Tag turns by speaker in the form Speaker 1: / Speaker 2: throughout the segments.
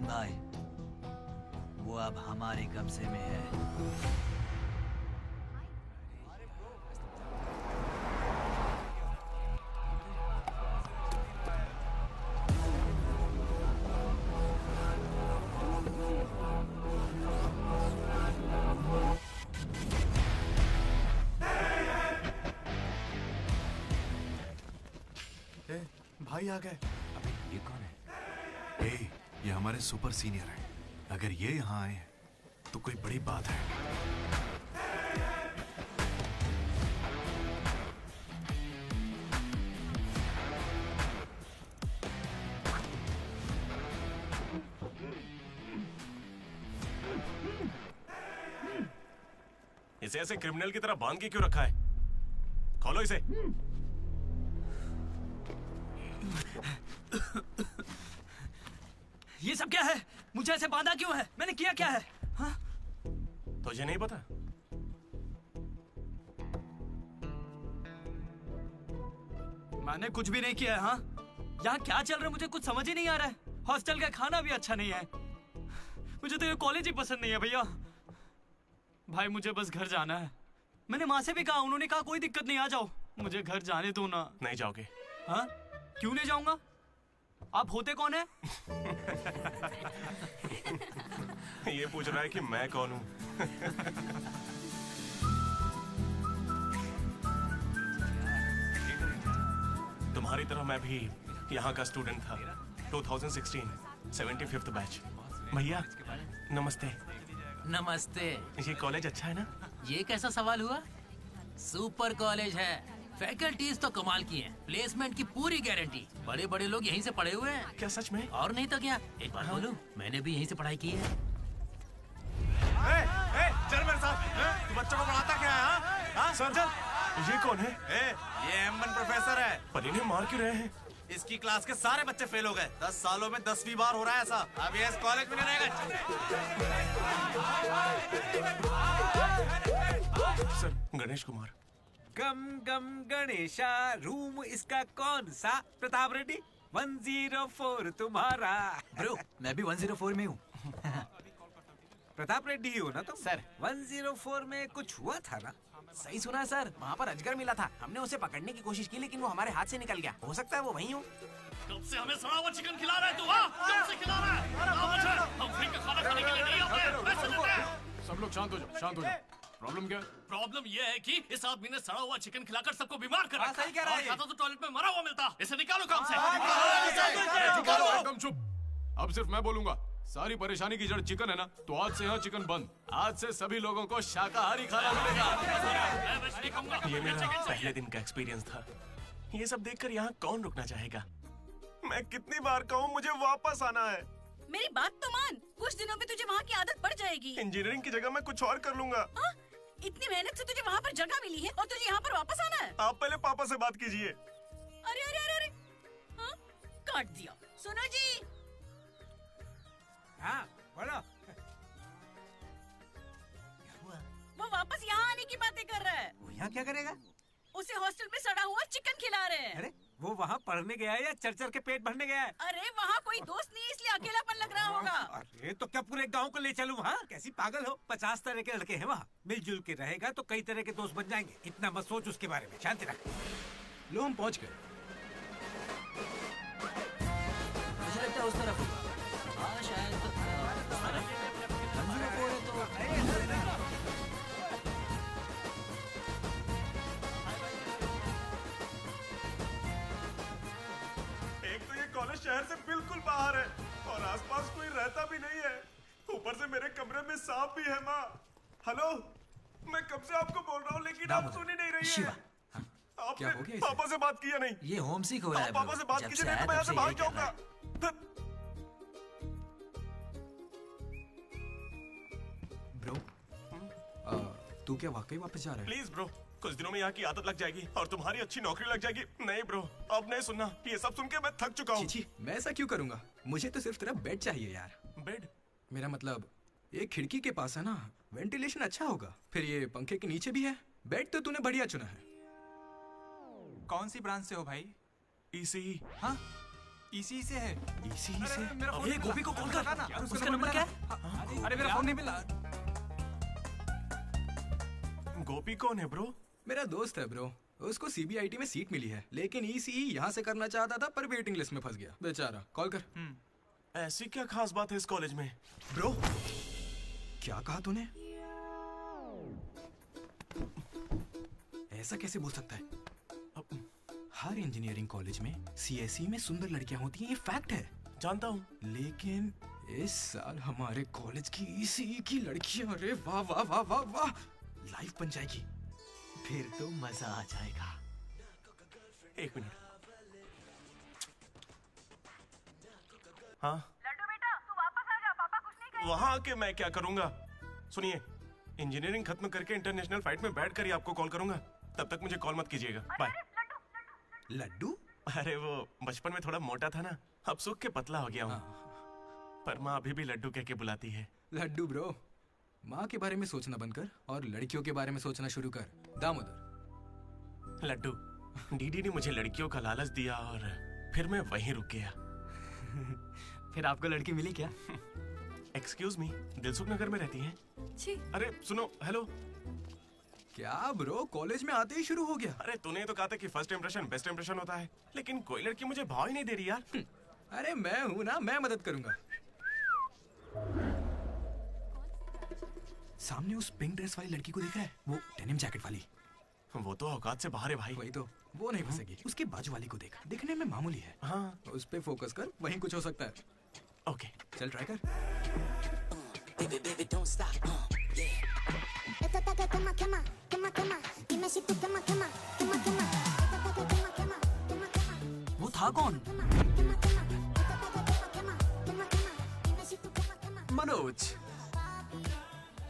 Speaker 1: सुन भाई, वो अब हमारे कब्जे में है।
Speaker 2: भाई आ गए।
Speaker 3: अबे ये कौन है?
Speaker 2: ये हमारे सुपर सीनियर हैं। अगर ये यहाँ आए हैं तो कोई बड़ी बात है।
Speaker 4: इसे ऐसे क्रिमिनल की तरह बांध के क्यों रखा है? खोलो इसे।
Speaker 1: ये सब क्या है? मुझे ऐसे बांधा क्यों है? मैंने किया क्या है? हाँ?
Speaker 4: तुझे नहीं पता?
Speaker 1: मैंने कुछ भी नहीं किया है। हाँ? यहाँ क्या चल रहा है मुझे कुछ समझ ही नहीं आ रहा है। हॉस्टल का खाना भी अच्छा नहीं है। मुझे तो ये कॉलेज ही पसंद नहीं है भैया। भाई मुझे बस घर जाना है। मैंने माँ से भी कहा, उन्होंने कहा कोई दिक्कत नहीं, आ जाओ। मुझे घर जाने दो ना।
Speaker 4: नहीं जाओगे?
Speaker 1: हाँ? क्यों नहीं जाऊंगा? आप होते कौन है?
Speaker 4: ये पूछ रहा है कि मैं कौन हूँ। तुम्हारी तरह मैं भी यहाँ का स्टूडेंट था। 2016 75th बैच। भैया नमस्ते।
Speaker 5: नमस्ते।
Speaker 4: ये कॉलेज अच्छा है ना?
Speaker 5: ये कैसा सवाल हुआ? सुपर कॉलेज है। फैकल्टीज तो कमाल की हैं। प्लेसमेंट की पूरी गारंटी। बड़े बड़े लोग यहीं से पढ़े हुए हैं।
Speaker 4: क्या सच में?
Speaker 5: और नहीं तो क्या। एक बात बोलूं, मैंने भी यहीं से पढ़ाई की है।
Speaker 6: चल मेरे साथ। तू बच्चों को पढ़ाता क्या है? हाँ
Speaker 4: सर ये कौन है?
Speaker 6: ये M1 प्रोफेसर है।
Speaker 4: पर इन्हें मार क्यों रहे हैं?
Speaker 6: इसकी क्लास के सारे बच्चे फेल हो गए। 10 सालों में 10वीं बार हो रहा है ऐसा। अब ये इस कॉलेज में नहीं रहेगा।
Speaker 4: सर गणेश कुमार।
Speaker 7: गम गम गणेशा। रूम इसका कौन सा? प्रताप रेड्डी 104 तुम्हारा।
Speaker 1: ब्रो मैं भी 104 में हूँ।
Speaker 7: प्रताप रेड्डी ही हो ना तुम?
Speaker 8: सर
Speaker 7: 104 में कुछ हुआ था ना?
Speaker 8: सही सुना है सर, वहाँ पर अजगर मिला था। हमने उसे पकड़ने की कोशिश की लेकिन वो हमारे हाथ से निकल गया। हो सकता है वो वहीं हो।
Speaker 9: कब से हमें सड़ा हुआ चिकन खिला रहा है तू? हाँ कब से खिला रहा है? हम फ्री का खाना खाने के लिए नहीं आते। पैसे देते हैं।
Speaker 10: सब लोग शांत हो जाओ, शांत हो जाओ। प्रॉब्लम क्या है?
Speaker 9: प्रॉब्लम ये है कि इस आदमी ने सड़ा हुआ चिकन खिलाकर सबको बीमार कर रखा।
Speaker 7: सही कह रहा है।
Speaker 9: खाता तो टॉयलेट में मरा हुआ मिलता। इसे निकालो काम से।
Speaker 10: एकदम चुप। अब सिर्फ मैं बोलूंगा। सारी परेशानी की जड़ चिकन है ना, तो आज से यहाँ चिकन बंद। आज से सभी लोगों को शाकाहारी खाना मिलेगा।
Speaker 4: ये मेरा पहले दिन का एक्सपीरियंस था। ये सब देखकर यहाँ कौन रुकना चाहेगा? मैं कितनी बार कहूँ मुझे वापस आना है।
Speaker 11: मेरी बात तो मान। कुछ दिनों में तुझे वहाँ की आदत पड़ जाएगी।
Speaker 4: इंजीनियरिंग की जगह मैं कुछ और कर लूंगा।
Speaker 11: इतनी मेहनत से तुझे वहाँ पर जगह मिली है और तुझे यहाँ पर वापस आना है?
Speaker 4: आप पहले पापा से बात कीजिए।
Speaker 11: अरे अरे अरे अरे, हाँ? काट दिया। सुनो जी।
Speaker 7: हाँ बोलो।
Speaker 11: वो वापस यहाँ आने की बातें कर रहा है।
Speaker 7: वो यहाँ क्या करेगा?
Speaker 11: उसे हॉस्टल में सड़ा हुआ चिकन खिला रहे हैं।
Speaker 7: अरे वो वहाँ पढ़ने गया है या चर के पेट भरने गया है?
Speaker 11: अरे वहाँ कोई दोस्त नहीं इसलिए अकेलापन लग रहा होगा।
Speaker 7: अरे तो क्या पूरे गांव को ले चलूं वहाँ? कैसी पागल हो? 50 तरह के लड़के हैं वहाँ। मिलजुल के रहेगा तो कई तरह के दोस्त बन जाएंगे। इतना मत सोच उसके बारे में। शांति रख।
Speaker 10: लो हम पहुँच गए।
Speaker 1: मुझे लगता है उस तरफ होगा। हाँ शायद उस तरफ। 104 है तो
Speaker 4: एक तो ये कॉलेज शहर से बिल्कुल बाहर है और आसपास कोई रहता भी नहीं है। ऊपर से मेरे कमरे में सांप भी है। माँ हेलो, मैं कब से आपको बोल रहा हूँ लेकिन आप सुन ही नहीं रही है। आपने पापा से बात किया नहीं?
Speaker 1: ये होमसिक हो रहा है।
Speaker 4: पापा से बात कीजिए नहीं तो मैं यहाँ से भाग जाऊंगा।
Speaker 3: ब्रो तू क्या वाकई वापस जा रहा है?
Speaker 4: प्लीज ब्रो, कुछ दिनों में यहाँ की आदत लग जाएगी और तुम्हारी अच्छी नौकरी लग जाएगी। नहीं ब्रो, अब नहीं सुनना। ये सब सुन के मैं थक चुका हूँ।
Speaker 3: मैं ऐसा क्यों करूंगा? मुझे तो सिर्फ तेरा बेड चाहिए यार।
Speaker 4: बेड?
Speaker 3: मेरा मतलब ये खिड़की के पास है ना, वेंटिलेशन अच्छा होगा। फिर ये पंखे के नीचे भी है। बेड तो तूने बढ़िया चुना है।
Speaker 8: कौन सी ब्रांच से हो भाई?
Speaker 4: ईसीई।
Speaker 8: हाँ
Speaker 3: इसी से है। इसी से?
Speaker 1: ये गोपी को कॉल कर। उसका नंबर क्या है?
Speaker 3: अरे मेरा फोन नहीं मिला।
Speaker 4: गोपी कौन है ब्रो?
Speaker 3: मेरा दोस्त है ब्रो। उसको सीबीआईटी में सीट मिली है, लेकिन ईसीई यहाँ से करना चाहता था पर वेटिंग लिस्ट में फंस गया बेचारा। कॉल कर।
Speaker 4: ऐसी क्या खास बात है इस कॉलेज में?
Speaker 3: ब्रो क्या कहा तूने? ऐसा कैसे बोल सकता है? हर इंजीनियरिंग कॉलेज में सीएसई में सुंदर लड़कियां होती हैं, ये फैक्ट है।
Speaker 4: जानता हूँ,
Speaker 3: लेकिन इस साल हमारे कॉलेज की ईसीई की लड़कियां, अरे वाह वाह वाह वाह वाह, लाइफ बन जाएगी।
Speaker 2: फिर तो मजा आ जाएगा।
Speaker 4: एक मिनट। हाँ
Speaker 12: लड्डू बेटा, तू वापस आ जा, पापा कुछ नहीं कहेंगे।
Speaker 4: वहाँ आके मैं क्या करूँगा? सुनिए, इंजीनियरिंग खत्म करके इंटरनेशनल फ्लाइट में बैठ कर ही आपको कॉल करूंगा। तब तक मुझे कॉल मत कीजिएगा। बाय।
Speaker 3: लड्डू?
Speaker 4: अरे वो बचपन में थोड़ा मोटा था ना, अब सूख के पतला हो गया हूँ। पर माँ अभी भी लड्डू कह के बुलाती है।
Speaker 3: लड्डू ब्रो, माँ के बारे में सोचना बंद कर और लड़कियों के बारे में सोचना शुरू कर। दामोदर।
Speaker 4: लड्डू, डीडी ने मुझे लड़कियों का लालच दिया और फिर मैं वहीं रुक गया।
Speaker 1: फिर आपको लड़की मिली क्या?
Speaker 4: एक्सक्यूज मी, दिलसुख नगर में रहती हैं?
Speaker 11: जी।
Speaker 4: अरे सुनो, हेलो।
Speaker 3: क्या ब्रो, कॉलेज में आते ही शुरू हो गया?
Speaker 4: अरे तूने तो कहा था कि फर्स्ट इंप्रेशन बेस्ट इंप्रेशन होता है, लेकिन कोई लड़की मुझे भाव ही नहीं दे रही यार।
Speaker 3: अरे मैं हूँ ना, मैं मदद करूंगा। सामने उस पिंक ड्रेस वाली लड़की को देख रहा है? वो डेनिम जैकेट वाली।
Speaker 4: वो तो औकात से बाहर है भाई।
Speaker 3: वही तो, वो नहीं फंसेगी। उसके बाजू वाली को देख, दिखने में मामूली है।
Speaker 4: हाँ,
Speaker 3: उस पे फोकस कर, वहीं कुछ हो सकता है।
Speaker 4: ओके,
Speaker 3: चल ट्राई कर।
Speaker 1: वो था कौन?
Speaker 6: मनोज।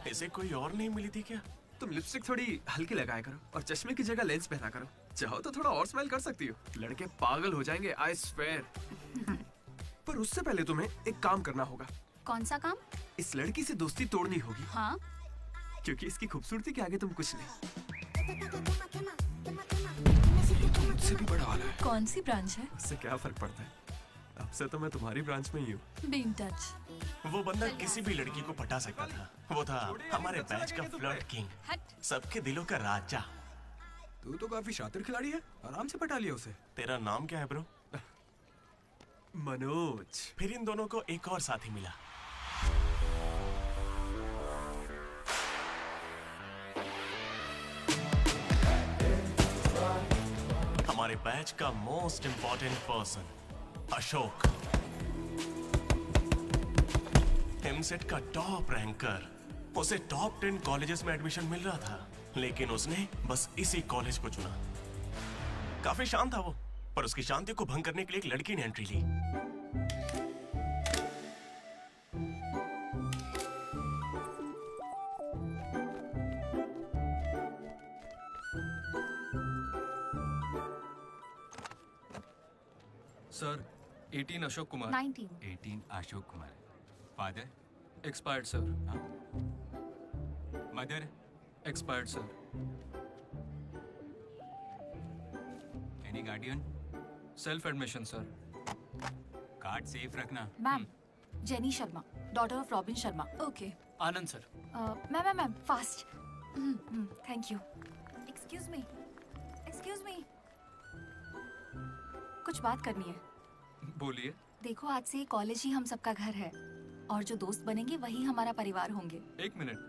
Speaker 4: इसे कोई और नहीं मिली थी क्या?
Speaker 6: तुम लिपस्टिक थोड़ी हल्की लगाया करो और चश्मे की जगह लेंस पहना करो। चाहो तो थोड़ा और स्माइल कर सकती हो, लड़के पागल हो जाएंगे, आई स्वेयर। पर उससे पहले तुम्हें एक काम करना होगा।
Speaker 11: कौन सा काम?
Speaker 6: इस लड़की से दोस्ती तोड़नी होगी।
Speaker 11: हाँ?
Speaker 6: क्योंकि इसकी खूबसूरती के आगे तुम कुछ नहीं।
Speaker 3: मुझसे भी बड़ा वाला है।
Speaker 11: कौन सी ब्रांच है?
Speaker 6: उससे क्या फर्क पड़ता है, अब से तो मैं तुम्हारी ब्रांच में ही हूँ।
Speaker 11: Be in touch.
Speaker 4: वो बंदा किसी भी लड़की को पटा सकता था। वो था हमारे बैच का फ्लर्ट किंग, सबके दिलों का राजा।
Speaker 3: तू तो काफी शातिर खिलाड़ी है, आराम से पटा लिया उसे।
Speaker 4: तेरा नाम क्या है ब्रो?
Speaker 6: मनोज।
Speaker 4: फिर इन दोनों को एक और साथी मिला। हमारे बैच का most important person Ashok, EAMCET का टॉप रैंकर। उसे टॉप 10 कॉलेजेस में एडमिशन मिल रहा था, लेकिन उसने बस इसी कॉलेज को चुना। काफी शांत था वो, पर उसकी शांति को भंग करने के लिए एक लड़की ने एंट्री ली।
Speaker 3: Sir, 18 Ashok Kumar.
Speaker 11: 19
Speaker 13: Ashok Kumar. Father?
Speaker 3: Expired sir.
Speaker 13: Mother?
Speaker 3: Expired sir.
Speaker 13: Any guardian?
Speaker 3: Self admission sir.
Speaker 13: Card safe रखना।
Speaker 11: Ma'am, Jenny Sharma, daughter of Robin Sharma. Okay.
Speaker 1: Anand sir.
Speaker 11: Ma'am fast. Thank you. Excuse me, कुछ बात करनी है।
Speaker 3: बोलिए।
Speaker 11: देखो, आज से कॉलेज ही हम सबका घर है और जो दोस्त बनेंगे वही हमारा परिवार होंगे।
Speaker 3: एक मिनट,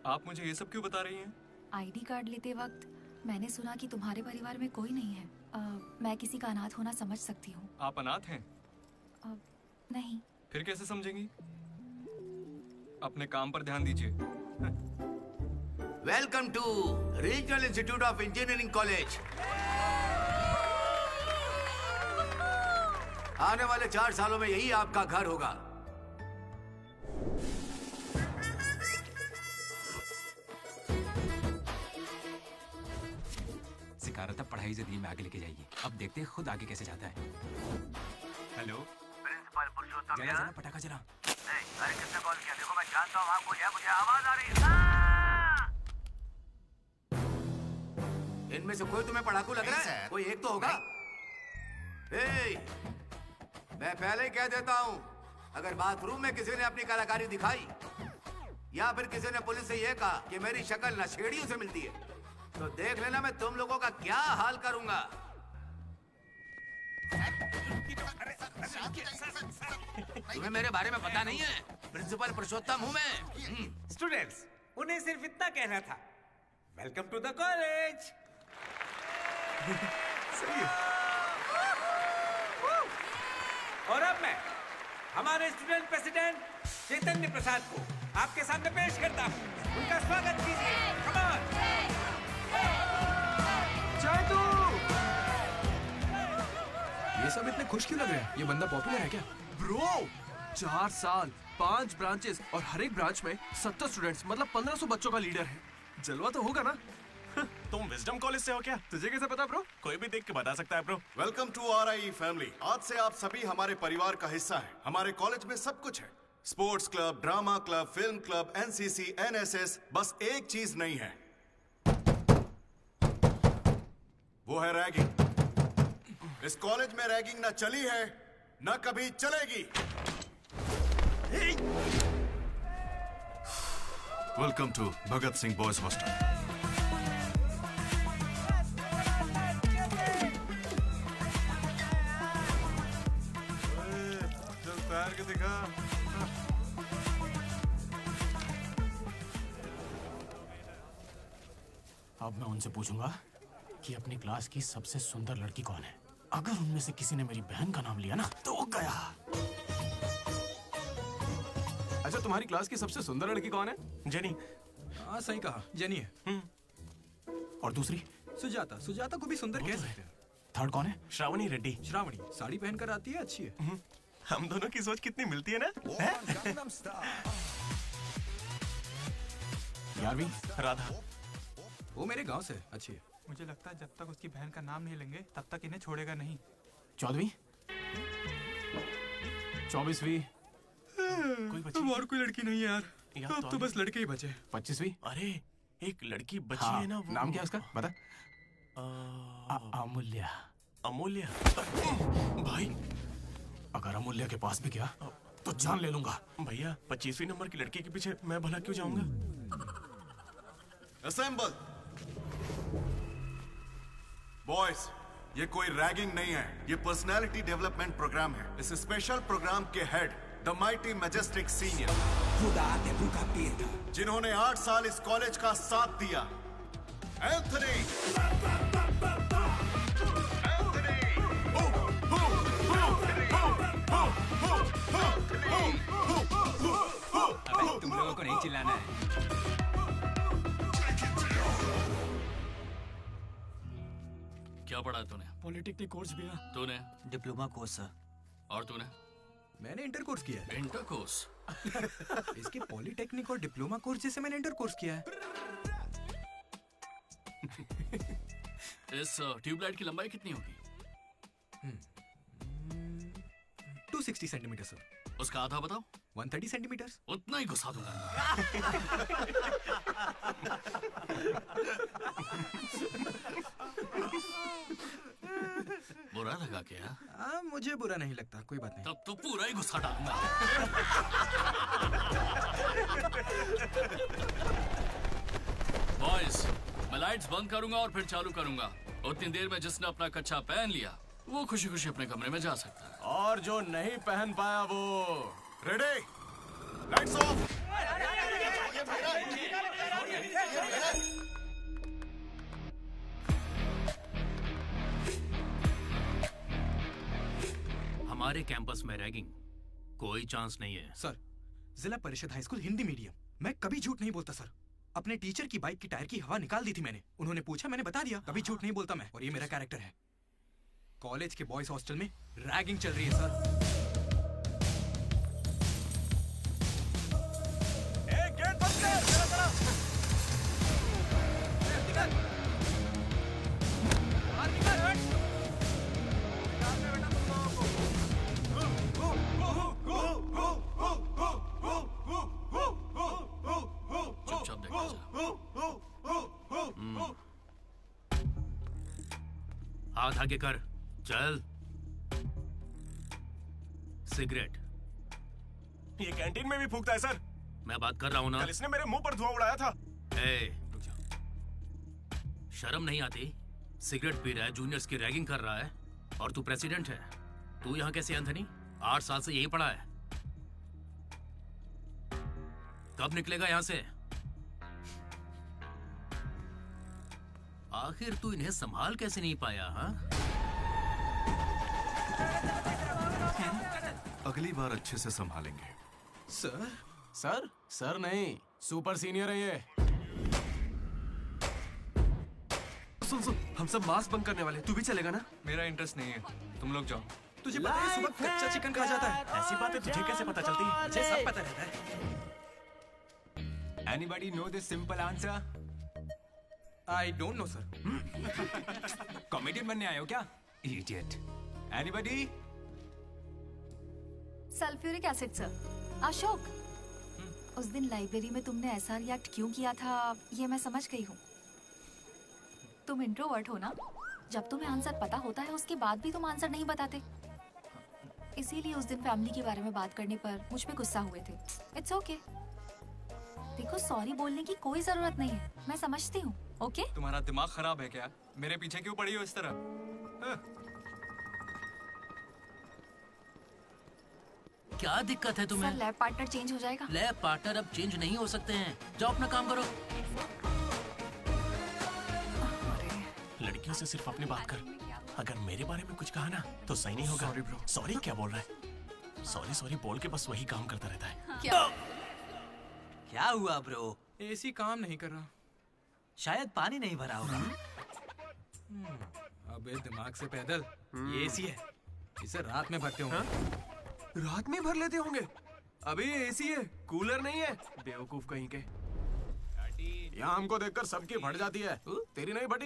Speaker 3: आप मुझे ये सब क्यों बता रही हैं?
Speaker 11: आईडी कार्ड लेते वक्त मैंने सुना कि तुम्हारे परिवार में कोई नहीं है। मैं किसी का अनाथ होना समझ सकती हूँ।
Speaker 3: आप अनाथ हैं?
Speaker 11: नहीं।
Speaker 3: फिर कैसे समझेंगी? अपने काम पर ध्यान दीजिए।
Speaker 14: Welcome to regional institute of engineering college. आने वाले 4 सालों में यही आपका घर होगा।
Speaker 13: सिखारा था पढ़ाई से दिन में आगे लेके जाइए। अब देखते हैं खुद आगे कैसे जाता है। हेलो
Speaker 14: प्रिंसिपल पुरुषोत्तम,
Speaker 13: जरा पटाखा जरा।
Speaker 14: अरे किसने कॉल किया? देखो मैं जानता हूँ आपको, मुझे आवाज आ रही है। इनमें से कोई तुम्हें पढ़ाकू लग रहा है? कोई एक तो होगा। मैं पहले ही कह देता हूँ, अगर बाथरूम में किसी ने अपनी कलाकारी दिखाई या फिर किसी ने पुलिस से यह कहा कि मेरी शक्ल नशेड़ियों से मिलती है, तो देख लेना मैं तुम लोगों का क्या हाल करूंगा।
Speaker 8: तुम्हें मेरे बारे में पता नहीं है? प्रिंसिपल पुरुषोत्तम हूँ मैं।
Speaker 7: स्टूडेंट्स, उन्हें सिर्फ इतना कहना था, वेलकम टू द कॉलेज।
Speaker 6: सही है।
Speaker 7: और अब मैं हमारे स्टूडेंट प्रेसिडेंट चैतन्य प्रसाद को आपके सामने पेश करता हूँ। उनका स्वागत कीजिए। Come on.
Speaker 6: चैतू!
Speaker 3: ये सब इतने खुश क्यों लग रहे हैं? ये बंदा पॉपुलर है क्या?
Speaker 6: ब्रो, 4 साल, 5 ब्रांचेस और हर एक ब्रांच में 70 स्टूडेंट्स, मतलब 1500 बच्चों का लीडर है। जलवा तो होगा ना?
Speaker 4: तुम विजडम कॉलेज से हो क्या?
Speaker 6: तुझे कैसे पता ब्रो?
Speaker 4: कोई भी देख के बता सकता है bro.
Speaker 15: Welcome to RIE family. आज से आप सभी हमारे परिवार का हिस्सा हैं। हमारे कॉलेज में सब कुछ है, sports club, drama club, film club, NCC, NSS। बस एक चीज नहीं है, वो है रैगिंग। इस कॉलेज में रैगिंग ना चली है, ना कभी चलेगी। Welcome to Bhagat Singh boys hostel.
Speaker 4: तैयार के दिखा।
Speaker 16: अब मैं उनसे पूछूंगा कि अपनी क्लास की सबसे सुंदर लड़की कौन है। अगर उनमें से किसी ने मेरी बहन का नाम लिया ना तो गया।
Speaker 10: अच्छा, तुम्हारी क्लास की सबसे सुंदर लड़की कौन है?
Speaker 3: जेनी। हाँ सही कहा, जेनी है।
Speaker 16: और दूसरी?
Speaker 3: सुजाता। सुजाता को भी सुंदर कह सकते हैं।
Speaker 16: थर्ड कौन है?
Speaker 4: श्रावणी रेड्डी।
Speaker 3: श्रावणी साड़ी पहनकर आती है, अच्छी है।
Speaker 4: हम दोनों की सोच कितनी मिलती है ना?
Speaker 16: 11वीं?
Speaker 4: राधा।
Speaker 3: वो मेरे गांव से, अच्छी है।
Speaker 17: मुझे लगता है जब तक उसकी बहन का नाम नहीं लेंगे तब तक इन्हें छोड़ेगा नहीं।
Speaker 16: 14वीं? 24वीं?
Speaker 4: कोई बची?
Speaker 3: और कोई लड़की नहीं है यार, अब तो बस लड़के ही बचे।
Speaker 16: 25वीं?
Speaker 4: अरे एक लड़की बची
Speaker 16: हाँ,
Speaker 4: है ना, वो
Speaker 16: नाम क्या है उसका बता। अमूल्य।
Speaker 4: अमूल्य? भाई
Speaker 16: अगर अमूल्य के पास भी गया तो जान ले लूंगा।
Speaker 4: भैया 25वीं नंबर की लड़की के पीछे मैं भला क्यों जाऊंगा?
Speaker 15: असेंबल। बॉयज, ये कोई रैगिंग नहीं है, ये पर्सनालिटी डेवलपमेंट प्रोग्राम है। इस स्पेशल प्रोग्राम के head the mighty majestic senior, जिन्होंने 8 साल इस कॉलेज का साथ दिया, एंथनी।
Speaker 13: अबे तुम लोगों को नहीं चिल्लाना है।
Speaker 9: क्या पढ़ा है तूने?
Speaker 16: पॉलिटेक्निक कोर्स भी है।
Speaker 9: तूने?
Speaker 8: Diploma course sir.
Speaker 9: और तूने?
Speaker 3: मैंने इंटर कोर्स किया है।
Speaker 9: Inter course?
Speaker 3: इसके पॉलिटेक्निक और डिप्लोमा कोर्स जैसे मैंने इंटर कोर्स किया है।
Speaker 9: इस ट्यूबलाइट की लंबाई कितनी होगी?
Speaker 3: 260 सेंटीमीटर सर।
Speaker 9: उसका आधा बताओ।
Speaker 3: 130 सेंटीमीटर।
Speaker 9: उतना ही घुसा दूंगा। बुरा लगा क्या?
Speaker 3: मुझे बुरा नहीं लगता, कोई बात नहीं।
Speaker 9: तब तो पूरा ही गुस्सा डालूंगा। बॉयज, मैं लाइट्स बंद करूंगा और फिर चालू करूंगा। उतनी देर में जिसने अपना कच्छा पहन लिया वो खुशी खुशी अपने कमरे में जा सकता है।
Speaker 10: और जो नहीं पहन पाया वो
Speaker 15: रेडी, लाइट्स ऑफ।
Speaker 5: हमारे कैंपस में रैगिंग कोई चांस नहीं है
Speaker 3: सर। जिला परिषद हाई स्कूल हिंदी मीडियम, मैं कभी झूठ नहीं बोलता सर। अपने टीचर की बाइक की टायर की हवा निकाल दी थी मैंने। उन्होंने पूछा, मैंने बता दिया। कभी झूठ नहीं बोलता मैं, और ये मेरा कैरेक्टर है। कॉलेज के बॉयज हॉस्टल में रैगिंग चल रही है सर।
Speaker 4: गेट बंद कर, चला चला।
Speaker 9: चुपचाप देखा
Speaker 5: हाथ आगे कर, चल। सिगरेट।
Speaker 4: ये कैंटीन में भी फूकता है सर।
Speaker 5: मैं बात कर रहा हूँ ना।
Speaker 4: कल इसने मेरे मुंह पर धुआं उड़ाया था।
Speaker 5: शर्म नहीं आती? सिगरेट पी रहा है, जूनियर्स की रैगिंग कर रहा है, और तू प्रेसिडेंट है। तू यहाँ कैसे एंथनी? 8 साल से यही पड़ा है। कब निकलेगा यहाँ से? आखिर तू इन्हें संभाल कैसे नहीं पाया? हाँ,
Speaker 2: अगली बार अच्छे से संभालेंगे।
Speaker 10: सर? सर? सर नहीं, सुपर सीनियर है ये।
Speaker 6: सुन सुन, हम सब मास्क बंद करने वाले। तू भी चलेगा ना?
Speaker 3: मेरा इंटरेस्ट नहीं है, तुम लोग जाओ। तुझे पता है सुबह कच्चा चिकन खा जाता है?
Speaker 16: ऐसी बातें तुझे कैसे पता चलती है?
Speaker 3: मुझे सब पता रहता है।
Speaker 13: Anybody know this simple answer?
Speaker 3: I don't know, sir.
Speaker 13: Comedian बनने आए हो क्या? Idiot. Anybody?
Speaker 11: Sulphuric acid sir. Ashok, उस दिन लाइब्रेरी में तुमने ऐसा रिएक्ट क्यों किया था, ये मैं समझ गई हूँ। तुम इंट्रोवर्ट हो ना? जब तुम्हें आंसर पता होता है उसके बाद भी तुम आंसर नहीं बताते। इसीलिए उस दिन फैमिली के बारे में बात करने पर मुझ पे गुस्सा हुए थे। It's okay. देखो, सॉरी बोलने की कोई जरूरत नहीं है, मैं समझती हूँ। ओके?
Speaker 3: तुम्हारा दिमाग खराब है क्या? मेरे पीछे क्यों पड़ी हो इस तरह?
Speaker 5: क्या दिक्कत है तुम्हें?
Speaker 11: सर, लैब पार्टनर चेंज हो जाएगा।
Speaker 5: लैब पार्टनर अब चेंज नहीं हो सकते हैं। जाओ अपना काम करो।
Speaker 16: लड़कियों से सिर्फ अपनी बात कर। अगर मेरे बारे में कुछ कहा ना तो सही नहीं होगा। Sorry bro. सॉरी क्या बोल रहा है? सॉरी सॉरी बोल के बस वही काम करता रहता है।
Speaker 18: क्या हुआ ब्रो?
Speaker 3: एसी काम नहीं कर रहा।
Speaker 18: शायद पानी नहीं भरा होगा।
Speaker 3: अबे दिमाग से पैदल। ये एसी है, इसे रात में भरते होंगे।
Speaker 6: रात में भर लेते होंगे? अबे ये एसी है, कूलर नहीं है। बेवकूफ कहीं के।
Speaker 10: यहाँ हमको देखकर सबकी फट जाती है, तेरी नहीं फटी?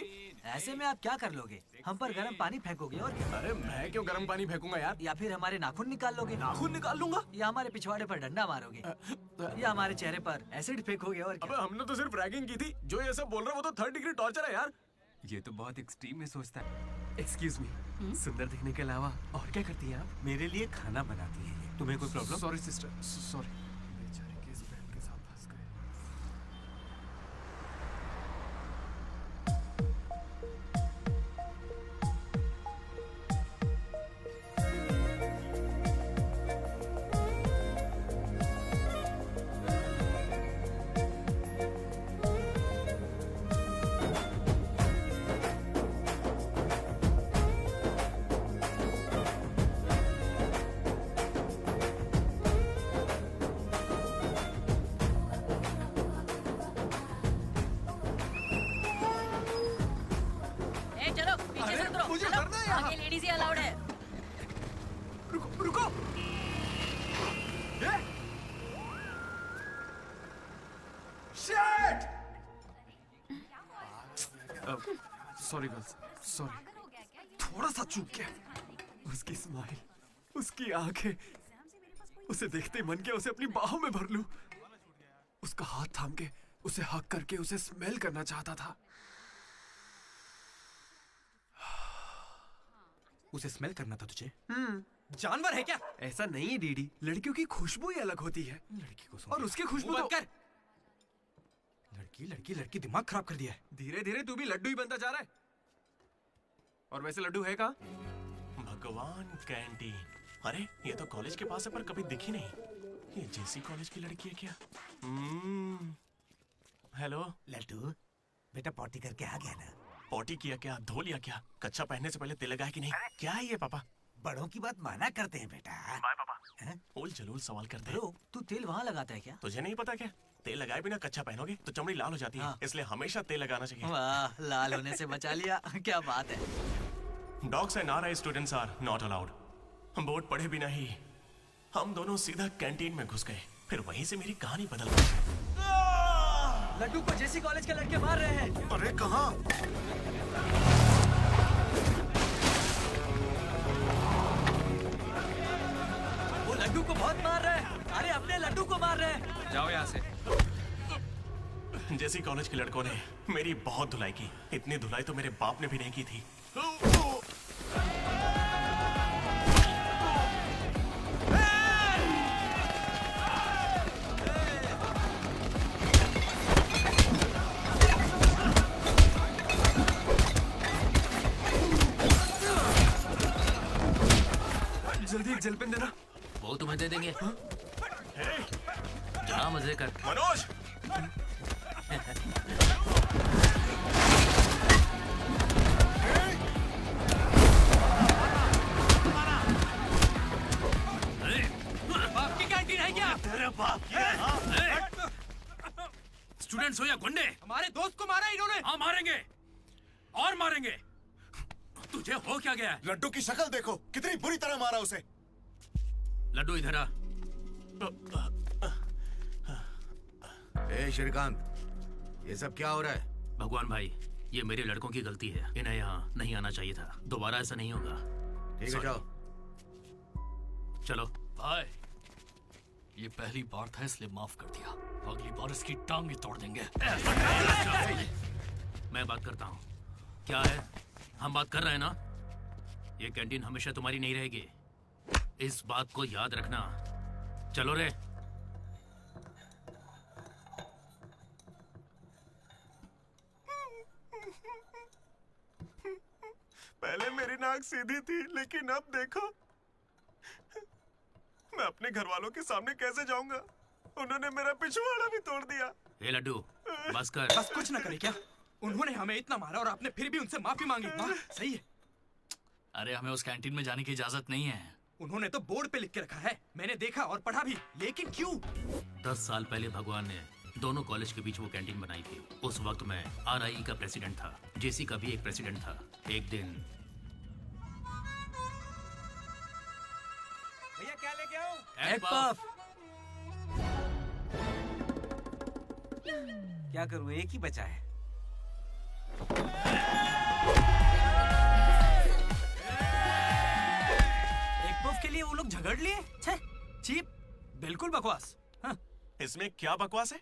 Speaker 18: ऐसे में आप क्या कर लोगे? हम पर गर्म पानी फेंकोगे और क्या?
Speaker 10: अरे मैं क्यों गर्म पानी फेंकूंगा यार?
Speaker 18: या फिर हमारे नाखून निकाल लोगे?
Speaker 10: नाखून निकाल लूंगा?
Speaker 18: या हमारे पिछवाड़े पर डंडा मारोगे? या हमारे चेहरे पर एसिड फेंकोगे और क्या?
Speaker 10: अबे हमने तो सिर्फ रैगिंग की थी। जो ये सब बोल रहा है वो तो 3rd डिग्री टॉर्चर है यार।
Speaker 13: ये तो बहुत एक्सट्रीम में सोचता है।
Speaker 6: एक्सक्यूज मी, सुंदर दिखने के अलावा और क्या करती हैं आप?
Speaker 7: मेरे लिए खाना बनाती है। तुम्हें कोई problem?
Speaker 6: Sorry sister, sorry. Sorry girls, sorry. थोड़ा सा चूक गया। उसकी स्माइल, उसकी आंखें, उसे देखते ही मन किया उसे अपनी बाहों में भर लूं। उसका हाथ थाम के उसे हक करके उसे स्मेल करना चाहता था।
Speaker 3: उसे स्मेल करना था तुझे? जानवर है क्या?
Speaker 6: ऐसा नहीं है डीडी, लड़कियों की खुशबू ही अलग होती है।
Speaker 3: लड़की को
Speaker 6: और उसकी खुशबू तो...
Speaker 3: कर। लड़की लड़की लड़की दिमाग खराब कर दिया है।
Speaker 6: धीरे धीरे तू भी लड्डू ही बनता जा रहा है। और वैसे लड्डू है कहाँ?
Speaker 16: भगवान, कैंटीन। अरे ये तो कॉलेज के पास है पर कभी दिखी नहीं। ये जेसी कॉलेज की लड़की है क्या? हेलो
Speaker 7: लड्डू, बेटा पॉटी करके आ गया ना?
Speaker 16: पॉटी किया क्या? धो लिया क्या? कच्चा पहनने से पहले तेल लगाया कि नहीं? क्या है ये पापा?
Speaker 7: बड़ों की बात माना करते हैं बेटा।
Speaker 16: बाय पापा। उल जलूल सवाल करते हैं।
Speaker 18: तू तेल वहाँ लगाता है क्या?
Speaker 16: तुझे नहीं पता क्या? तेल लगाए बिना कच्चा पहनोगे तो चमड़ी लाल हो जाती है। इसलिए हमेशा तेल लगाना चाहिए।
Speaker 18: वाह, लाल होने से बचा लिया। क्या बात है।
Speaker 16: Dogs and R I students are not allowed. हम बोर्ड पढ़े बिना ही हम दोनों सीधा कैंटीन में घुस गए। फिर वहीं से मेरी कहानी बदल गई।
Speaker 18: लड्डू को जेसी कॉलेज के लड़के मार रहे हैं।
Speaker 15: अरे कहाँ?
Speaker 18: वो लड्डू को बहुत मार रहे हैं। अरे अपने लड्डू को मार रहे हैं।
Speaker 3: जाओ यहाँ से।
Speaker 16: जेसी कॉलेज के लड़कों ने मेरी बहुत धुलाई की। इतनी धुलाई तो मेरे बाप ने भी नहीं की थी।
Speaker 6: जल्दी एक जेल पेन देना।
Speaker 5: वो तुम्हें दे देंगे। जा मजे कर।
Speaker 16: मनोज
Speaker 5: बाप की कैंटीन है क्या?
Speaker 16: तेरे बाप की है, हाँ?
Speaker 5: स्टूडेंट्स हो या गुंडे?
Speaker 3: हमारे दोस्त को मारा इन्होंने।
Speaker 5: हाँ मारेंगे और मारेंगे। तुझे हो क्या गया?
Speaker 15: लड्डू की शक्ल देखो, कितनी बुरी तरह मारा उसे।
Speaker 5: लड्डू इधर आ।
Speaker 14: ए श्रीकांत, ये सब क्या हो रहा है?
Speaker 5: भगवान भाई, ये मेरे लड़कों की गलती है। इन्हें यहाँ नहीं आना चाहिए था। दोबारा ऐसा नहीं होगा।
Speaker 14: ठीक है, जाओ।
Speaker 5: चलो
Speaker 9: भाई, ये पहली बार था इसलिए माफ कर दिया। अगली बार इसकी टांग ही तोड़ देंगे।
Speaker 5: मैं बात करता हूँ। क्या है? हम बात कर रहे हैं ना? ये कैंटीन हमेशा तुम्हारी नहीं रहेगी। इस बात को याद रखना। चलो रे।
Speaker 4: पहले मेरी नाक सीधी थी, लेकिन अब देखो, मैं अपने घर वालों के सामने कैसे जाऊंगा? उन्होंने मेरा पिछवाड़ा भी तोड़ दिया।
Speaker 5: ए लड्डू, बस कर।
Speaker 3: बस कुछ ना करे क्या? उन्होंने हमें इतना मारा और आपने फिर भी उनसे माफी मांगी। वाह, सही है।
Speaker 9: अरे हमें उस कैंटीन में जाने की इजाजत नहीं है।
Speaker 3: उन्होंने तो बोर्ड पे लिख के रखा है, मैंने देखा और पढ़ा भी, लेकिन क्यों?
Speaker 5: 10 साल पहले भगवान ने दोनों कॉलेज के बीच वो कैंटीन बनाई थी। उस वक्त मैं RIE का प्रेसिडेंट था। JC का भी एक प्रेसिडेंट था। एक दिन
Speaker 7: भैया क्या लेके आओ?
Speaker 5: Egg puff.
Speaker 7: क्या करूं, एक ही बचा है।
Speaker 1: एक पफ के लिए वो लोग झगड़ लिए? छे, चीप, बिल्कुल बकवास। हाँ।
Speaker 16: इसमें क्या बकवास है?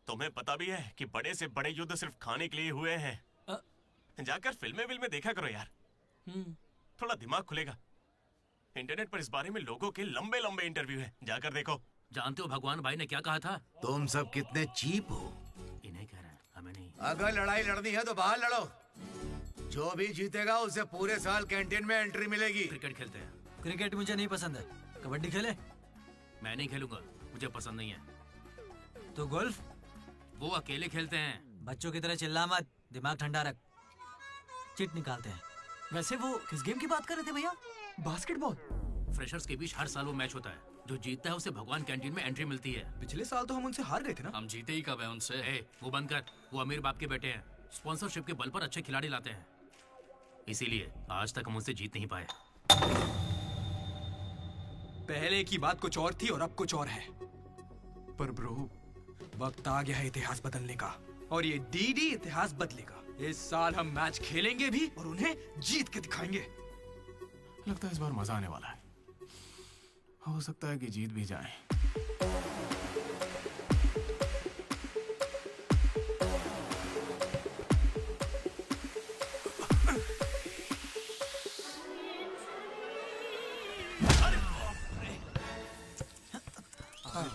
Speaker 16: तुम्हें पता भी है कि बड़े से बड़े युद्ध सिर्फ खाने के लिए हुए हैं। जाकर फिल्में देखा करो यार। थोड़ा दिमाग खुलेगा। इंटरनेट पर इस बारे में लोगों के लंबे लंबे इंटरव्यू हैं। जाकर देखो।
Speaker 5: जानते हो भगवान भाई ने क्या कहा था?
Speaker 14: तुम सब कितने चीप हो।
Speaker 5: इन्हें कह रहे हैं, हमें नहीं।
Speaker 14: अगर लड़ाई लड़नी है तो बाहर लड़ो। जो भी जीतेगा उसे पूरे साल कैंटीन में एंट्री मिलेगी।
Speaker 5: क्रिकेट खेलते हैं।
Speaker 18: क्रिकेट मुझे नहीं पसंद है। कबड्डी खेले?
Speaker 5: मैं नहीं खेलूंगा, मुझे पसंद नहीं है।
Speaker 18: तो गोल्फ?
Speaker 5: वो अकेले खेलते हैं।
Speaker 18: बच्चों की तरह चिल्ला मत, दिमाग ठंडा रख। चिट निकालते हैं।
Speaker 1: वैसे वो किस गेम की बात कर रहे थे भैया?
Speaker 6: बास्केटबॉल।
Speaker 5: फ्रेशर्स के बीच हर साल वो मैच होता है। जो जीतता है उसे भगवान कैंटीन में एंट्री मिलती है।
Speaker 3: पिछले साल तो हम उनसे हार गए थे ना?
Speaker 9: हम जीते ही कब है उनसे?
Speaker 5: वो बंद कर। वो अमीर बाप के बेटे हैं। स्पॉन्सरशिप के बल पर अच्छे खिलाड़ी लाते हैं। इसीलिए आज तक हम उनसे जीत नहीं पाए।
Speaker 3: पहले की बात कुछ और थी और अब कुछ और है।
Speaker 6: पर ब्रो,
Speaker 3: वक्त आ गया है इतिहास बदलने का, और ये DD इतिहास बदलेगा। इस साल हम मैच खेलेंगे भी और उन्हें जीत के दिखाएंगे।
Speaker 10: लगता है इस बार मजा आने वाला है। हो सकता है कि जीत भी जाए।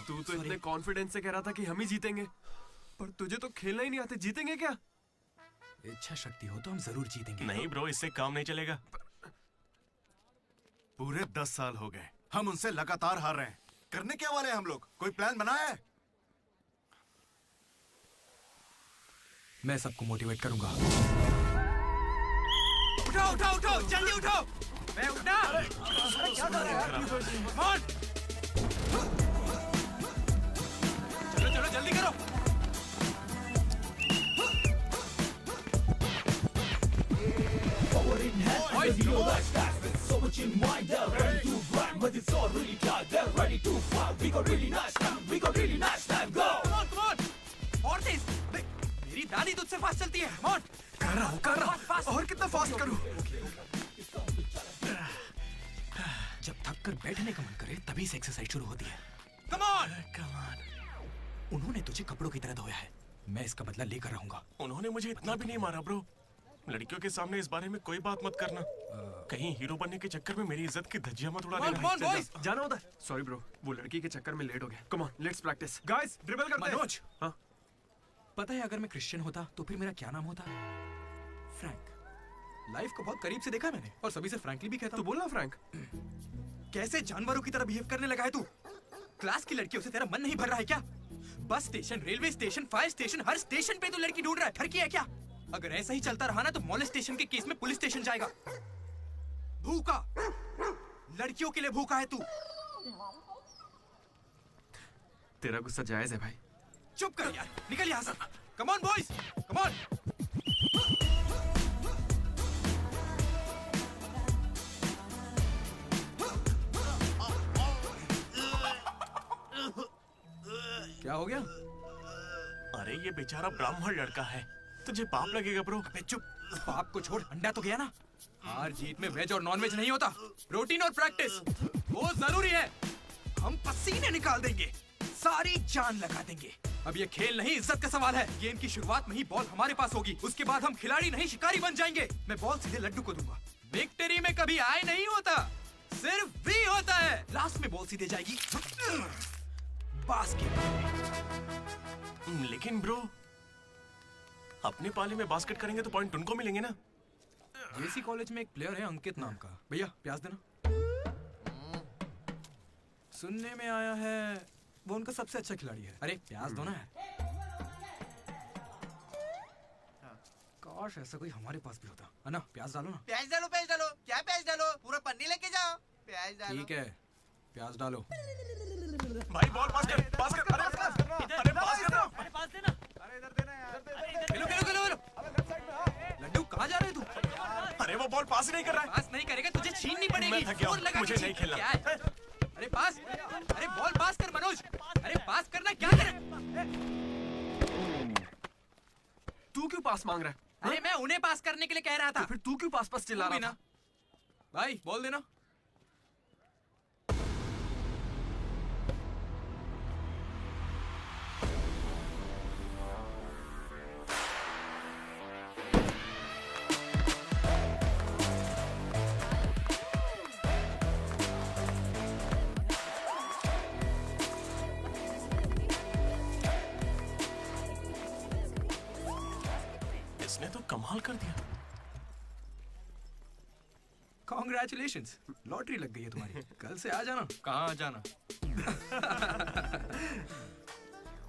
Speaker 6: तू तो इतने कॉन्फिडेंस से कह रहा था कि हम ही जीतेंगे, पर तुझे तो खेलना ही नहीं आते। जीतेंगे क्या?
Speaker 3: इच्छा शक्ति हो तो हम जरूर जीतेंगे।
Speaker 16: नहीं ब्रो, इससे काम नहीं चलेगा।
Speaker 15: पूरे 10 साल हो गए, हम उनसे लगातार हार रहे हैं। करने क्या वाले हैं हम लोग? कोई प्लान बनाया है?
Speaker 3: मैं सबको मोटिवेट करूंगा।
Speaker 7: उठो उठो उठो, जल्दी उठो। मैं उठा। अरे क्या कर रहे हैं?
Speaker 3: चलो चलो जल्दी करो। मेरी दादी तुझसे फास्ट चलती है।
Speaker 6: कर रहा हूँ। और कितना फास्ट करूँ?
Speaker 3: जब थक कर बैठने का मन करे तभी से एक्सरसाइज शुरू होती है।
Speaker 16: Come on.
Speaker 3: उन्होंने तुझे कपड़ों की तरह धोया है, मैं इसका बदला लेकर रहूंगा।
Speaker 16: उन्होंने मुझे इतना भी नहीं मारा ब्रो। लड़कियों के सामने इस बारे में कोई बात मत करना। कहीं हीरो बनने के चक्कर में मेरी इज्जत की धज्जियां मत उड़ा देना।
Speaker 6: जाना उधर। सॉरी ब्रो, वो लड़की के चक्कर में लेट हो गया। Come on, let's practice. Guys, dribble करते हैं।
Speaker 3: मनोज,
Speaker 6: हाँ?
Speaker 3: पता है अगर मैं क्रिश्चियन होता तो फिर मेरा क्या नाम होता? फ्रैंक। लाइफ को बहुत करीब से देखा मैंने और सभी से फ्रैंकली भी कहता हूँ।
Speaker 6: तो बोलना फ्रैंक।
Speaker 3: कैसे जानवरों की तरह बिहेव करने लगा है तू? क्लास की लड़कियों से तेरा मन नहीं भर रहा है क्या? Bus station, railway station, fire station, हर स्टेशन पे तू लड़की ढूंढ रहा है। ठरकी है क्या? अगर ऐसा ही चलता रहा ना तो मोलेस्टेशन के केस में पुलिस स्टेशन जाएगा। भूखा, लड़कियों के लिए भूखा है तू।
Speaker 6: तेरा गुस्सा जायज है भाई।
Speaker 3: चुप कर यार, निकल यहाँ से। Come on boys, come on. क्या हो गया?
Speaker 16: अरे ये बेचारा ब्राह्मण लड़का है, तुझे पाप लगेगा ब्रो।
Speaker 3: अबे चुप, पाप को छोड़, अंडा तो गया ना। हार जीत में वेज और नॉन वेज नहीं होता, प्रोटीन और प्रैक्टिस वो जरूरी है। हम पसीने निकाल देंगे, सारी जान लगा देंगे। अब ये खेल नहीं, इज्जत का सवाल है। गेम की शुरुआत में ही बॉल हमारे पास होगी, उसके बाद हम खिलाड़ी नहीं शिकारी बन जाएंगे। मैं बॉल सीधे लड्डू को दूंगा। विक्ट्री में कभी आए नहीं होता, सिर्फ भी होता है। लास्ट में बॉल सीधे जाएगी बास्केट।
Speaker 16: लेकिन ब्रो, अपने पाले में बास्केट करेंगे तो पॉइंट उनको मिलेंगे ना।
Speaker 3: जेसी कॉलेज में एक प्लेयर है अंकित नाम का। भैया प्याज देना। सुनने में आया है वो उनका सबसे अच्छा खिलाड़ी है। अरे प्याज दो ना यार। काश ऐसा कोई हमारे पास भी होता है ना। प्याज डालो ना।
Speaker 19: प्याज डालो, प्याज डालो। क्या प्याज डालो? पूरा पन्नी लेके जाओ। प्याज डालो।
Speaker 3: ठीक है, प्याज डालो।
Speaker 16: भाई बॉल पास कर, पास कर। अरे पास कर,
Speaker 19: अरे पास देना। अरे इधर देना यार।
Speaker 3: खेलो खेलो खेलो। लड्डू कहाँ जा रहे तू?
Speaker 16: अरे वो बॉल पास नहीं कर रहा है।
Speaker 3: पास नहीं करेगा तुझे छीननी पड़ेगी।
Speaker 16: मैं थक गया हूं, मुझे नहीं खेलना।
Speaker 3: अरे पास, अरे बॉल पास कर मनोज। अरे पास करना, क्या कर?
Speaker 6: तू क्यों पास मांग रहा है?
Speaker 3: अरे मैं उन्हें पास करने के लिए कह रहा था।
Speaker 6: तो फिर तू क्यों पास पास चिल्ला रहा था?
Speaker 3: भाई बॉल देना।
Speaker 16: इसने तो कमाल कर दिया।
Speaker 3: कॉन्ग्रेचुलेशंस, लॉटरी लग गई है तुम्हारी। कल से आ जाना। कहाँ आ जाना?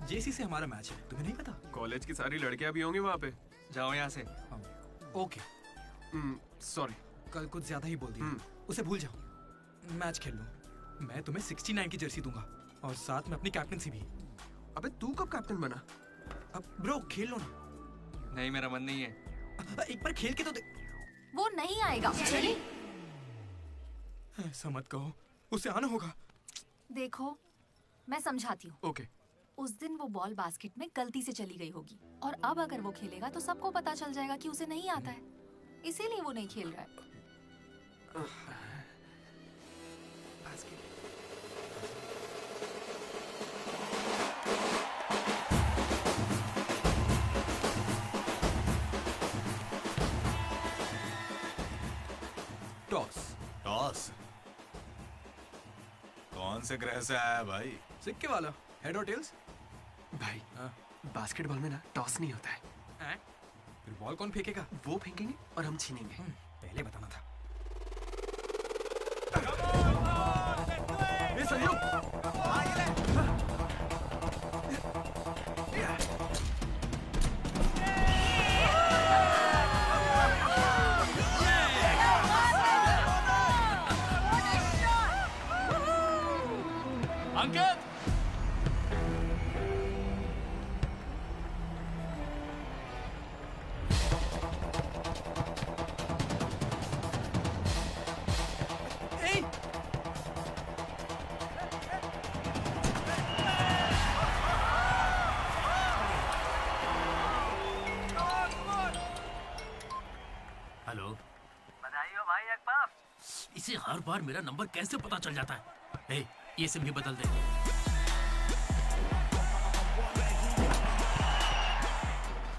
Speaker 3: जेसी से हमारा मैच है, तुम्हें नहीं पता?
Speaker 6: कॉलेज की सारी लड़कियां भी होंगी वहाँ पे।
Speaker 3: जाओ यहाँ से। ओके
Speaker 6: सॉरी,
Speaker 3: कल कुछ ज्यादा ही बोल दिया। उसे भूल जाओ, मैच खेल लो। मैं तुम्हें 69 की जर्सी दूंगा और साथ में अपनी कैप्टनसी भी।
Speaker 6: अबे तू कब कैप्टन बना?
Speaker 3: अब ब्रो खेल लो ना।
Speaker 6: नहीं, मेरा मन नहीं है।
Speaker 3: एक बार खेल के तो
Speaker 11: वो नहीं आएगा। चलिए।
Speaker 3: ऐसा मत कहो, उसे आना होगा।
Speaker 11: देखो मैं समझाती हूँ।
Speaker 6: ओके।
Speaker 11: उस दिन वो बॉल बास्केट में गलती से चली गई होगी और अब अगर वो खेलेगा तो सबको पता चल जाएगा कि उसे नहीं आता है, इसीलिए वो नहीं खेल रहा है।
Speaker 3: टॉस।
Speaker 2: टॉस? कौन से ग्रह से आया भाई?
Speaker 3: सिक्के वाला। हेड और टेल्स?
Speaker 6: भाई बास्केटबॉल में ना टॉस नहीं होता है।
Speaker 3: फिर बॉल कौन फेंकेगा?
Speaker 6: वो फेंकेंगे और हम छीनेंगे।
Speaker 3: पहले बताना था।
Speaker 6: ये संजू,
Speaker 9: अंकित,
Speaker 5: हेलो।
Speaker 18: बधाई हो भाई अकबर।
Speaker 5: इसे हर बार मेरा नंबर कैसे पता चल जाता है? ए, ये सिम भी बदल दे।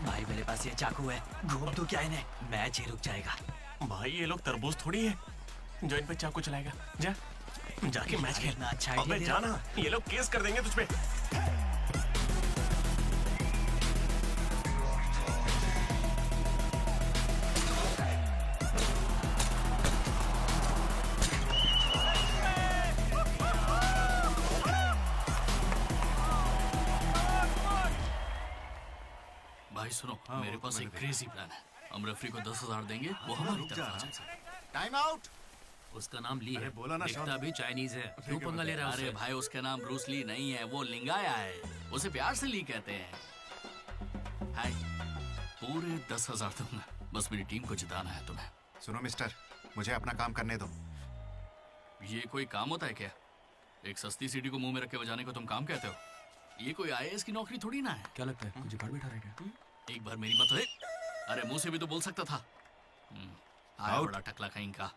Speaker 18: भाई मेरे पास ये चाकू है, घूम तो क्या इन्हें, मैच ही रुक जाएगा।
Speaker 16: भाई ये लोग तरबूज थोड़ी है जो इन पे चाकू चलाएगा। जा जाके मैच खेल।
Speaker 18: अच्छा
Speaker 16: अबे जाना, ये लोग केस कर देंगे तुझ पे।
Speaker 9: सुनो, मेरे पास एक क्रेजी प्लान है। हम रेफरी को 10,000 देंगे, वो हमारी तरफ आ जाए।
Speaker 15: Time out.
Speaker 5: उसका नाम ली है,
Speaker 15: बोला ना,
Speaker 5: दिखता भी चाइनीज है। क्यों पंगा ले रहा है?
Speaker 9: अरे भाई, उसका नाम ब्रूस ली नहीं है, वो लिंगाया है। उसे प्यार से ली कहते हैं। हाय, पूरे 10,000 दूंगा, बस मेरी टीम को जिताना है तुम्हें।
Speaker 2: सुनो मिस्टर, मुझे अपना काम करने दो।
Speaker 9: ये कोई काम होता है क्या? एक सस्ती सीढ़ी को मुंह में रख के बजाने को तुम काम कहते हो? ये कोई आईएएस की नौकरी थोड़ी ना है।
Speaker 6: क्या लगता है, कुछ जुगाड़ बैठा रहा है क्या?
Speaker 9: एक बार मेरी बात है। अरे मुंह से भी तो बोल सकता था। आया बड़ा टकला कहीं का।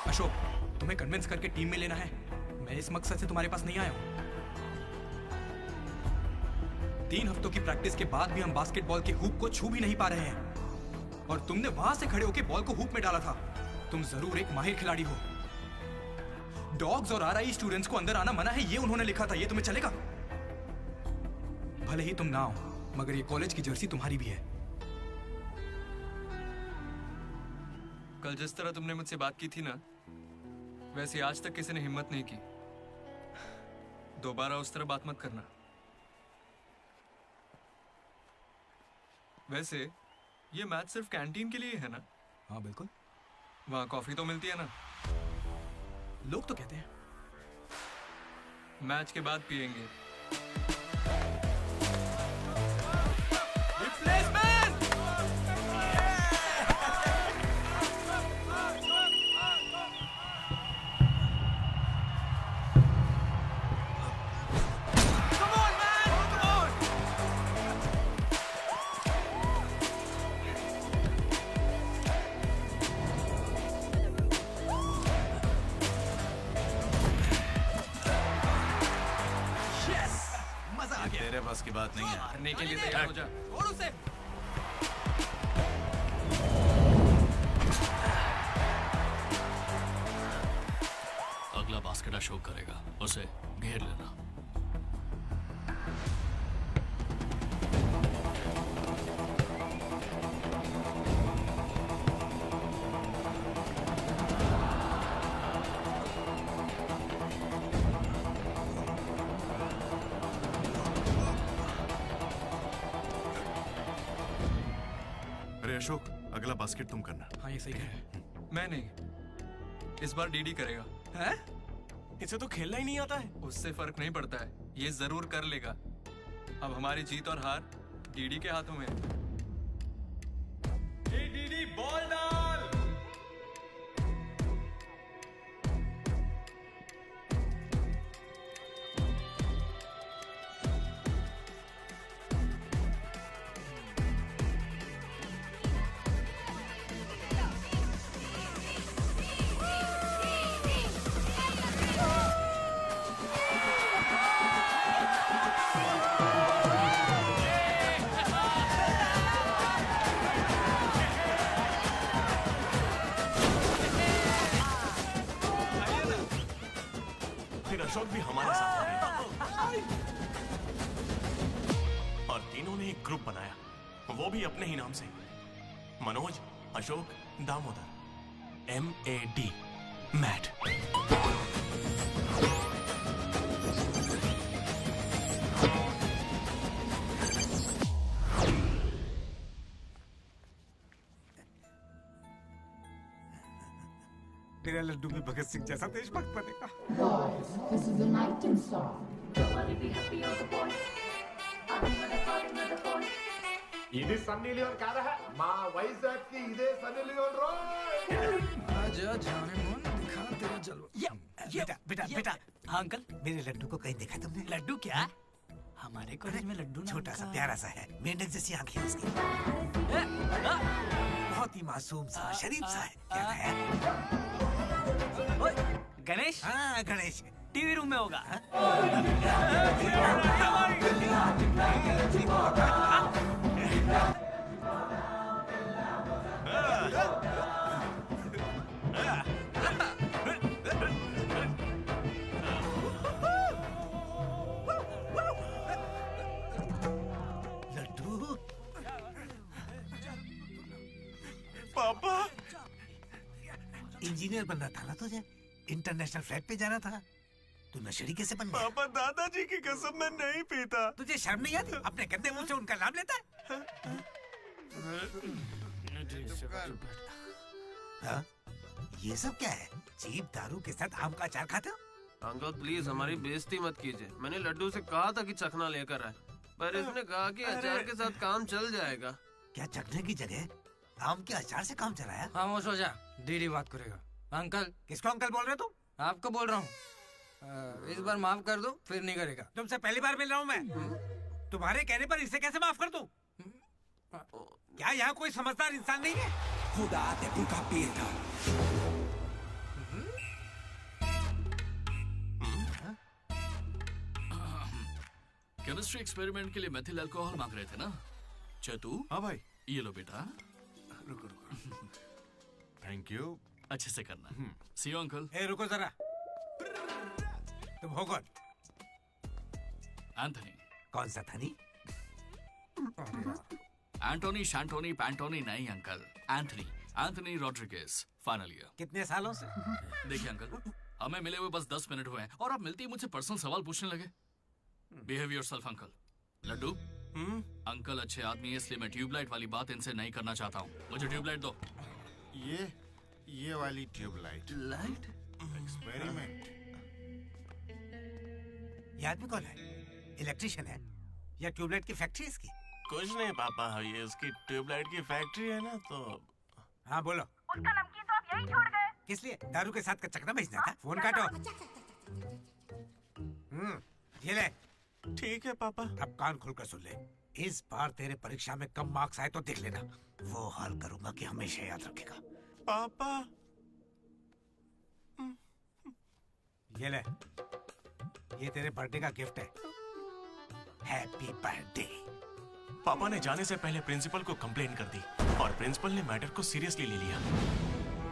Speaker 3: अशोक, तुम्हें कन्विंस करके टीम में लेना है। मैं इस मकसद से तुम्हारे पास नहीं आया हूं। 3 हफ्तों की प्रैक्टिस के बाद भी हम बास्केटबॉल के हुप को छू भी नहीं पा रहे हैं, और तुमने वहां से खड़े होकर बॉल को हुप में डाला था। तुम जरूर एक माहिर खिलाड़ी हो। डॉग्स और आरआई स्टूडेंट्स को अंदर आना मना है, ये उन्होंने लिखा था। ये तुम्हें चलेगा? भले ही तुम ना हो, मगर ये कॉलेज की जर्सी तुम्हारी भी है।
Speaker 6: कल जिस तरह तुमने मुझसे बात की थी ना, वैसे आज तक किसी ने हिम्मत नहीं की। दोबारा उस तरह बात मत करना। वैसे ये मैच सिर्फ कैंटीन के लिए है ना?
Speaker 3: हाँ बिल्कुल।
Speaker 6: वहाँ कॉफी तो मिलती है ना?
Speaker 3: लोग तो कहते हैं।
Speaker 6: मैच के बाद पियेंगे।
Speaker 2: तेरे पास की बात नहीं है।
Speaker 6: हारने के लिए तैयार हो जा।
Speaker 3: छोड़ उसे।
Speaker 9: अगला बास्केट अशोक करेगा, उसे घेर लेना।
Speaker 2: अशोक, अगला बास्केट तुम करना।
Speaker 3: हाँ ये सही कह रहा है।
Speaker 6: मैं नहीं, इस बार डीडी करेगा।
Speaker 16: हैं? इसे तो खेलना ही नहीं आता है।
Speaker 6: उससे फर्क नहीं पड़ता है, ये जरूर कर लेगा। अब हमारी जीत और हार डीडी के हाथों में है। डीडी बॉल डाल।
Speaker 16: अशोक भी हमारे साथ आ गया और तीनों ने एक ग्रुप बनाया, वो भी अपने ही नाम से। मनोज, अशोक, दामोदर। MAD, mat.
Speaker 7: मेरा लड्डू में भगत सिंह जैसा देशभक्त बनेगा।
Speaker 20: This is an item song. Nobody be happy on the boy. I'm gonna find another boy.
Speaker 21: ఇది సన్నీ లియోన్ కాదా మా వైజాగ్ కి ఇదే సన్నీ లియోన్ రోయ్
Speaker 3: आजा जाने मन दिखा तेरा जलवा।
Speaker 7: बेटा बेटा बेटा। हाँ अंकल, मेरे लड्डू को कहीं देखा तुमने?
Speaker 18: लड्डू क्या? हमारे कॉलेज में लड्डू
Speaker 7: छोटा सा प्यारा सा है, मेंढक जैसी आंखें उसकी, बहुत ही मासूम सा, शरीफ सा है। क्या है?
Speaker 18: गणेश?
Speaker 7: हाँ गणेश,
Speaker 18: टीवी रूम में होगा।
Speaker 16: पापा
Speaker 7: इंजीनियर बनना था ना तुझे, इंटरनेशनल फ्लाइट पे जाना था, तू नशेड़ी कैसे बन गया?
Speaker 16: पापा दादाजी की कसम मैं नहीं पीता।
Speaker 7: तुझे शर्म नहीं आती? अपने गंदे मुंह से उनका नाम लेता है? हाँ? ये सब क्या है? चीप दारू के साथ आम का अचार खाते हो?
Speaker 12: अंकल प्लीज हमारी बेइज्जती मत कीजिए। मैंने लड्डू से कहा था कि चखना लेकर आए, पर इसने कहा कि अचार के साथ काम चल जाएगा।
Speaker 7: क्या चखने की जगह आम के अचार से काम चलाया?
Speaker 3: खामोश हो जा, दीदी बात करेगा। अंकल।
Speaker 7: किसको अंकल बोल रहे हो तुम?
Speaker 3: आपको बोल रहा हूँ। इस बार माफ कर दो, फिर नहीं करेगा।
Speaker 7: तुमसे पहली बार मिल रहा हूँ मैं। तुम्हारे कहने पर इसे कैसे माफ कर दूं? क्या यहाँ कोई समझदार इंसान नहीं है? खुदा te puta pieta.
Speaker 9: Chemistry experiment के लिए मेथिल अल्कोहल मांग रहे थे ना चतु?
Speaker 2: हाँ भाई।
Speaker 9: ये लो बेटा।
Speaker 2: रुको। Thank you.
Speaker 9: अच्छे से करना। सी यू अंकल।
Speaker 7: ए रुको जरा, तुम हो कौन?
Speaker 9: एंथनी।
Speaker 7: कौन सा थनी?
Speaker 9: एंटोनी शैंटोनी पैंटोनी नहीं uncle, Anthony Rodriguez, final year.
Speaker 7: कितने सालों से?
Speaker 9: देखिए अंकल, हमें मिले हुए बस 10 मिनट हुए हैं और आप मिलते ही मुझसे पर्सनल सवाल पूछने लगे। Behave yourself uncle. लड्डू, अंकल अच्छे आदमी है इसलिए मैं ट्यूबलाइट वाली बात इनसे नहीं करना चाहता हूँ। मुझे ट्यूबलाइट दो।
Speaker 21: ये वाली ट्यूबलाइट।
Speaker 9: लाइट?
Speaker 21: एक्सपेरिमेंट।
Speaker 7: ये आदमी कौन है? इलेक्ट्रिशियन है या ट्यूबलाइट की फैक्ट्री इसकी?
Speaker 16: कुछ नहीं पापा, ये उसकी ट्यूबलाइट की फैक्ट्री है ना तो।
Speaker 7: हाँ बोलो।
Speaker 22: उसका नमकीन तो आप यही छोड़ गए।
Speaker 7: किस लिए? दारू के साथ का चकना भेजना था? फोन काटो। ये ले।
Speaker 16: ठीक है पापा।
Speaker 7: अब कान खोलकर सुन ले। इस बार तेरे परीक्षा में कम मार्क्स आए तो देख लेना, वो हाल करूंगा कि हमेशा याद रखेगा।
Speaker 16: पापा।
Speaker 7: ये ले, ये तेरे बर्थडे का गिफ्ट है। Happy birthday.
Speaker 16: पापा ने जाने से पहले प्रिंसिपल को कंप्लेन कर दी और प्रिंसिपल ने मैटर को सीरियसली ले लिया।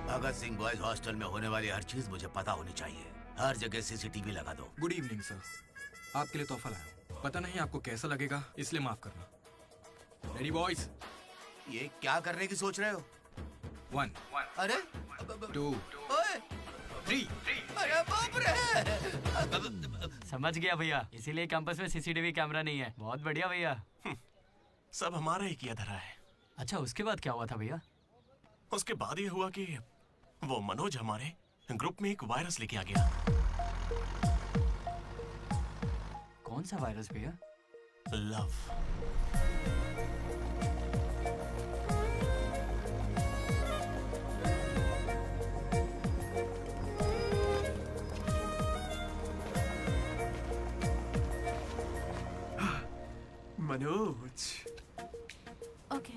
Speaker 14: भगत सिंह बॉयज हॉस्टल में होने वाली हर चीज मुझे पता होनी चाहिए। हर जगह सीसीटीवी लगा दो।
Speaker 3: गुड इवनिंग सर, आपके लिए तोहफा लाया हूं। पता नहीं आपको कैसा लगेगा, इसलिए माफ करना। Ready boys?
Speaker 14: ये क्या करने की सोच रहे हो?
Speaker 3: 1
Speaker 14: अरे
Speaker 3: 2 3
Speaker 14: अरे बाप रे।
Speaker 1: समझ गया भैया, इसीलिए कैंपस में सीसीटीवी कैमरा नहीं है। बहुत बढ़िया भैया।
Speaker 16: सब हमारा ही किया धरा है।
Speaker 1: अच्छा, उसके बाद क्या हुआ था भैया?
Speaker 16: उसके बाद ये हुआ कि वो मनोज हमारे ग्रुप में एक वायरस लेके आ गया।
Speaker 1: कौन सा वायरस भैया?
Speaker 16: लव।
Speaker 6: मनोज।
Speaker 11: ओके।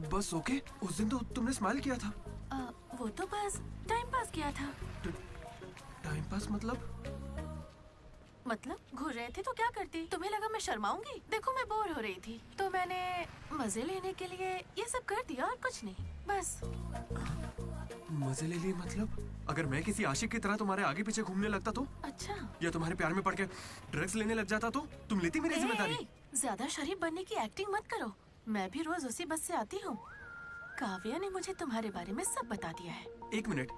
Speaker 6: बस ओके? उस दिन तो तुमने स्माइल किया था।
Speaker 11: वो तो बस टाइम पास किया था।
Speaker 6: टाइम पास मतलब
Speaker 11: घूर रहे थे तो क्या करती? तुम्हें लगा मैं शर्माऊंगी? देखो मैं बोर हो रही थी तो मैंने मजे लेने के लिए ये सब कर दिया और कुछ नहीं, बस।
Speaker 6: मजे ले लिए मतलब? अगर मैं किसी आशिक की तरह तुम्हारे आगे पीछे घूमने लगता तो?
Speaker 11: अच्छा।
Speaker 6: या तुम्हारे प्यार में पड़ के ड्रग्स लेने लग जाता तो तुम लेती मेरी जिम्मेदारी?
Speaker 11: ज्यादा शरीफ बनने की एक्टिंग मत करो। मैं भी रोज उसी बस से आती हूँ। काव्या ने मुझे तुम्हारे बारे में सब बता दिया है।
Speaker 6: 1 मिनट,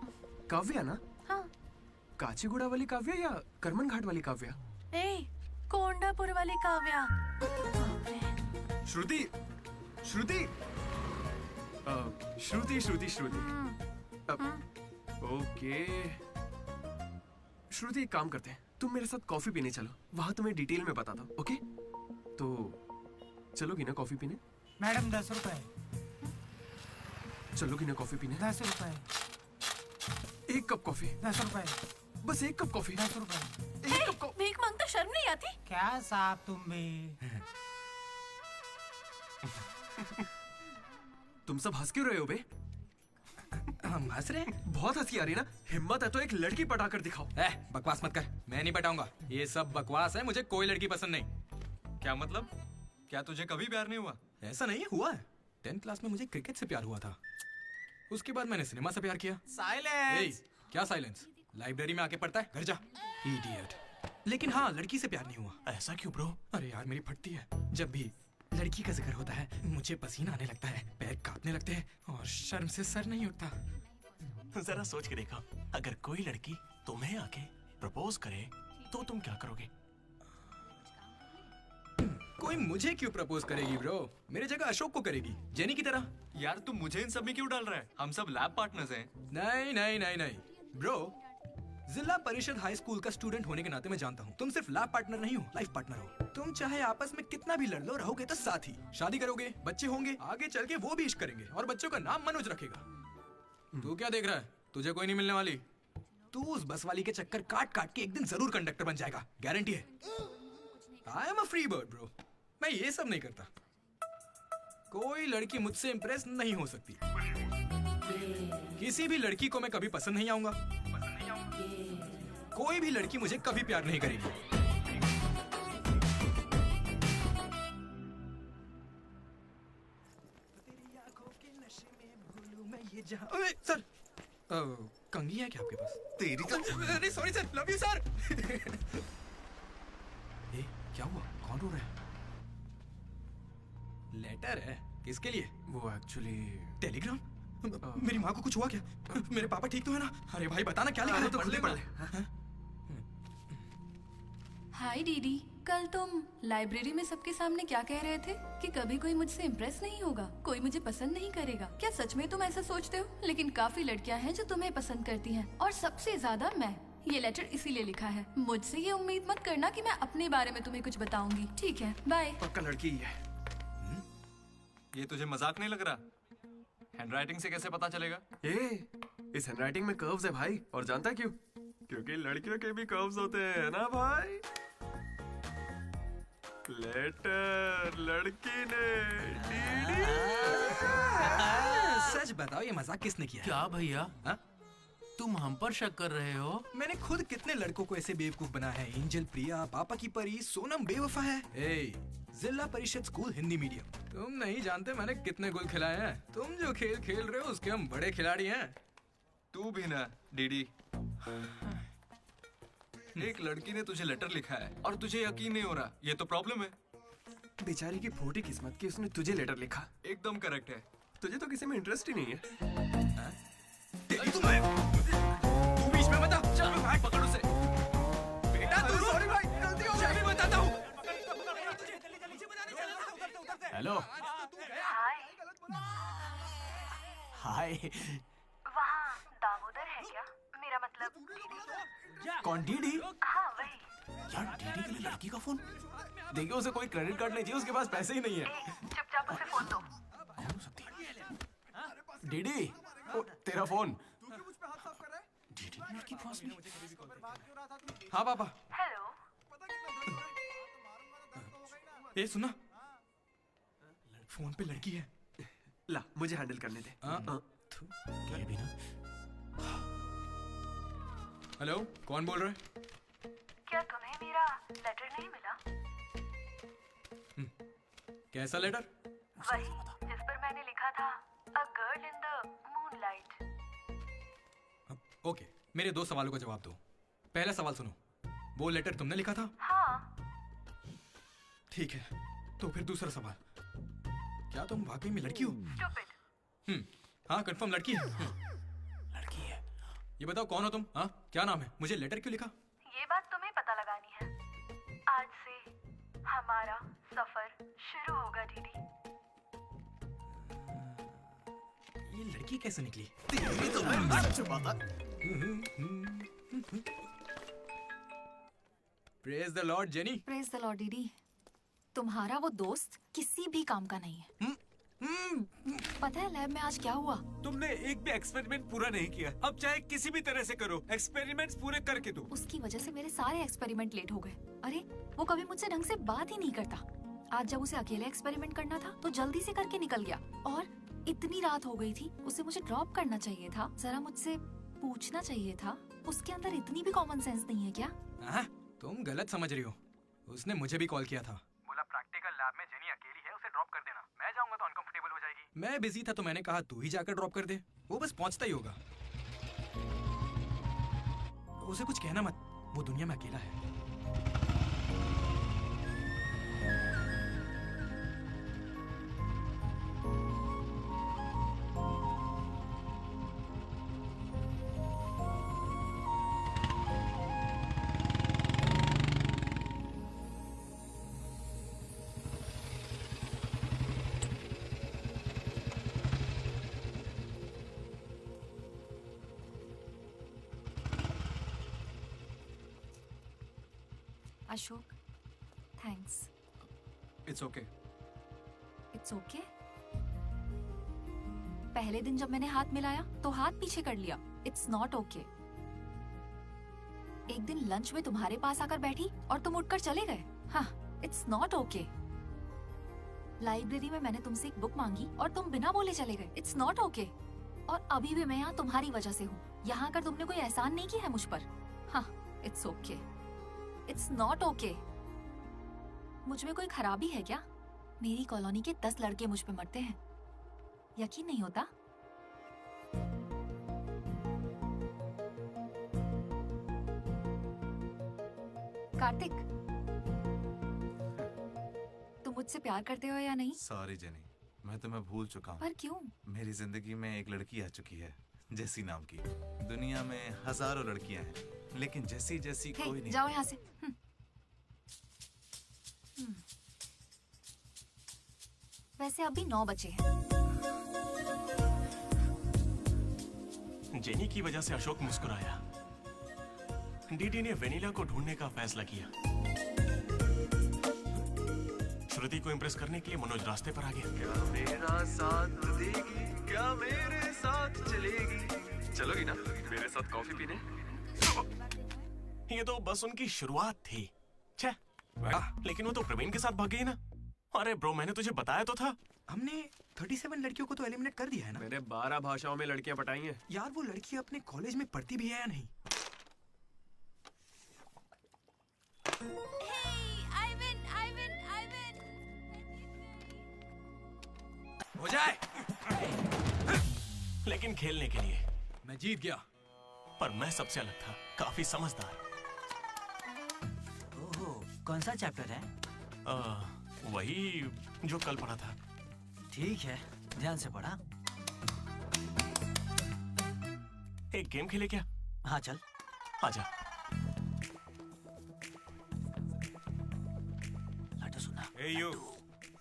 Speaker 6: काव्या ना?
Speaker 11: हाँ।
Speaker 6: काचीगुड़ा वाली काव्या या करमन घाट वाली काव्या?
Speaker 11: कोंडापुर वाली काव्या।
Speaker 6: श्रुति श्रुति श्रुति श्रुति श्रुति। ओके श्रुति, एक काम करते हैं, तुम मेरे साथ कॉफी पीने चलो, वहां तुम्हें डिटेल में बताता हूँ। ओके तो चलोगी ना कॉफी पीने?
Speaker 23: मैडम 10 रुपए।
Speaker 6: चलोगी ना कॉफी पीने?
Speaker 23: 10 रुपए।
Speaker 6: 1 कप कॉफी।
Speaker 23: 10 रुपए।
Speaker 6: बस 1 कप कॉफी।
Speaker 23: 10 रुपए।
Speaker 11: भीख मांगता शर्म नहीं आती?
Speaker 23: क्या साहब तुम भी?
Speaker 6: तुम सब हंस क्यों रहे हो बे?
Speaker 3: हम हंस रहे हैं?
Speaker 6: बहुत हंसी आ रही है ना? हिम्मत है तो एक लड़की पटा कर दिखाओ।
Speaker 3: बकवास मत कर, मैं नहीं पटाऊंगा। ये सब बकवास है, मुझे कोई लड़की पसंद नहीं। क्या मतलब? क्या तुझे कभी प्यार नहीं हुआ? ऐसा नहीं हुआ है। 10th क्लास में मुझे क्रिकेट से प्यार हुआ था, उसके बाद मैंने सिनेमा से प्यार किया।
Speaker 23: साइलेंस।
Speaker 3: क्या साइलेंस? लाइब्रेरी में आके पढ़ता है, घर जा। इडियट। लेकिन हाँ, लड़की से प्यार नहीं हुआ।
Speaker 16: ऐसा क्यों ब्रो?
Speaker 3: अरे यार मेरी फटती है जब भी लड़की का जिक्र होता है मुझे पसीना आने लगता है, पैर कांपने लगते हैं और शर्म से सर नहीं उठता।
Speaker 16: जरा सोच के देखो, अगर कोई लड़की तुम्हें आके प्रपोज करे तो तुम क्या करोगे?
Speaker 3: कोई मुझे क्यों प्रपोज करेगी ब्रो? मेरी जगह अशोक को करेगी, जेनी की तरह।
Speaker 6: यार तुम मुझे इन सब में क्यों डाल रहा है? हम सब लैब पार्टनर्स हैं।
Speaker 3: नहीं नहीं नहीं नहीं ब्रो, जिला परिषद हाई स्कूल का स्टूडेंट होने के नाते मैं जानता हूँ तुम सिर्फ लैब पार्टनर नहीं हो, लाइफ पार्टनर हो। तुम चाहे आपस में कितना भी लड़ लो, रहोगे तो साथ ही। शादी करोगे, बच्चे होंगे, आगे चल के वो भी इश्क करेंगे और बच्चों का नाम मनोज रखेगा। तू क्या देख रहा है? तुझे कोई नहीं मिलने वाली। तू उस बस वाली के चक्कर काट काट के एक दिन जरूर कंडक्टर बन जाएगा, गारंटी है। I am a free bird bro, मैं ये सब नहीं करता। कोई लड़की मुझसे इंप्रेस नहीं हो सकती। किसी भी लड़की को मैं कभी पसंद नहीं आऊंगा। कोई भी लड़की मुझे कभी प्यार नहीं करेगी। अरे सर, कंघी है क्या आपके पास?
Speaker 2: तेरी तो...
Speaker 3: अरे sorry sir, love you sir. क्या हुआ? कौन रो रहा है? लेटर है? किसके लिए?
Speaker 6: वो एक्चुअली
Speaker 3: टेलीग्राम। मेरी माँ को कुछ हुआ क्या? मेरे पापा ठीक तो है ना? अरे भाई बताना क्या लिखा है? तो पढ़ ले।
Speaker 11: हाय दीदी, कल तुम लाइब्रेरी में सबके सामने क्या कह रहे थे कि कभी कोई मुझसे इम्प्रेस नहीं होगा, कोई मुझे पसंद नहीं करेगा। क्या सच में तुम ऐसा सोचते हो? लेकिन काफी लड़कियां हैं जो तुम्हें पसंद करती हैं और सबसे ज्यादा मैं। ये लेटर इसीलिए लिखा है। मुझसे ये उम्मीद मत करना कि मैं अपने बारे में तुम्हें कुछ बताऊंगी। ठीक है, बाय।
Speaker 6: पक्का लड़की ही है। ये तुझे मजाक नहीं लग रहा? हैंडराइटिंग से कैसे पता चलेगा? इस हैंडराइटिंग में कर्व्स है भाई, और जानता क्यों? क्योंकि लड़कियों के भी कर्व्स होते हैं ना भाई। लेटर लड़की ने
Speaker 3: सच बताओ, ये मजाक किसने किया?
Speaker 5: क्या भैया? तुम हम पर शक कर रहे हो?
Speaker 3: मैंने खुद कितने लड़कों को ऐसे बेवकूफ बनाया है। एंजल, प्रिया, पापा की परी, सोनम बेवफा है। जिला परिषद स्कूल हिंदी मीडियम। तुम नहीं जानते मैंने कितने गोल खिलाए हैं। तुम जो खेल खेल रहे हो उसके हम बड़े खिलाड़ी हैं।
Speaker 6: तू भी ना डीडी। एक लड़की ने तुझे लेटर लिखा है और तुझे यकीन नहीं हो रहा, ये तो प्रॉब्लम है। बेचारी की फूटी किस्मत की उसने तुझे लेटर लिखा। एकदम करेक्ट है। तुझे तो किसी में इंटरेस्ट ही नहीं है।
Speaker 3: तू बीच में मत आ। चल भाई, पकड़ उसे। बेटा तू सॉरी भाई, गलती हो गई। बताता हूँ।
Speaker 10: हेलो।
Speaker 16: हाय।
Speaker 22: वहाँ दामोदर है क्या? मेरा मतलब डीडी।
Speaker 10: कौन डीडी?
Speaker 22: हाँ वही।
Speaker 10: यार डीडी के लिए लड़की का फोन? देखिए उसे कोई क्रेडिट कार्ड नहीं चाहिए, उसके पास पैसे ही नहीं है।
Speaker 22: चुपचाप उसे फोन दो।
Speaker 10: डीडी, तेरा फोन।
Speaker 3: डीडी लड़की पास में। हाँ पापा।
Speaker 22: हेलो।
Speaker 3: ये सुना, फोन पे लड़की है।
Speaker 6: ला मुझे हैंडल करने दे।
Speaker 3: ये भी ना। हेलो, कौन बोल रहा है?
Speaker 22: क्या तुम्हें मेरा लेटर नहीं मिला?
Speaker 3: कैसा लेटर?
Speaker 22: वही जिस पर मैंने लिखा था a girl in the moonlight.
Speaker 3: Okay, मेरे दो सवालों का जवाब दो। पहला सवाल सुनो, वो लेटर तुमने लिखा था?
Speaker 22: हाँ।
Speaker 3: ठीक है, तो फिर दूसरा सवाल, क्या तुम वाकई में लड़की हो? हाँ कंफर्म लड़की है।
Speaker 10: लड़की है।
Speaker 3: ये बताओ कौन हो तुम? हाँ क्या नाम है? मुझे लेटर क्यों लिखा?
Speaker 22: ये बात तुम्हें पता लगानी है। आज से हमारा सफर शुरू होगा दीदी।
Speaker 3: ये लड़की कैसे निकली?
Speaker 2: तेरी तो मैं बात छुपाता।
Speaker 3: Praise the lord Jenny.
Speaker 11: Praise the lord didi. तुम्हारा वो दोस्त किसी भी काम का नहीं है। पता है लैब में आज क्या हुआ?
Speaker 7: तुमने एक भी एक्सपेरिमेंट पूरा नहीं किया। अब चाहे किसी भी तरह से करो, एक्सपेरिमेंट्स पूरे करके दो।
Speaker 11: उसकी वजह से मेरे सारे एक्सपेरिमेंट लेट हो गए। अरे वो कभी मुझसे ढंग से बात ही नहीं करता। आज जब उसे अकेले एक्सपेरिमेंट करना था तो जल्दी से करके निकल गया। और इतनी रात हो गई थी, उसे मुझे ड्रॉप करना चाहिए था, जरा मुझसे पूछना चाहिए था। उसके अंदर इतनी भी कॉमन सेंस नहीं है क्या?
Speaker 3: तुम गलत समझ रही हो। उसने मुझे भी कॉल किया था,
Speaker 8: बोला प्रैक्टिकल लैब में जेनी अकेली है, उसे ड्रॉप कर देना। मैं जाऊंगा तो अनकंफर्टेबल हो जाएगी।
Speaker 3: मैं बिजी था तो मैंने कहा तू ही जाकर ड्रॉप कर दे, वो बस पहुंचता ही होगा। उसे कुछ कहना मत, वो दुनिया में अकेला है।
Speaker 11: Ashok, thanks.
Speaker 3: It's okay.
Speaker 11: It's okay? पहले दिन जब मैंने हाथ मिलाया तो हाथ पीछे कर लिया। It's not okay. एक दिन लंच में तुम्हारे पास आकर बैठी और तुम उठकर चले गए। हाँ, इट्स नॉट ओके। लाइब्रेरी में मैंने तुमसे एक बुक मांगी और तुम बिना बोले चले गए। It's not okay. और अभी भी मैं यहाँ तुम्हारी वजह से हूँ। यहाँ आकर तुमने कोई एहसान नहीं किया है मुझ पर। हाँ, it's okay. It's not okay. मुझ में कोई खराबी है क्या? मेरी कॉलोनी के 10 लड़के मुझ पे मरते हैं, यकीन नहीं होता? कार्तिक, तुम मुझसे प्यार करते हो या नहीं?
Speaker 2: सॉरी जेनी, मैं तुम्हें भूल चुका हूँ।
Speaker 11: पर क्यों?
Speaker 2: मेरी जिंदगी में एक लड़की आ चुकी है, जेसी नाम की। दुनिया में हजारों लड़कियां हैं, लेकिन जेसी जैसी कोई नहीं।
Speaker 11: जाओ यहाँ से। वैसे अभी 9 बजे हैं।
Speaker 16: जेनी की वजह से अशोक मुस्कुराया। डीडी ने वेनिला को ढूंढने का फैसला किया। श्रुति को इम्प्रेस करने के लिए मनोज रास्ते पर आ गया।
Speaker 6: क्या मेरा साथ देगी, क्या मेरे साथ चलेगी? चलोगी ना मेरे साथ कॉफी पीने?
Speaker 16: ये तो बस उनकी शुरुआत थी। छे, लेकिन वो तो प्रवीण के साथ भाग गई ना। अरे ब्रो, मैंने तुझे बताया तो था।
Speaker 3: हमने 37 लड़कियों को तो एलिमिनेट कर दिया है ना।
Speaker 6: मैंने 12 भाषाओं में लड़कियां पटाई हैं।
Speaker 3: यार वो लड़की अपने कॉलेज में पढ़ती भी है या नहीं?
Speaker 16: हो जाए। लेकिन खेलने के लिए
Speaker 3: मैं जीत गया।
Speaker 16: पर मैं सबसे अलग था, काफी समझदार।
Speaker 18: ओहो, कौन सा चैप्टर है?
Speaker 16: वही जो कल पढ़ा था।
Speaker 18: ठीक है, ध्यान से पढ़ा।
Speaker 16: एक गेम खेले क्या?
Speaker 18: हाँ चल।
Speaker 16: आजा।
Speaker 18: लड्डू सुना।
Speaker 7: Hey you,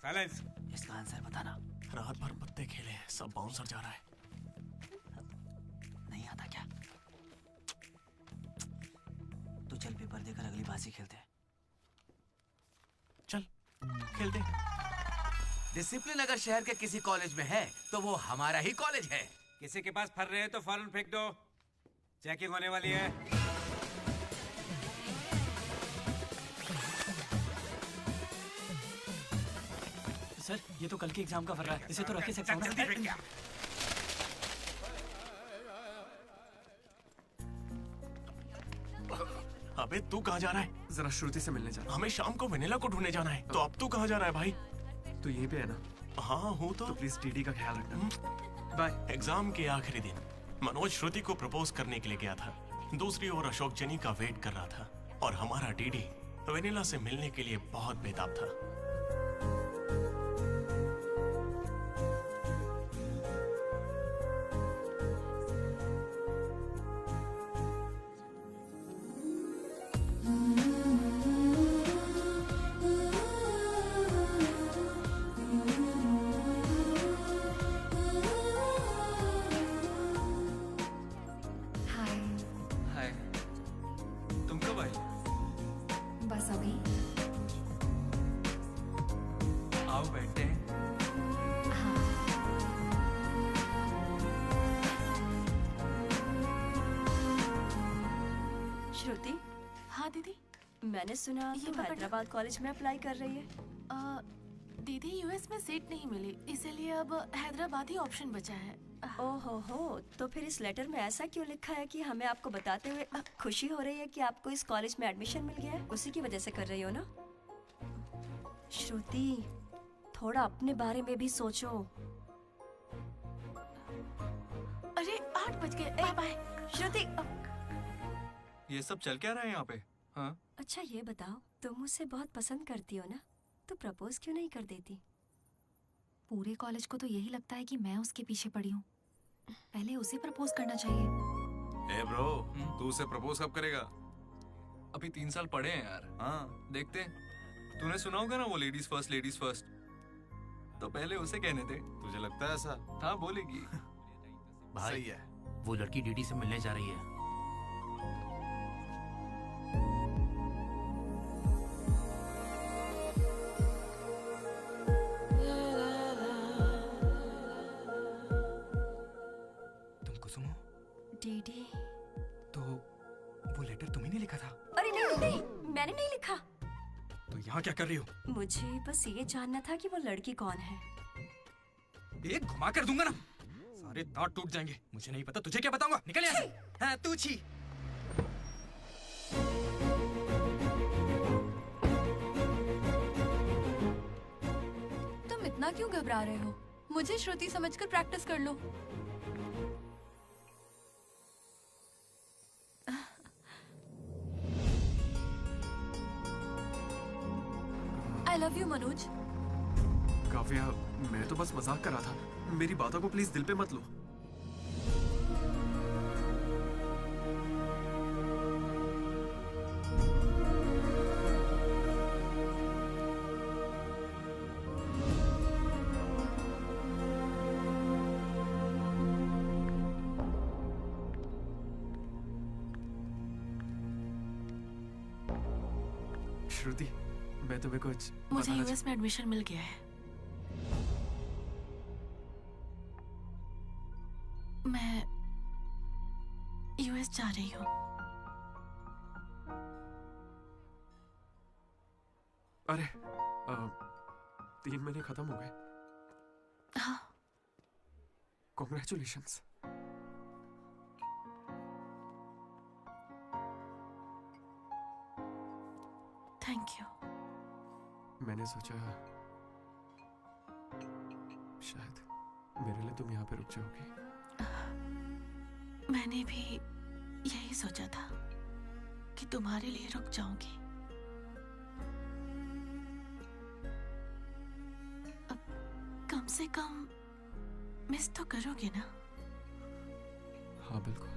Speaker 7: silence.
Speaker 18: इसका आंसर बताना।
Speaker 16: रात भर पत्ते खेले, सब बाउंसर जा रहा है।
Speaker 18: नहीं आता क्या? तो चल पेपर देकर अगली बाजी खेलते हैं।
Speaker 16: चल खेलते।
Speaker 14: डिसिप्लिन अगर शहर के किसी कॉलेज में है तो वो हमारा ही कॉलेज है।
Speaker 7: किसी के पास फर रहे हैं तो फौरन फेंक दो। चेकिंग होने वाली है।
Speaker 1: सर, ये तो कल के एग्जाम का फर्रा है। इसे तो रख के सकता हूँ।
Speaker 7: जल्दी फेंक क्या?
Speaker 16: अबे तू कहाँ जा रहा है?
Speaker 6: जरा श्रुति से मिलने जाना।
Speaker 16: हमें शाम को वेनिला को ढूंढने जाना है। तो अब तू कहाँ जा रहा है भाई?
Speaker 6: तू यहीं पे है ना?
Speaker 16: हाँ हूँ तो
Speaker 6: प्लीज डीडी का ख्याल रखना। बाय।
Speaker 16: एग्जाम के आखिरी दिन मनोज श्रुति को प्रपोज करने के लिए गया था। दूसरी ओर अशोक जेनी का वेट कर रहा था और हमारा डीडी वेनिला से मिलने के लिए बहुत बेताब था।
Speaker 11: बस अभी।
Speaker 3: आओ बैठते हैं।
Speaker 4: श्रुति।
Speaker 13: हाँ दीदी।
Speaker 4: मैंने सुना तुम हैदराबाद कॉलेज में अप्लाई कर रही है।
Speaker 13: दीदी यूएस में सीट नहीं मिली, इसीलिए अब हैदराबाद ही ऑप्शन बचा है।
Speaker 4: ओहो हो, तो फिर इस लेटर में ऐसा क्यों लिखा है कि हमें आपको बताते हुए खुशी हो रही है कि आपको इस कॉलेज में एडमिशन मिल गया है? उसी की वजह से कर रही हो ना? श्रुति, थोड़ा अपने बारे में भी सोचो।
Speaker 13: अरे 8 बज गए, बाय बाय।
Speaker 4: श्रुति,
Speaker 3: ये सब चल क्या रहा है यहाँ पे? हाँ?
Speaker 4: अच्छा ये बताओ, तुम मुझसे बहुत पसंद करती हो ना, तो प्रपोज क्यों नहीं कर देती?
Speaker 11: पूरे कॉलेज को तो यही लगता है कि मैं उसके पीछे पड़ी हूँ। पहले उसे प्रपोज करना चाहिए।
Speaker 2: ए ब्रो, तू उसे प्रपोज कब करेगा?
Speaker 6: अभी 3 साल पढ़े हैं यार।
Speaker 2: हाँ
Speaker 6: देखते हैं। तूने सुना होगा ना वो लेडीज फर्स्ट। तो पहले उसे कहने थे।
Speaker 2: तुझे लगता है ऐसा?
Speaker 6: हाँ बोलेगी।
Speaker 5: भाई
Speaker 2: सही है।
Speaker 5: वो लड़की डीडी से मिलने जा रही है।
Speaker 4: डीडी।
Speaker 3: तो वो लेटर तुम्ही ने लिखा था?
Speaker 4: अरे नहीं नहीं, मैंने नहीं लिखा।
Speaker 3: तो यहाँ क्या कर रही हो?
Speaker 4: मुझे बस ये जानना था कि वो लड़की कौन है।
Speaker 3: एक घुमा कर दूंगा ना, सारे दांत टूट जाएंगे। मुझे नहीं पता, तुझे क्या बताऊंगा? निकल यहाँ से। हाँ, तू छी।
Speaker 11: तुम इतना क्यों घबरा रहे हो? मुझे श्रुति समझकर प्रैक्टिस कर लो। I love you, Manoj.
Speaker 6: Kavya, मैं तो बस मजाक कर रहा था। मेरी बातों को प्लीज दिल पे मत लो। श्रुति, मैं तुम्हें कुछ
Speaker 13: मुझे यूएस में एडमिशन मिल गया है। मैं यूएस जा रही हूँ।
Speaker 6: अरे 3 महीने खत्म हो गए।
Speaker 13: हाँ।
Speaker 6: कॉन्ग्रेचुलेशंस।
Speaker 13: Thank you.
Speaker 6: मैंने सोचा शायद मेरे लिए तुम यहाँ पे रुक जाओगी।
Speaker 13: मैंने भी यही सोचा था कि तुम्हारे लिए रुक जाऊंगी। अब कम से कम मिस तो करोगे ना?
Speaker 6: हाँ बिल्कुल।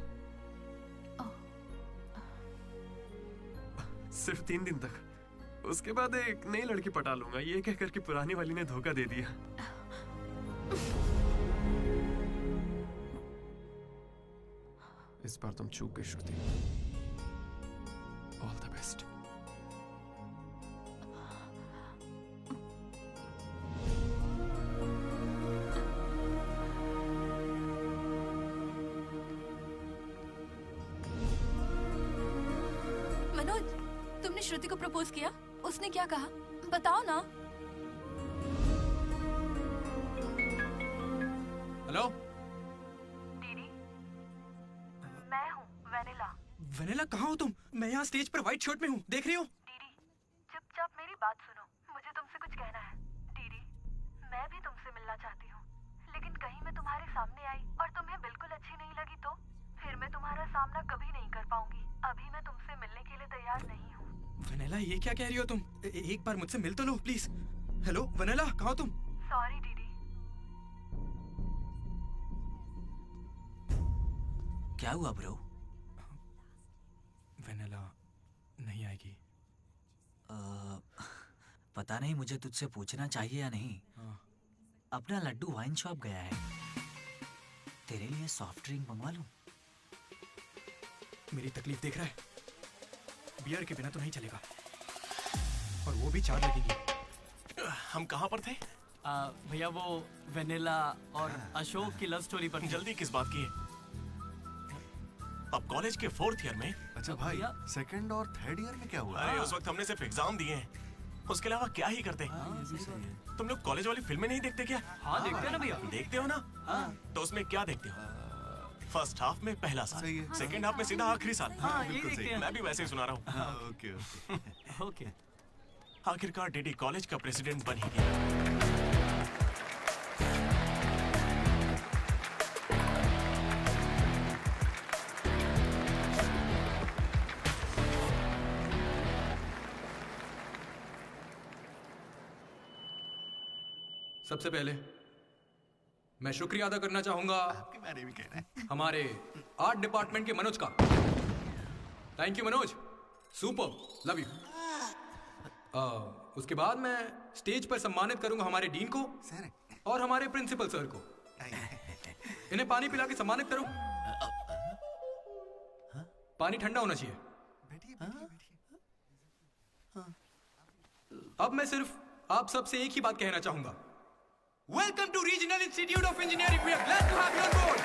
Speaker 6: सिर्फ 3 दिन तक, उसके बाद एक नई लड़की पटा लूंगा, ये कहकर कि पुरानी वाली ने धोखा दे दिया। इस बार तुम चूक गई Shruti. All the best.
Speaker 11: Manoj, तुमने श्रुति को प्रपोज किया? उसने क्या कहा? बताओ ना।
Speaker 3: हेलो
Speaker 22: दीदी, मैं हूँ वेनिला।
Speaker 3: वेनिला, कहाँ हो तुम? मैं यहाँ स्टेज पर व्हाइट शर्ट में हूँ, देख रही हो?
Speaker 22: दीदी, चुपचाप मेरी बात सुनो, मुझे तुमसे कुछ कहना है। दीदी, मैं भी तुमसे मिलना चाहती हूँ, लेकिन कहीं मैं तुम्हारे सामने आई और तुम्हें बिल्कुल अच्छी नहीं लगी तो फिर मैं तुम्हारा सामना कभी नहीं कर पाऊंगी। अभी मैं तुमसे मिलने के लिए तैयार नहीं हूँ।
Speaker 3: वेनिला, ये क्या कह रही हो तुम? एक बार मुझसे मिल तो लो प्लीज। हेलो वेनिला, कहाँ हो तुम?
Speaker 22: सॉरी दीदी।
Speaker 18: क्या हुआ ब्रो?
Speaker 3: वेनिला नहीं आएगी।
Speaker 18: पता नहीं, मुझे तुझसे पूछना चाहिए या नहीं। अपना लड्डू वाइन शॉप गया है, तेरे लिए सॉफ्ट ड्रिंक मंगवा लूं?
Speaker 3: मेरी तकलीफ देख रहा है, बियर के बिना तो नहीं चलेगा, और वो भी 4 लगेगी।
Speaker 16: हम कहाँ पर थे?
Speaker 1: भैया वो वेनिला और अशोक की लव स्टोरी पर।
Speaker 16: जल्दी किस बात की है? अब कॉलेज के 4th ईयर में।
Speaker 2: अच्छा भाई, 2nd और 3rd ईयर में क्या हुआ?
Speaker 16: अरे उस वक्त हमने सिर्फ एग्जाम दिए हैं, उसके अलावा क्या ही करते। तुम लोग कॉलेज वाली फिल्में नहीं देखते क्या?
Speaker 1: हाँ देखते हैं ना भैया।
Speaker 16: देखते हो ना? तो उसमें क्या देखते हो? फर्स्ट हाफ में पहला साल, सेकंड हाफ में सीधा आखिरी साल।
Speaker 1: हाँ, ये देखते हैं।
Speaker 16: मैं भी वैसे ही सुना रहा हूँ।
Speaker 2: Okay
Speaker 1: okay.
Speaker 16: आखिरकार डीडी कॉलेज का प्रेसिडेंट बन ही गया।
Speaker 3: सबसे पहले मैं शुक्रिया अदा करना चाहूंगा
Speaker 2: आपके बारे में कहना है
Speaker 3: हमारे आर्ट डिपार्टमेंट के मनोज का। Thank you Manoj, super, love you. उसके बाद मैं स्टेज पर सम्मानित करूंगा हमारे डीन को और हमारे प्रिंसिपल सर को। इन्हें पानी पिला के सम्मानित करो। पानी ठंडा होना चाहिए। अब मैं सिर्फ आप सबसे एक ही बात कहना चाहूंगा। Welcome to Regional Institute of Engineering. We are glad to have you on board.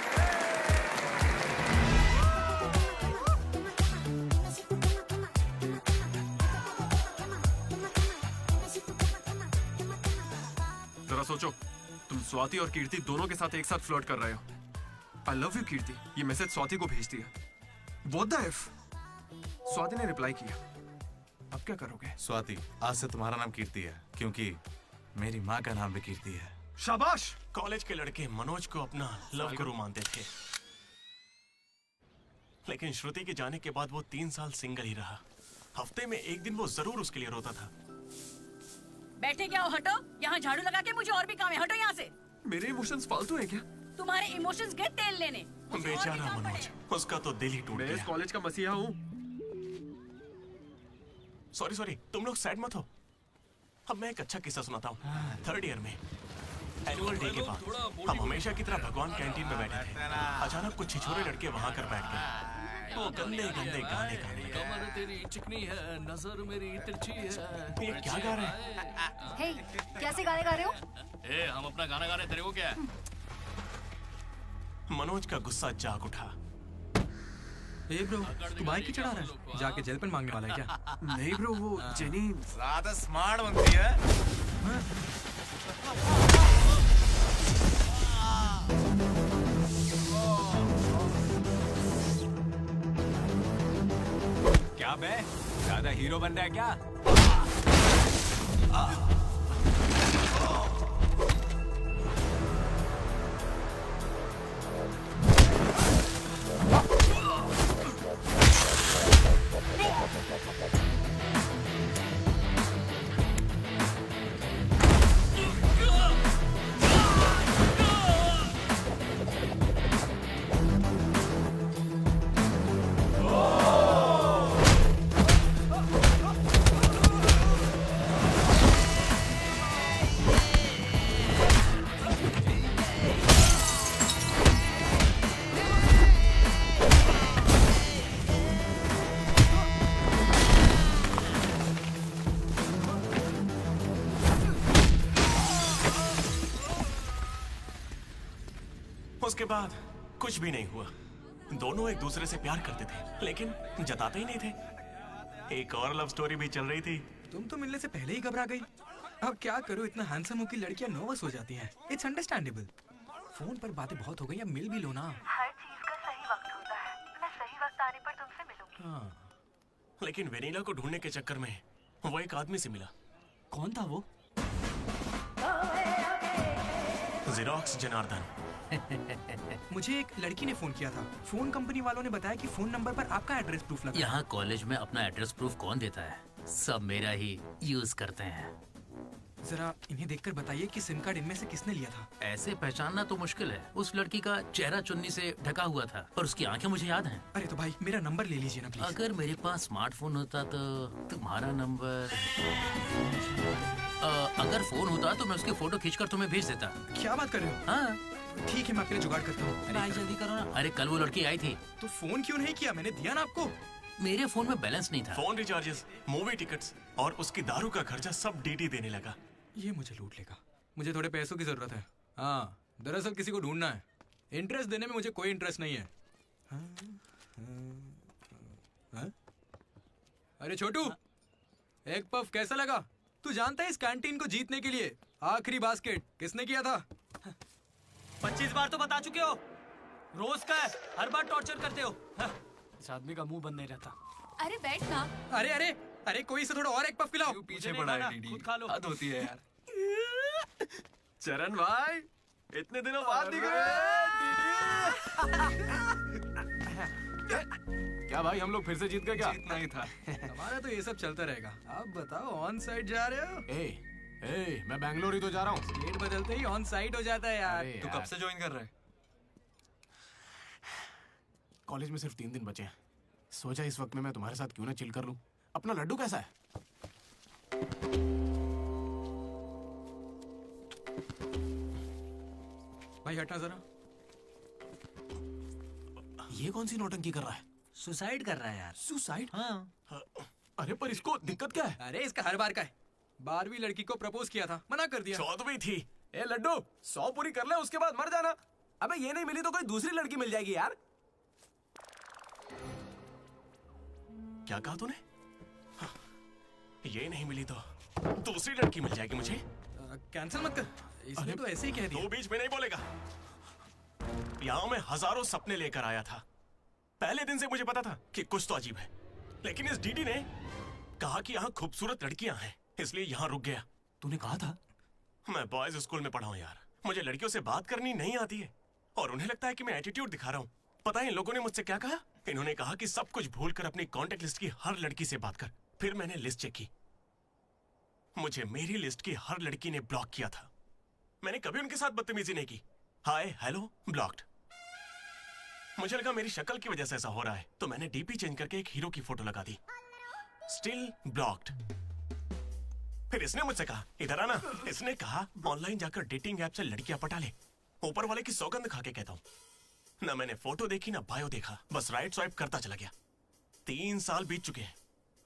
Speaker 6: जरा सोचो, तुम स्वाति और कीर्ति दोनों के साथ एक साथ फ्लर्ट कर रहे हो। आई लव यू कीर्ति, ये मैसेज स्वाति को भेज दिया। What the F? स्वाति ने रिप्लाई किया। अब क्या करोगे?
Speaker 2: स्वाति, आज से तुम्हारा नाम कीर्ति है, क्योंकि मेरी माँ का नाम भी कीर्ति है।
Speaker 6: शाबाश।
Speaker 16: कॉलेज के लड़के मनोज को अपना लव गुरु मानते थे, लेकिन श्रुति के जाने के बाद वो 3 साल सिंगल ही रहा। हफ्ते में एक दिन वो जरूर उसके लिए रोता था।
Speaker 15: बैठे क्या हो, हटो। यहाँ झाड़ू लगा के मुझे और भी काम है, हटो यहाँ से।
Speaker 6: मेरे इमोशंस फालतू हैं क्या?
Speaker 15: तुम्हारे इमोशंस गए तेल लेने।
Speaker 16: बेचारा मनोज, उसका तो दिल ही टूट गया।
Speaker 6: मैं इस कॉलेज का मसीहा हूँ।
Speaker 16: सॉरी, तुम लोग सैड मत हो। अब मैं एक अच्छा किस्सा सुनाता हूँ। 3rd ईयर में एनुअल डे के बाद हम हमेशा की तरह भगवान कैंटीन में बैठे थे। अचानक कुछ छिछोरे लड़के वहाँ कर बैठ गए। वो गंदे गंदे गाने गाने लगे।
Speaker 9: कमर तेरी चिकनी है, नजर मेरी तिरछी है।
Speaker 16: ये क्या गा रहे हैं?
Speaker 11: हे, कैसे गाने गा रहे हो?
Speaker 9: ए, हम अपना गाना गा रहे, तेरे को क्या है?
Speaker 16: मनोज का गुस्सा जाग उठा।
Speaker 3: ए ब्रो, तू बाइक ही चढ़ा रहा है? जाके जेल पेन मांगने वाला है क्या?
Speaker 6: नहीं ब्रो, वो जेनी
Speaker 2: ज्यादा स्मार्ट बनती है।
Speaker 7: क्या बे, ज्यादा हीरो बन रहा है क्या?
Speaker 16: उसके बाद कुछ भी नहीं हुआ। दोनों एक दूसरे से प्यार करते थे, लेकिन जताते ही नहीं थे। एक और लव स्टोरी भी चल रही थी।
Speaker 3: तुम तो मिलने से पहले ही घबरा गई। अब क्या करूं, इतना हैंडसम हो कि लड़कियां नर्वस हो जाती हैं। It's understandable. फोन पर बातें बहुत हो गई, अब मिल भी लो ना।
Speaker 22: हर चीज का सही वक्त होता है। मैं सही वक्त आने पर तुमसे मिलूंगी।
Speaker 3: हाँ।
Speaker 16: लेकिन वेनिला को ढूंढने के चक्कर में वो एक आदमी से मिला।
Speaker 3: कौन था वो?
Speaker 16: जेरोक्स जनार्दन।
Speaker 3: मुझे एक लड़की ने फोन किया था। फोन कंपनी वालों ने बताया कि फोन नंबर पर आपका एड्रेस प्रूफ लगा।
Speaker 5: यहाँ कॉलेज में अपना एड्रेस प्रूफ कौन देता है? सब मेरा ही यूज करते हैं।
Speaker 3: जरा इन्हें देखकर बताइए कि सिम कार्ड इनमें से किसने लिया था।
Speaker 5: ऐसे पहचानना तो मुश्किल है। उस लड़की का चेहरा चुन्नी से ढका हुआ था और उसकी आंखें मुझे याद हैं।
Speaker 3: अरे तो भाई मेरा नंबर ले लीजिए ना प्लीज।
Speaker 5: अगर मेरे पास स्मार्टफोन होता तो तुम्हारा नंबर, अगर फोन होता तो मैं उसकी फोटो खींचकर तुम्हें भेज देता।
Speaker 3: क्या बात कर रहे हो?
Speaker 5: हाँ
Speaker 3: ठीक है, मैं आपके लिए जुगाड़ करता हूँ।
Speaker 5: भाई जल्दी करो ना। अरे कल वो लड़की आई थी।
Speaker 3: तो फोन क्यों नहीं किया? मैंने दिया ना आपको।
Speaker 5: मेरे फोन में बैलेंस नहीं था।
Speaker 16: फोन रिचार्जेस, मूवी टिकट्स और उसकी दारू का खर्चा सब डीटी देने लगा।
Speaker 3: ये मुझे लूट लेगा। मुझे थोड़े पैसों की जरूरत है। हाँ, दरअसल किसी को ढूंढना है। इंटरेस्ट देने में मुझे कोई इंटरेस्ट नहीं है। हाँ? अरे छोटू, एक पफ कैसा लगा? तू जानता है इस कैंटीन को जीतने के लिए आखिरी बास्केट किसने किया था?
Speaker 1: 25 बार तो बता चुके हो। रोज का है, हर बार टॉर्चर करते हो। इस आदमी का मुंह बंद नहीं रहता।
Speaker 11: अरे बैठ ना।
Speaker 3: अरे अरे अरे, कोई इसे थोड़ा और एक पफ पिलाओ।
Speaker 6: पीछे पड़ा है डीडी।
Speaker 1: खुद खा लो।
Speaker 6: हद होती है यार। चरण भाई, इतने दिनों बाद दिख रहे हैं।
Speaker 10: क्या भाई, हम लोग फिर से जीत गए क्या?
Speaker 6: जीतना ही था।
Speaker 3: हमारा तो ये सब चलता रहेगा। आप बताओ, ऑन साइड जा रहे हो?
Speaker 10: ए, मैं बैंगलोर ही तो जा रहा हूँ।
Speaker 3: स्टेट बदलते ही ऑन साइड हो जाता है यार।
Speaker 6: तू कब से ज्वाइन कर रहा है?
Speaker 10: कॉलेज में सिर्फ 3 दिन बचे हैं। सोचा इस वक्त में मैं तुम्हारे साथ क्यों ना चिल कर लूं। अपना लड्डू कैसा है?
Speaker 3: भाई हटना जरा।
Speaker 10: ये कौन सी नौटंकी कर रहा है?
Speaker 18: सुसाइड कर रहा है यार।
Speaker 10: सुसाइड?
Speaker 18: हाँ।
Speaker 10: अरे पर इसको दिक्कत क्या है?
Speaker 3: अरे इसका हर बार का है। 12वीं लड़की को प्रपोज किया था, मना कर दिया।
Speaker 16: 14वीं थी।
Speaker 6: ए लड्डू, 100 पूरी कर ले, उसके बाद मर जाना। अबे ये नहीं मिली तो कोई दूसरी लड़की मिल जाएगी यार।
Speaker 16: क्या कहा तूने? ये नहीं मिली तो दूसरी लड़की मिल जाएगी मुझे?
Speaker 3: कैंसिल मत कर। इसने तो ऐसे ही कह दिया।
Speaker 16: तू बीच में नहीं बोलेगा। यहाँ मैं हजारों सपने लेकर आया था। पहले दिन से मुझे पता था कि कुछ तो अजीब है, लेकिन इस डीडी ने कहा कि यहाँ खूबसूरत लड़कियां हैं, इसलिए यहाँ रुक गया।
Speaker 6: तूने कहा था?
Speaker 16: मैं बॉयज स्कूल में पढ़ा हूँ यार, मुझे लड़कियों से बात करनी नहीं आती है और उन्हें लगता है कि मैं एटीट्यूड दिखा रहा हूँ। पता है इन लोगों ने मुझसे क्या कहा? इन्होंने कहा कि सब कुछ भूलकर अपनी कांटेक्ट लिस्ट की हर लड़की से बात कर। फिर मैंने लिस्ट चेक की, मुझे मेरी लिस्ट की हर लड़की ने ब्लॉक किया था। मैंने कभी उनके साथ बदतमीजी नहीं की। Hi hello blocked. मुझे लगा मेरी शक्ल की वजह से ऐसा हो रहा है, तो मैंने डीपी चेंज करके एक हीरो की फोटो लगा दी। Still blocked. फिर इसने मुझसे कहा इधर आना। इसने कहा ऑनलाइन जाकर डेटिंग ऐप से लड़कियां पटा ले। ऊपर वाले की सौगंध खा के कहता हूँ, ना मैंने फोटो देखी ना बायो देखा, बस राइट स्वाइप करता चला गया। 3 साल बीत चुके हैं,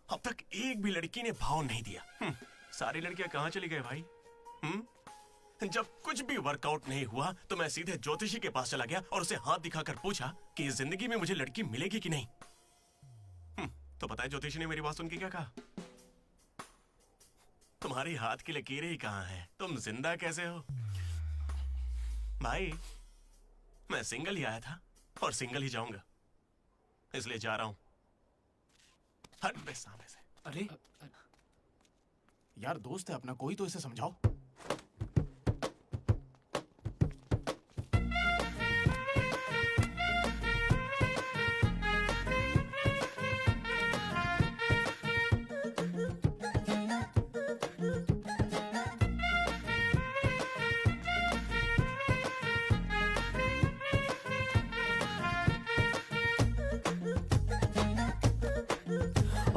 Speaker 16: अब तक एक भी लड़की ने भाव नहीं दिया। सारी लड़कियां कहाँ चली गई भाई? जब कुछ भी वर्कआउट नहीं हुआ तो मैं सीधे ज्योतिषी के पास चला गया और उसे हाथ दिखाकर पूछा कि इस जिंदगी में मुझे लड़की मिलेगी कि नहीं। तो पता है ज्योतिषी ने मेरी बात सुन के क्या कहा? तुम्हारी हाथ की लकीरें ही कहाँ हैं, तुम जिंदा कैसे हो? भाई मैं सिंगल ही आया था और सिंगल ही जाऊंगा, इसलिए जा रहा हूं। हट बे सामने से।
Speaker 6: अरे यार दोस्त है अपना, कोई तो इसे समझाओ।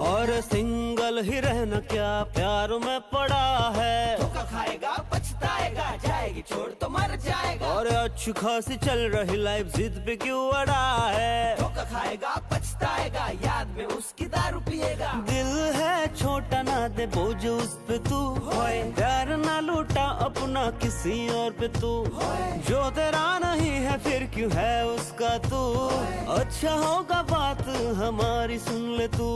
Speaker 17: और सिंगल ही रहना क्या प्यार में पड़ा है।
Speaker 19: धोखा खाएगा पछताएगा, जाएगी छोड़ तो मर जाएगा।
Speaker 17: और अच्छी खासी चल रही लाइफ जिद पे क्यों अड़ा है।
Speaker 19: धोखा खाएगा पछताएगा, याद में उसकी दारू पिएगा।
Speaker 17: दिल है छोटा ना दे बोझ उस पे तू, प्यार ना लूटा अपना किसी और पे तू। जो तेरा नहीं है फिर क्यों है उसका तू। अच्छा होगा बात हमारी सुन ले तू।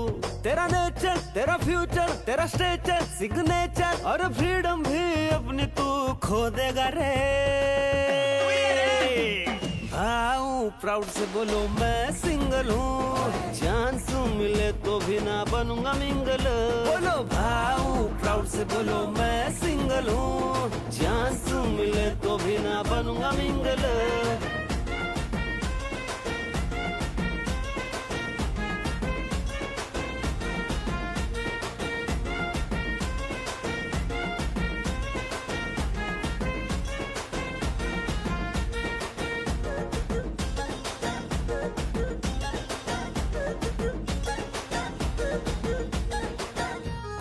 Speaker 17: तेरा नेचर, तेरा फ्यूचर, तेरा स्टेचर, सिग्नेचर और फ्रीडम भी अपनी तू खो देगा रे। भाऊ प्राउड से बोलो मैं सिंगल हूँ, चांस मिले तो भी ना बनूंगा मिंगल। बोलो भाऊ प्राउड से बोलो मैं सिंगल हूँ, चांस मिले तो भी ना बनूंगा मिंगल।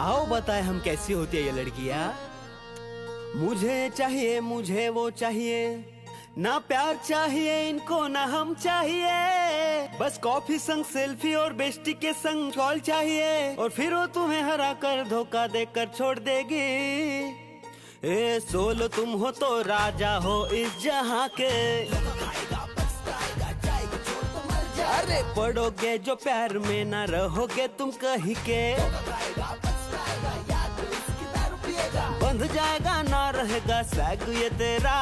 Speaker 17: आओ बताए हम कैसी होती है ये लड़कियां। मुझे चाहिए मुझे वो चाहिए, ना प्यार चाहिए इनको ना हम चाहिए। बस कॉफी संग सेल्फी और बेस्टी के संग कॉल चाहिए, और फिर वो तुम्हें हरा कर धोखा देकर छोड़ देगी। ए सोलो तुम हो तो राजा हो इस जहां के। अरे पढ़ोगे जो प्यार में ना रहोगे तुम कहीं के। बंध जाएगा ना रहेगा सैग ये तेरा।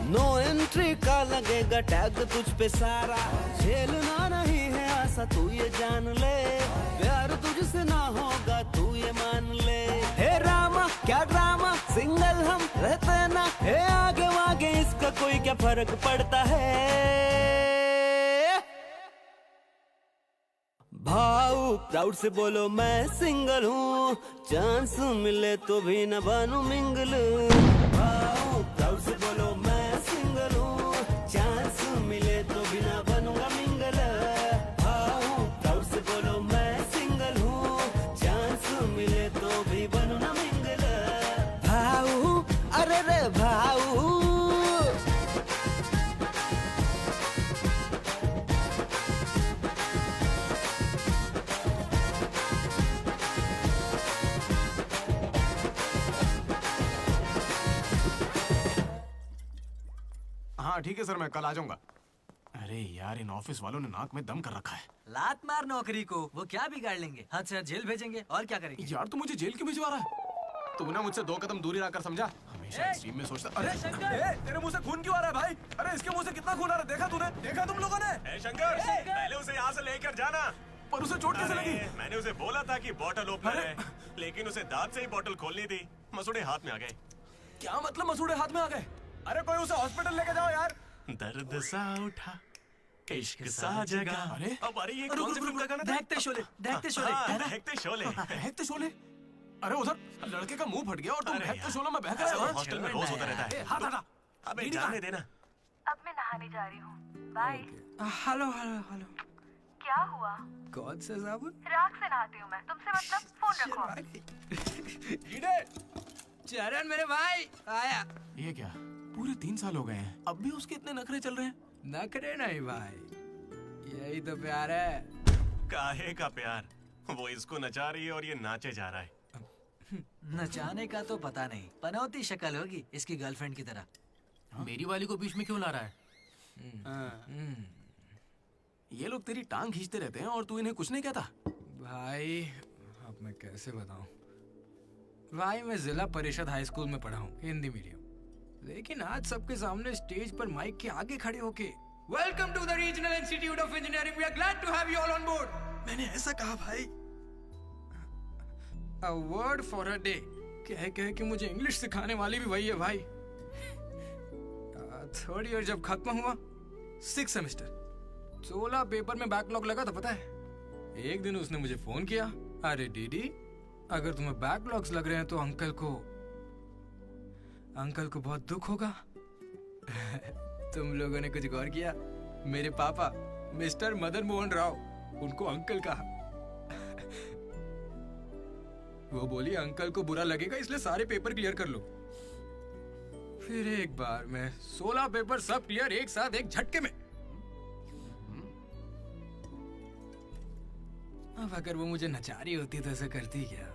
Speaker 17: नो एंट्री का लगेगा टैग तुझ पे सारा। झेलना नहीं है आशा तू ये जान ले, प्यार तुझसे ना होगा तू ये मान ले। हे रामा क्या ड्रामा, सिंगल हम रहते ना। हे आगे वागे इसका कोई क्या फर्क पड़ता है। भाऊ प्राउड से बोलो मैं सिंगल हूँ, चांस मिले तो भी न बनूं मिंगल। भाऊ प्राउड से बोलो मैं सिंगल हूँ, चांस मिले तो भी न बनूंगा मिंगल। भाऊ प्राउड से बोलो मैं सिंगल हूँ, चांस मिले तो भी बनूं ना मिंगल। भाऊ अरे रे भाऊ।
Speaker 6: हाँ ठीक है सर, मैं कल आ जाऊंगा। अरे यार इन ऑफिस वालों ने नाक में दम कर रखा है।
Speaker 18: लात मार नौकरी को, वो क्या बिगाड़ लेंगे। हाथ से हाथ जेल भेजेंगे और क्या करेंगे।
Speaker 6: यार तू मुझे जेल क्यों भिजवा रहा है?
Speaker 10: तूने मुझसे 2 कदम दूरी रखकर समझा। हमेशा इस टीम में सोचता। अरे
Speaker 6: तेरे मुंह से खून क्यों आ रहा है भाई? अरे इसके मुंह से कितना खून आ रहा है, देखा तूने? देखा तुम लोगों ने?
Speaker 16: शंकर, पहले उसे यहाँ से लेकर जाना।
Speaker 6: पर उसे चोट कैसे लगी?
Speaker 16: मैंने उसे बोला था कि बॉटल ओपनर है, लेकिन उसे दांत से ही बॉटल खोलनी थी। मसूड़े हाथ में आ गए।
Speaker 6: क्या मतलब मसूड़े हाथ में आ गए? अरे कोई उसे हॉस्पिटल लेके जाओ यार।
Speaker 16: दर्द सा उठा, इश्क सा जगा। अरे ये कौन सी फिल्म का गाना था?
Speaker 18: दहकते शोले, दहकते शोले।
Speaker 16: दहकते शोले।
Speaker 6: दहकते शोले? अरे उधर लड़के का मुंह फट गया और तुम दहकते शोले में बहक रहे हो।
Speaker 16: हॉस्टल में रोज होता रहता है।
Speaker 6: हाथ हटा।
Speaker 16: अबे जाने देना।
Speaker 22: अब मैं नहाने जा रही हूँ, बाय।
Speaker 3: Hello hello hello.
Speaker 22: क्या हुआ?
Speaker 3: कौन सा साबुन?
Speaker 22: राख से नहाती हूँ मैं, तुमसे मतलब फोन रखो।
Speaker 3: चरण मेरे भाई आया।
Speaker 6: ये क्या? पूरे 3 साल हो गए हैं, अब भी उसके इतने नखरे चल रहे हैं?
Speaker 3: नखरे नहीं भाई, यही तो प्यार है।
Speaker 16: काहे का प्यार? वो इसको नचा रही है और ये नाचे जा रहा है।
Speaker 18: नचाने का तो पता नहीं, पनौती शक्ल होगी इसकी गर्लफ्रेंड की तरह।
Speaker 5: मेरी वाली को बीच में क्यों ला रहा है?
Speaker 6: ये लोग तेरी टांग खींचते रहते हैं और तू इन्हें कुछ नहीं कहता।
Speaker 3: भाई अब मैं कैसे बताऊं? भाई मैं जिला परिषद हाई स्कूल में पढ़ा हूँ, हिंदी मीडियम। लेकिन आज सबके सामने स्टेज पर माइक के आगे खड़े होके welcome to the regional institute of engineering, we are glad to have you all on board. मैंने ऐसा कहा भाई, a word for a day कह के मुझे इंग्लिश सिखाने वाली भी वही है भाई। 3rd ईयर जब खत्म हुआ, 6th सेमेस्टर, 16 पेपर में बैकलॉग लगा था पता है। एक दिन उसने मुझे फोन किया, अरे डीडी अगर तुम्हें बैकलॉग्स लग रहे हैं तो अंकल को बहुत दुख होगा। तुम लोगों ने कुछ गौर किया? मेरे पापा मिस्टर मदन मोहन राव, उनको अंकल कहा। वो बोली अंकल को बुरा लगेगा इसलिए सारे पेपर क्लियर कर लो। फिर एक बार में 16 पेपर सब क्लियर एक साथ एक झटके में। अब अगर वो मुझे नचा रही होती तो ऐसा करती क्या?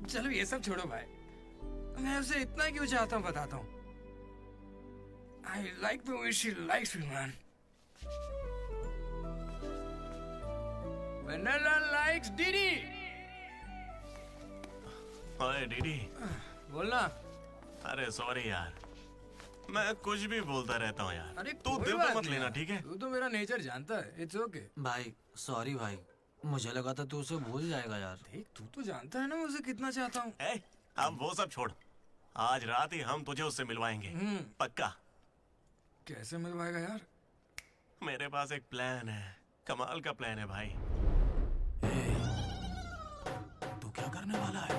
Speaker 3: चलो ये सब छोड़ो भाई, मैं उसे इतना क्यों चाहता हूँ बताता हूँ। I like the way she likes me, man. Vanilla likes Didi.
Speaker 16: ओए डीडी।
Speaker 3: बोलना।
Speaker 16: अरे सॉरी यार, मैं कुछ भी बोलता रहता हूँ यार।
Speaker 3: अरे
Speaker 16: तू दिल पे मत लेना, ठीक है?
Speaker 3: तू तो मेरा नेचर जानता है, इट्स ओके।
Speaker 18: भाई सॉरी भाई, मुझे लगा था तू उसे भूल जाएगा यार।
Speaker 3: देख तू तो जानता है ना मैं उसे कितना चाहता हूँ।
Speaker 16: अब वो सब छोड़, आज रात ही हम तुझे उससे मिलवाएंगे, पक्का।
Speaker 3: कैसे मिलवाएगा यार?
Speaker 16: मेरे पास एक प्लान है, कमाल का प्लान है भाई।
Speaker 6: तू क्या करने वाला है?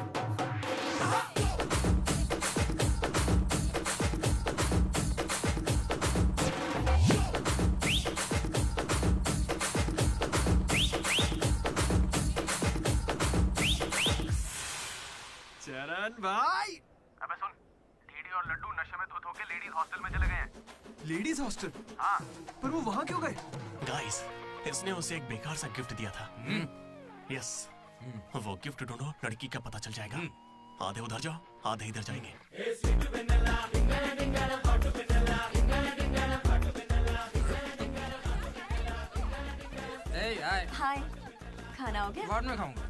Speaker 10: चरण भाई।
Speaker 8: अबे सुन, डीडी और लड्डू नशे में धुत होके लेडीज हॉस्टल में चले गए हैं।
Speaker 6: Ladies hostel?
Speaker 8: हाँ।
Speaker 6: पर वो वहाँ क्यों गए?
Speaker 16: गाइस, इसने उसे एक बेकार सा गिफ्ट दिया था। यस, वो गिफ्ट ढूंढो, लड़की का पता चल जाएगा। आधे उधर जाओ, आधे इधर जाएंगे।
Speaker 4: हाय, खाना हो गया?
Speaker 3: बाद में खाऊंगा।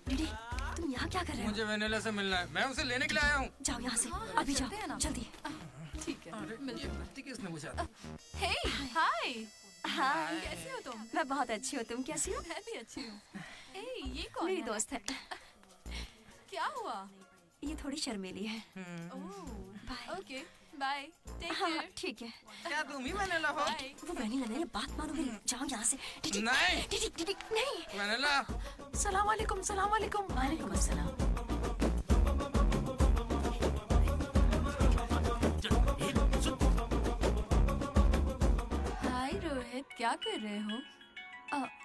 Speaker 4: डीडी तुम यहाँ क्या कर रहे हो?
Speaker 3: मुझे वेनिला से मिलना है, मैं उसे लेने के लिए आया हूँ।
Speaker 4: जाओ यहाँ से, अभी जाओ, जल्दी।
Speaker 11: ठीक है, मिलते हैं।
Speaker 3: बत्ती किसने बुझा?
Speaker 11: हे, हाय।
Speaker 4: हाय।
Speaker 11: कैसी हो तुम?
Speaker 4: मैं बहुत अच्छी हूँ, तुम कैसी हो?
Speaker 11: मैं भी अच्छी हूँ। ए, ये कौन
Speaker 4: मेरी
Speaker 11: है?
Speaker 4: दोस्त है।
Speaker 11: क्या हुआ?
Speaker 4: ये थोड़ी शर्मीली है।
Speaker 11: बाय। Okay, bye. टेक
Speaker 4: हाँ,
Speaker 11: केयर।
Speaker 4: ठीक है।
Speaker 3: क्या तुम ही वेनिला हो?
Speaker 4: वो वेनिला नहीं, बात मानो मेरी, जाओ यहाँ से।
Speaker 3: नहीं।
Speaker 4: डीडी नहीं।
Speaker 3: वेनिला।
Speaker 13: सलाम वालेकुम, सलाम वालेकुम।
Speaker 4: वालेकुम अस्सलाम।
Speaker 13: हाय रोहित, क्या कर रहे हो?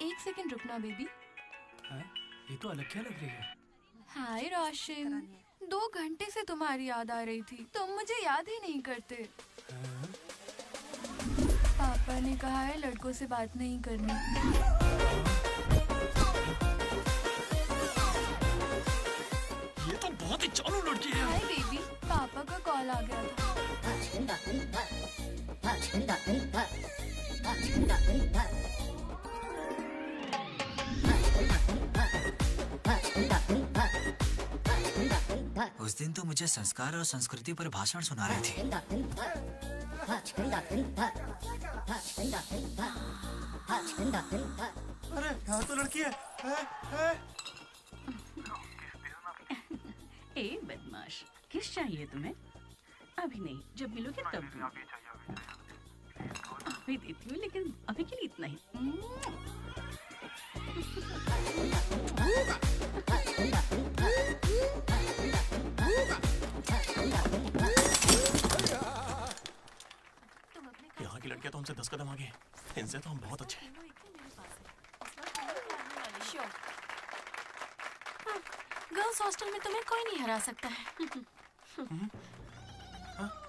Speaker 13: एक सेकंड रुकना बेबी।
Speaker 3: ये तो अलग क्या लग रही है?
Speaker 13: हाय रोशन, 2 घंटे से तुम्हारी याद आ रही थी, तुम मुझे याद ही नहीं करते। पापा ने कहा है लड़कों से बात नहीं करनी।
Speaker 5: ये तो बहुत ही चालू लड़की है।
Speaker 13: हाय बेबी, पापा का कॉल आ गया था।
Speaker 18: उस दिन तो मुझे संस्कार और संस्कृति पर भाषण सुना रहे थे।
Speaker 16: अरे यहाँ तो लड़की है।
Speaker 15: ए बदमाश, किस चाहिए तुम्हें? अभी नहीं, जब मिलोगे तब दूंगी। अभी देती हूँ, लेकिन अभी के लिए इतना ही।
Speaker 16: यहाँ की लड़कियां तो हमसे 10 कदम आगे, इनसे तो हम बहुत अच्छे हैं।
Speaker 13: गर्ल्स हॉस्टल में तुम्हें कोई नहीं हरा सकता है।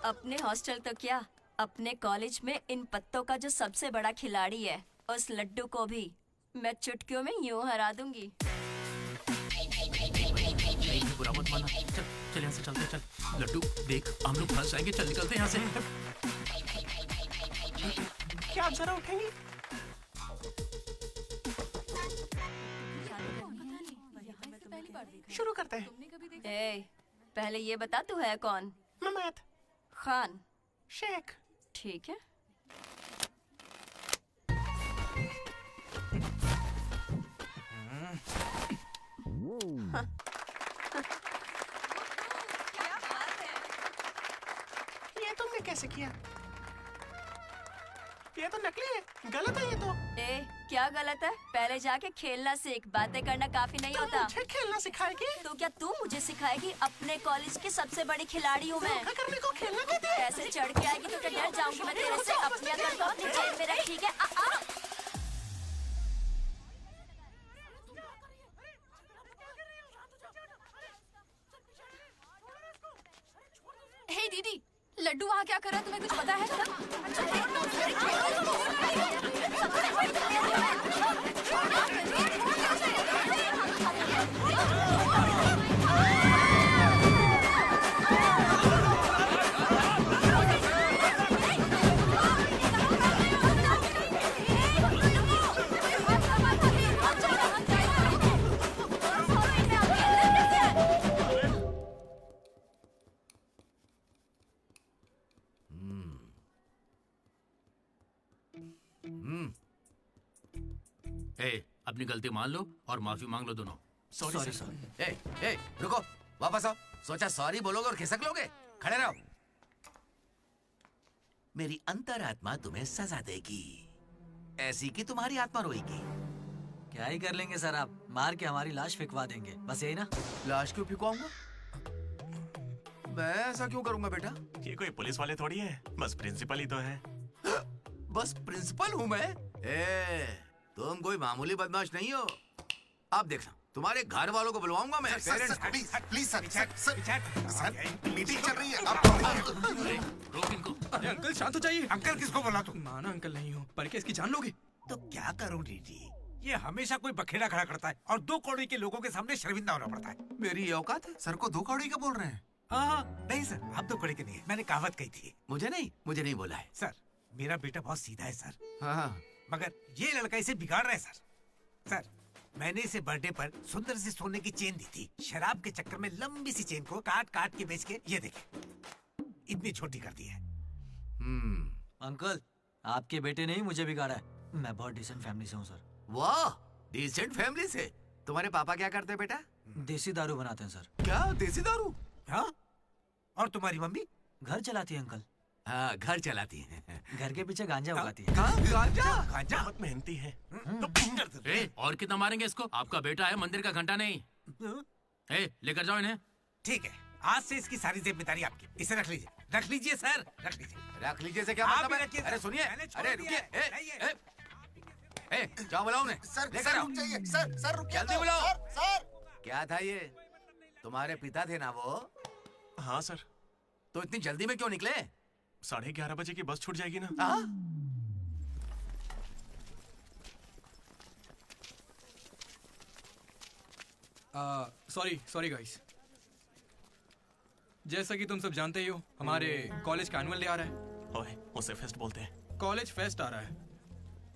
Speaker 4: अपने हॉस्टल तो क्या, अपने कॉलेज में इन पत्तों का जो सबसे बड़ा खिलाड़ी है, उस लड्डू को भी मैं चुटकियों में यूं हरा दूंगी।
Speaker 5: बुरा मत माना। चल चल यहाँ से चलते, चल। लड्डू देख, हम लोग फंस जाएंगे। चल निकलते हैं यहाँ से।
Speaker 16: क्या आप जरा उठेंगी? शुरू करते हैं।
Speaker 4: ए, पहले ये बता तू है कौन?
Speaker 16: ममैद
Speaker 4: खान
Speaker 16: शेख।
Speaker 4: ठीक है।
Speaker 16: ये तुमने कैसे किया? ये तो नकली है, गलत है ये तो।
Speaker 4: ए, क्या गलत है? पहले जाके खेलना सीख, बातें करना काफी नहीं होता।
Speaker 16: मुझे खेलना सिखाएगी?
Speaker 4: तो क्या तू मुझे सिखाएगी? अपने कॉलेज की सबसे बड़ी खिलाड़ी हूँ मैं।
Speaker 16: करने को खेलना कहते हैं।
Speaker 4: ऐसे चढ़ के आएगी तो क्या डर जाऊंगी मैं तेरे से। अपनी अकल को अपनी जेब में रख, ठीक है?
Speaker 11: हे दीदी, लड्डू वहाँ क्या कर रहा है, तुम्हें कुछ पता है?
Speaker 5: अपनी गलती मान लो और माफी मांग लो दोनों।
Speaker 14: Sorry sir. ए, रुको, वापस आओ। सोचा सॉरी बोलोगे और खिसक लोगे? खड़े रहो। मेरी अंतरात्मा तुम्हें सजा देगी, ऐसी कि तुम्हारी आत्मा रोएगी।
Speaker 18: क्या ही कर लेंगे सर, आप मार के हमारी लाश फिकवा देंगे, बस यही ना?
Speaker 14: लाश क्यों फिकवाऊंगा? मैं ऐसा क्यों करूंगा बेटा?
Speaker 16: ये कोई पुलिस वाले थोड़ी है, बस प्रिंसिपल ही तो है।
Speaker 14: बस प्रिंसिपल हूँ मैं? तुम कोई मामूली बदमाश नहीं हो। आप देखना, तुम्हारे घर वालों को बुलवाऊंगा मैं।
Speaker 12: प्लीज सर, मीटिंग चल रही है।
Speaker 5: रोक इनको।
Speaker 3: अरे अंकल शांत हो जाइए।
Speaker 7: अंकल किसको बोला तू?
Speaker 3: माना अंकल नहीं हो, पर क्या इसकी जान लोगे?
Speaker 7: तो क्या करूं डीडी, ये हमेशा कोई बखेड़ा खड़ा करता है और 2 कौड़ी के लोगों के सामने शर्मिंदा होना पड़ता है।
Speaker 14: मेरी औकात है?
Speaker 12: सर को 2 कौड़ी का बोल रहे हैं?
Speaker 7: नहीं सर, आप 2 कौड़ी के नहीं है, मैंने कहावत कही थी।
Speaker 14: मुझे नहीं बोला है
Speaker 7: सर। मेरा बेटा बहुत सीधा है सर।
Speaker 14: हाँ।
Speaker 7: मगर ये लड़का इसे बिगाड़ रहा है सर। सर, मैंने इसे बर्थडे पर सुंदर से सोने की चेन दी थी। शराब के चक्कर में लंबी सी चेन को काट काट के बेच के ये देखे इतनी छोटी कर दी है।
Speaker 18: अंकल, आपके बेटे ने ही मुझे बिगाड़ा है। मैं बहुत डिसेंट फैमिली से हूँ सर।
Speaker 14: वाह, डिसेंट फैमिली से? तुम्हारे पापा क्या करते हैं बेटा?
Speaker 18: देसी दारू बनाते हैं सर।
Speaker 14: क्या देसी दारू?
Speaker 7: हाँ? और तुम्हारी मम्मी?
Speaker 18: घर चलाती है अंकल।
Speaker 14: हाँ, घर चलाती है।
Speaker 18: घर के पीछे गांजा उगाती है।
Speaker 7: गांजा
Speaker 16: बहुत मेहनती है।
Speaker 5: और कितना मारेंगे इसको? आपका बेटा है, मंदिर का घंटा नहीं। लेकर जाओ इन्हें।
Speaker 7: ठीक है, आज से इसकी सारी जिम्मेदारी आपकी। इसे रख लीजिए। रख लीजिए सर, रख लीजिए।
Speaker 14: रख लीजिए से क्या मतलब है? अरे सुनिए, अरे रुकिए। जाओ बुलाओ उन्हें।
Speaker 12: सर रुक जाइए। सर रुकिए।
Speaker 14: जल्दी बुलाओ।
Speaker 12: सर
Speaker 14: क्या था ये? तुम्हारे पिता थे ना वो?
Speaker 16: हाँ सर।
Speaker 14: तो इतनी जल्दी में क्यों निकले?
Speaker 16: 11:30 बजे की बस छूट जाएगी ना।
Speaker 3: Sorry guys. जैसा कि तुम सब जानते ही हो, हमारे कॉलेज का एनुअल डे आ रहा है।
Speaker 16: ओए, उसे फेस्ट बोलते हैं।
Speaker 3: कॉलेज फेस्ट आ रहा है,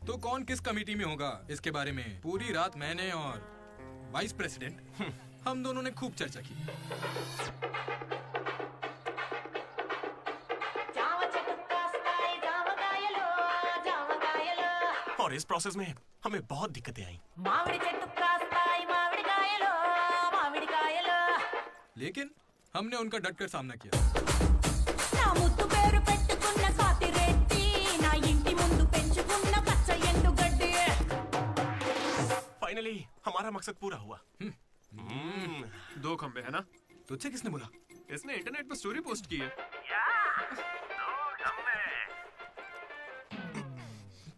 Speaker 3: तो कौन किस कमेटी में होगा इसके बारे में पूरी रात मैंने और वाइस प्रेसिडेंट हम दोनों ने खूब चर्चा की।
Speaker 16: और इस प्रोसेस में हमें बहुत दिक्कतें आई।
Speaker 3: लेकिन हमने उनका डटकर सामना किया।
Speaker 16: फाइनली हमारा मकसद पूरा हुआ।
Speaker 6: 2 खंबे है ना?
Speaker 3: तुझसे किसने बोला?
Speaker 6: इसने इंटरनेट पर स्टोरी पोस्ट की है।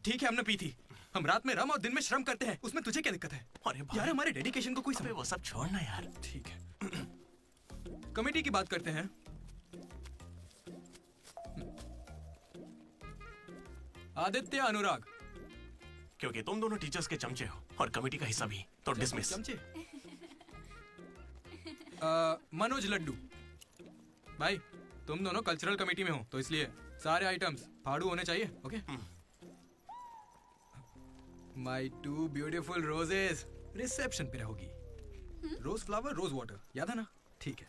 Speaker 3: ठीक है, हमने पी थी। हम रात में रम और दिन में श्रम करते हैं, उसमें तुझे क्या दिक्कत है?
Speaker 16: अरे
Speaker 3: यार हमारे डेडिकेशन को कोई समझ।
Speaker 16: वो सब छोड़ना यार।
Speaker 3: ठीक है। कमेटी की बात करते हैं। आदित्य, अनुराग।
Speaker 16: क्योंकि तुम दोनों टीचर्स के चमचे हो और कमेटी का हिस्सा भी, तो डिसमिस।
Speaker 3: चमचे। मनोज, लड्डू। भाई तुम दोनों कल्चरल कमेटी में हो, तो इसलिए सारे आइटम्स फाड़ू होने चाहिए। ओके? माई 2 ब्यूटीफुल रोजेस रिसेप्शन पे रहोगी। रोज फ्लावर, रोज वाटर, याद है ना? ठीक है।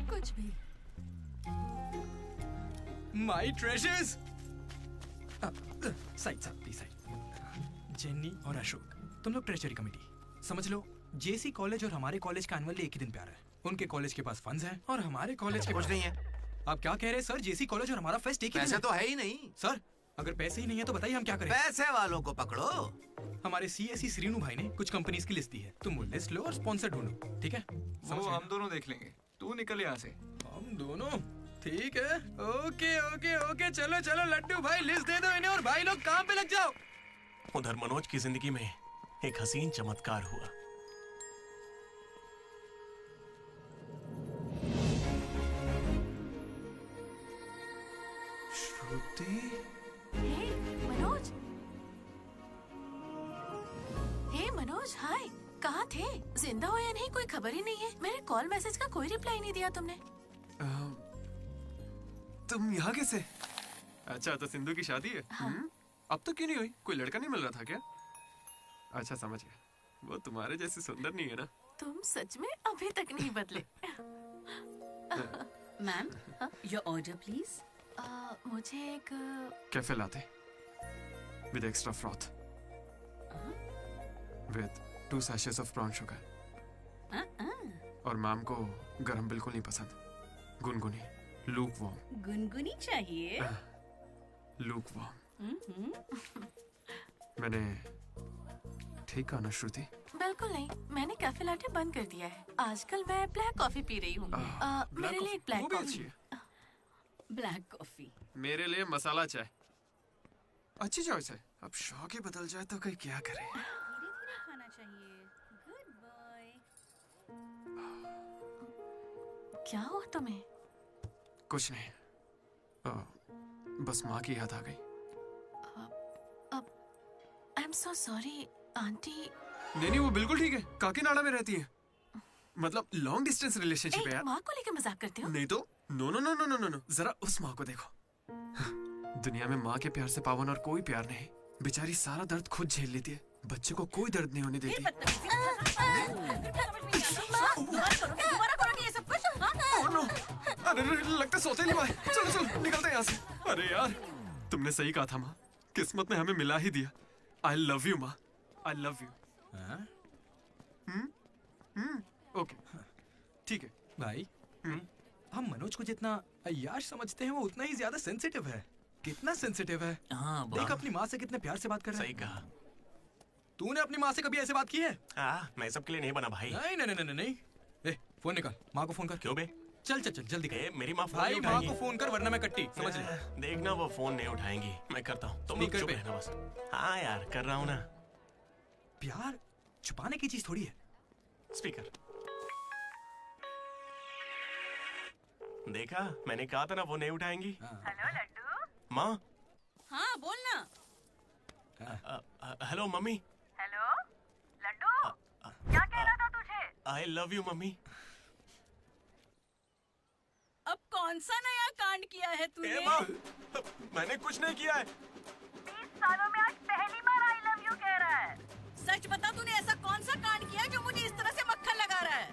Speaker 4: कुछ भी।
Speaker 3: My treasures. Side side. Jenny और अशोक, तुम लोग ट्रेजरी कमेटी। समझ लो जेसी कॉलेज और हमारे कॉलेज का एनुअल एक ही दिन पे आ रहा है। उनके कॉलेज के पास फंड्स हैं और हमारे कॉलेज के
Speaker 14: कुछ नहीं है।
Speaker 3: आप क्या कह रहे हैं सर? जेसी कॉलेज और हमारा फेस्ट एक ही दिन
Speaker 14: पैसे तो है ही नहीं
Speaker 3: सर। अगर पैसे ही नहीं है तो बताइए हम क्या करें?
Speaker 14: पैसे वालों को पकड़ो।
Speaker 3: हमारे सीएससी श्रीनु भाई ने कुछ कंपनीज की लिस्ट दी है, तुम वो लिस्ट लो और स्पॉन्सर ढूंढो। ठीक है?
Speaker 6: वो हम दोनों देख लेंगे, तू निकल यहाँ से।
Speaker 3: हम दोनों? ठीक है। ओके ओके ओके, चलो चलो लड्डू भाई, लिस्ट दे दो इन्हें और भाई लोग काम पे लग जाओ।
Speaker 16: उधर मनोज की जिंदगी में एक हसीन चमत्कार हुआ।
Speaker 6: श्रुति।
Speaker 13: मनोज। हे मनोज, हाय। कहाँ थे? जिंदा हो या नहीं कोई खबर ही नहीं है। मेरे कॉल मैसेज का कोई रिप्लाई नहीं दिया तुमने।
Speaker 6: तुम यहाँ कैसे? अच्छा, तो सिंधु की शादी है?
Speaker 13: हाँ।
Speaker 6: अब तो क्यों नहीं हुई? कोई लड़का नहीं मिल रहा था क्या? अच्छा, समझ गया। वो तुम्हारे जैसे सुंदर नहीं है ना?
Speaker 13: तुम सच में अभी तक नहीं बदले।
Speaker 15: Ma'am, your order please.
Speaker 13: मुझे एक
Speaker 6: cafe latte with extra froth with 2 sachets of brown sugar. और मैम को गरम बिल्कुल नहीं पसंद, गुनगुनी, लूक वार्म।
Speaker 15: गुनगुनी चाहिए?
Speaker 6: Lukewarm. मैंने ठीक कहा ना श्रुति?
Speaker 13: बिल्कुल नहीं, मैंने कैफे लाटे बंद कर दिया है। आजकल मैं ब्लैक कॉफी पी रही हूँ। मेरे लिए एक ब्लैक कॉफी।
Speaker 15: Black coffee.
Speaker 6: मेरे लिए मसाला चाय। अच्छी चॉइस है। अब शौक ही बदल जाए तो कोई क्या करे।
Speaker 15: खाना चाहिए। Good boy.
Speaker 13: क्या हुआ तुम्हें?
Speaker 6: कुछ नहीं, बस माँ की याद आ गई।
Speaker 13: I am so sorry aunty.
Speaker 6: नहीं, वो बिल्कुल ठीक है। काकीनाडा में रहती है, मतलब लॉन्ग डिस्टेंस रिलेशनशिप है यार।
Speaker 13: माँ को लेकर मजाक करते हो?
Speaker 6: नहीं तो no no no no no no, जरा उस माँ को देखो। दुनिया में माँ के प्यार से पावन और कोई प्यार नहीं। बेचारी सारा दर्द खुद झेल लेती है, बच्चे को कोई दर्द नहीं होने देती। अरे लगता सौतेली माँ। चलो चलो निकलते हैं यहाँ से। अरे यार, तुमने सही कहा था माँ, किस्मत ने हमें मिला ही दिया। आई लव यू माँ, आई लव यू। ओके, ठीक है
Speaker 3: भाई। हम मनोज को जितना अय्याश समझते हैं वो उतना ही ज्यादा सेंसिटिव है। कितना सेंसिटिव है।
Speaker 5: हाँ,
Speaker 3: देख अपनी माँ से कितने प्यार से बात कर रहा है।
Speaker 16: सही कहा।
Speaker 3: तूने अपनी माँ से कभी ऐसे बात की है?
Speaker 16: मैं सबके लिए नहीं बना भाई।
Speaker 3: नहीं नहीं नहीं नहीं। ए, फोन निकाल, माँ को फोन कर।
Speaker 16: क्यों बे?
Speaker 3: चल चल चल जल्दी कर।
Speaker 16: मेरी माँ फोन
Speaker 3: भाई
Speaker 16: नहीं
Speaker 3: माँ
Speaker 16: उठाएगी।
Speaker 3: को फोन कर वरना मैं कट्टी, समझ ले।
Speaker 16: देखना वो फोन नहीं उठाएंगी, मैं करता हूँ। तुम लोग चुप रहना बस। हाँ यार, कर रहा हूँ ना।
Speaker 3: प्यार छुपाने की चीज थोड़ी है।
Speaker 16: स्पीकर। देखा, मैंने कहा था ना वो नहीं उठाएंगी।
Speaker 22: हेलो लड्डू।
Speaker 16: माँ।
Speaker 15: हाँ बोलना।
Speaker 16: Hello mummy.
Speaker 22: हेलो लड्डू, क्या कहना था तुझे?
Speaker 16: I love you mummy.
Speaker 15: अब कौन सा नया कांड किया है तूने?
Speaker 16: मैंने कुछ नहीं किया है।
Speaker 22: 20 सालों में आज पहली बार आई लव यू कह रहा है।
Speaker 15: सच बता, तूने ऐसा कौन सा कांड किया जो मुझे इस तरह से मक्खन लगा रहा है?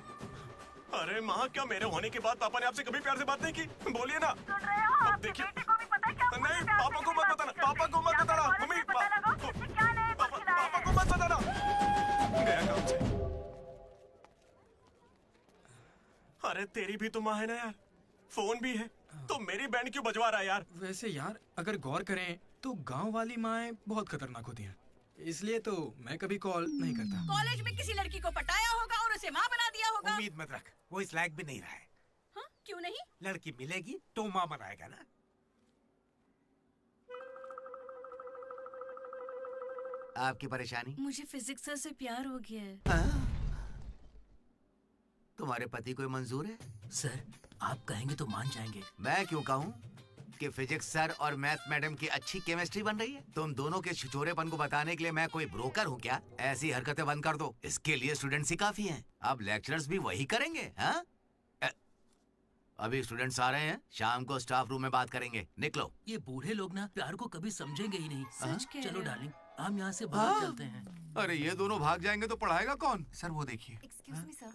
Speaker 16: अरे माँ, क्या मेरे होने के बाद पापा ने आपसे कभी प्यार से बात नहीं की? बोलिए ना।
Speaker 22: सुन रहे हो? आपके बेटे को भी पता है क्या?
Speaker 16: नहीं, पापा को मत बताना, पापा को मत बताना। मम्मी अरे तेरी भी तो माँ है ना यार, फोन भी है, तो मेरी बैंड क्यों बजवा रहा है यार?
Speaker 3: वैसे यार अगर गौर करें तो गांव वाली माएँ बहुत खतरनाक होती हैं, इसलिए तो मैं कभी कॉल नहीं करता।
Speaker 13: कॉलेज में किसी लड़की को पटाया होगा और उसे माँ बना दिया होगा।
Speaker 7: उम्मीद मत रख, वो इस लायक भी नहीं रहा है।
Speaker 13: हाँ? क्यों नहीं?
Speaker 7: लड़की मिलेगी तो माँ बनाएगा ना।
Speaker 14: आपकी परेशानी?
Speaker 13: मुझे फिजिक्स सर से प्यार हो गया है।
Speaker 14: तुम्हारे पति को मंजूर है?
Speaker 5: सर आप कहेंगे तो मान जाएंगे।
Speaker 14: मैं क्यों कहूँ कि फिजिक्स सर और मैथ मैडम की अच्छी केमिस्ट्री बन रही है। तुम दोनों के छिछोरेपन को बताने के लिए मैं कोई ब्रोकर हूँ क्या? ऐसी हरकतें बंद कर दो, इसके लिए स्टूडेंट्स ही काफी हैं। अब लेक्चरर्स भी वही करेंगे। हाँ, अभी स्टूडेंट्स आ रहे हैं, शाम को स्टाफ रूम में बात करेंगे, निकलो।
Speaker 5: ये बूढ़े लोग ना प्यार को कभी समझेंगे ही नहीं।
Speaker 13: सच कह
Speaker 5: चलो
Speaker 13: रहे हो।
Speaker 5: डार्लिंग, हम यहाँ से बाहर चलते हैं।
Speaker 14: अरे ये दोनों भाग जाएंगे तो पढ़ाएगा कौन?
Speaker 2: सर वो देखिए।
Speaker 11: Excuse me sir.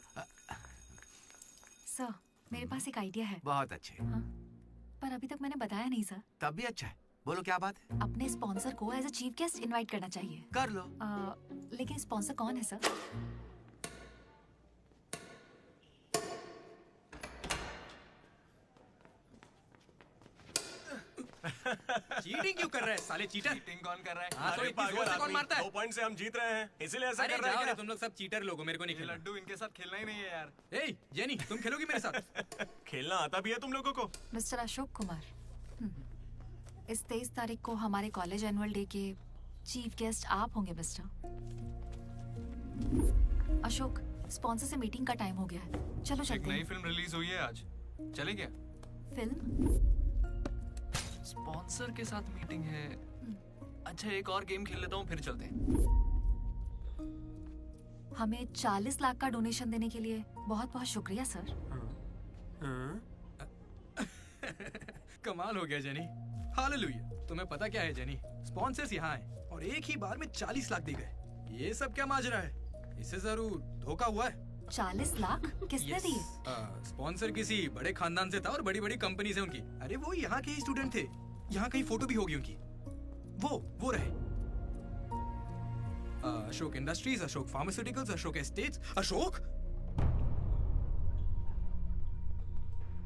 Speaker 11: सर मेरे पास एक आइडिया है।
Speaker 14: बहुत अच्छे।
Speaker 11: पर अभी तक मैंने बताया नहीं सर।
Speaker 14: तब भी अच्छा है, बोलो क्या बात है?
Speaker 11: अपने स्पॉन्सर को as a chief guest invite करना चाहिए।
Speaker 14: कर लो।
Speaker 11: लेकिन स्पॉन्सर कौन है सर?
Speaker 3: चीटिंग क्यों कर रहा है साले चीटर?
Speaker 10: चीटिंग कौन कर रहा है?
Speaker 3: हाँ, तो
Speaker 16: अरे
Speaker 3: इतनी जोर
Speaker 16: पागल
Speaker 3: से कौन
Speaker 16: आदमी,
Speaker 3: मारता है?
Speaker 16: 2 पॉइंट से हम जीत रहे हैं, इसीलिए ऐसा
Speaker 3: अरे
Speaker 16: कर रहा है
Speaker 3: जाओ
Speaker 16: क्या?
Speaker 3: रे, तुम लोग सब चीटर लोग हो, मेरे को नहीं खेलना।
Speaker 10: लड्डू इनके साथ खेलना ही नहीं है यार।
Speaker 3: ए जेनी, तुम खेलोगी मेरे साथ?
Speaker 16: खेलना आता भी है तुम लोगों को?
Speaker 11: मिस्टर अशोक कुमार, इस 23 तारीख को हमारे कॉलेज एनुअल डे के चीफ गेस्ट आप होंगे मिस्टर अशोक। स्पॉन्सर से मीटिंग का टाइम हो गया है, चलो
Speaker 10: एक
Speaker 11: चलते
Speaker 10: नई
Speaker 11: हैं।
Speaker 10: फिल्म रिलीज हुई है आज, चले क्या?
Speaker 11: फिल्म?
Speaker 10: स्पॉन्सर के साथ मीटिंग है। अच्छा एक और गेम खेल लेता हूँ फिर चलते हैं।
Speaker 11: हमें 40 लाख का डोनेशन देने के लिए बहुत बहुत शुक्रिया सर।
Speaker 3: कमाल हो गया जेनी, हालेलुया। तुम्हें पता क्या है जेनी, स्पॉन्सर्स यहाँ हैं और एक ही बार में 40 लाख दे गए। ये सब क्या माजरा है? इससे जरूर धोखा हुआ है।
Speaker 11: 40 लाख किसने दिए?
Speaker 3: स्पॉन्सर किसी बड़े खानदान से था और बड़ी बड़ी कंपनी से उनकी। अरे वो यहाँ के ही स्टूडेंट थे, यहाँ कहीं फोटो भी होगी उनकी। वो रहे Ashok industries, Ashok pharmaceuticals, Ashok estates. Ashok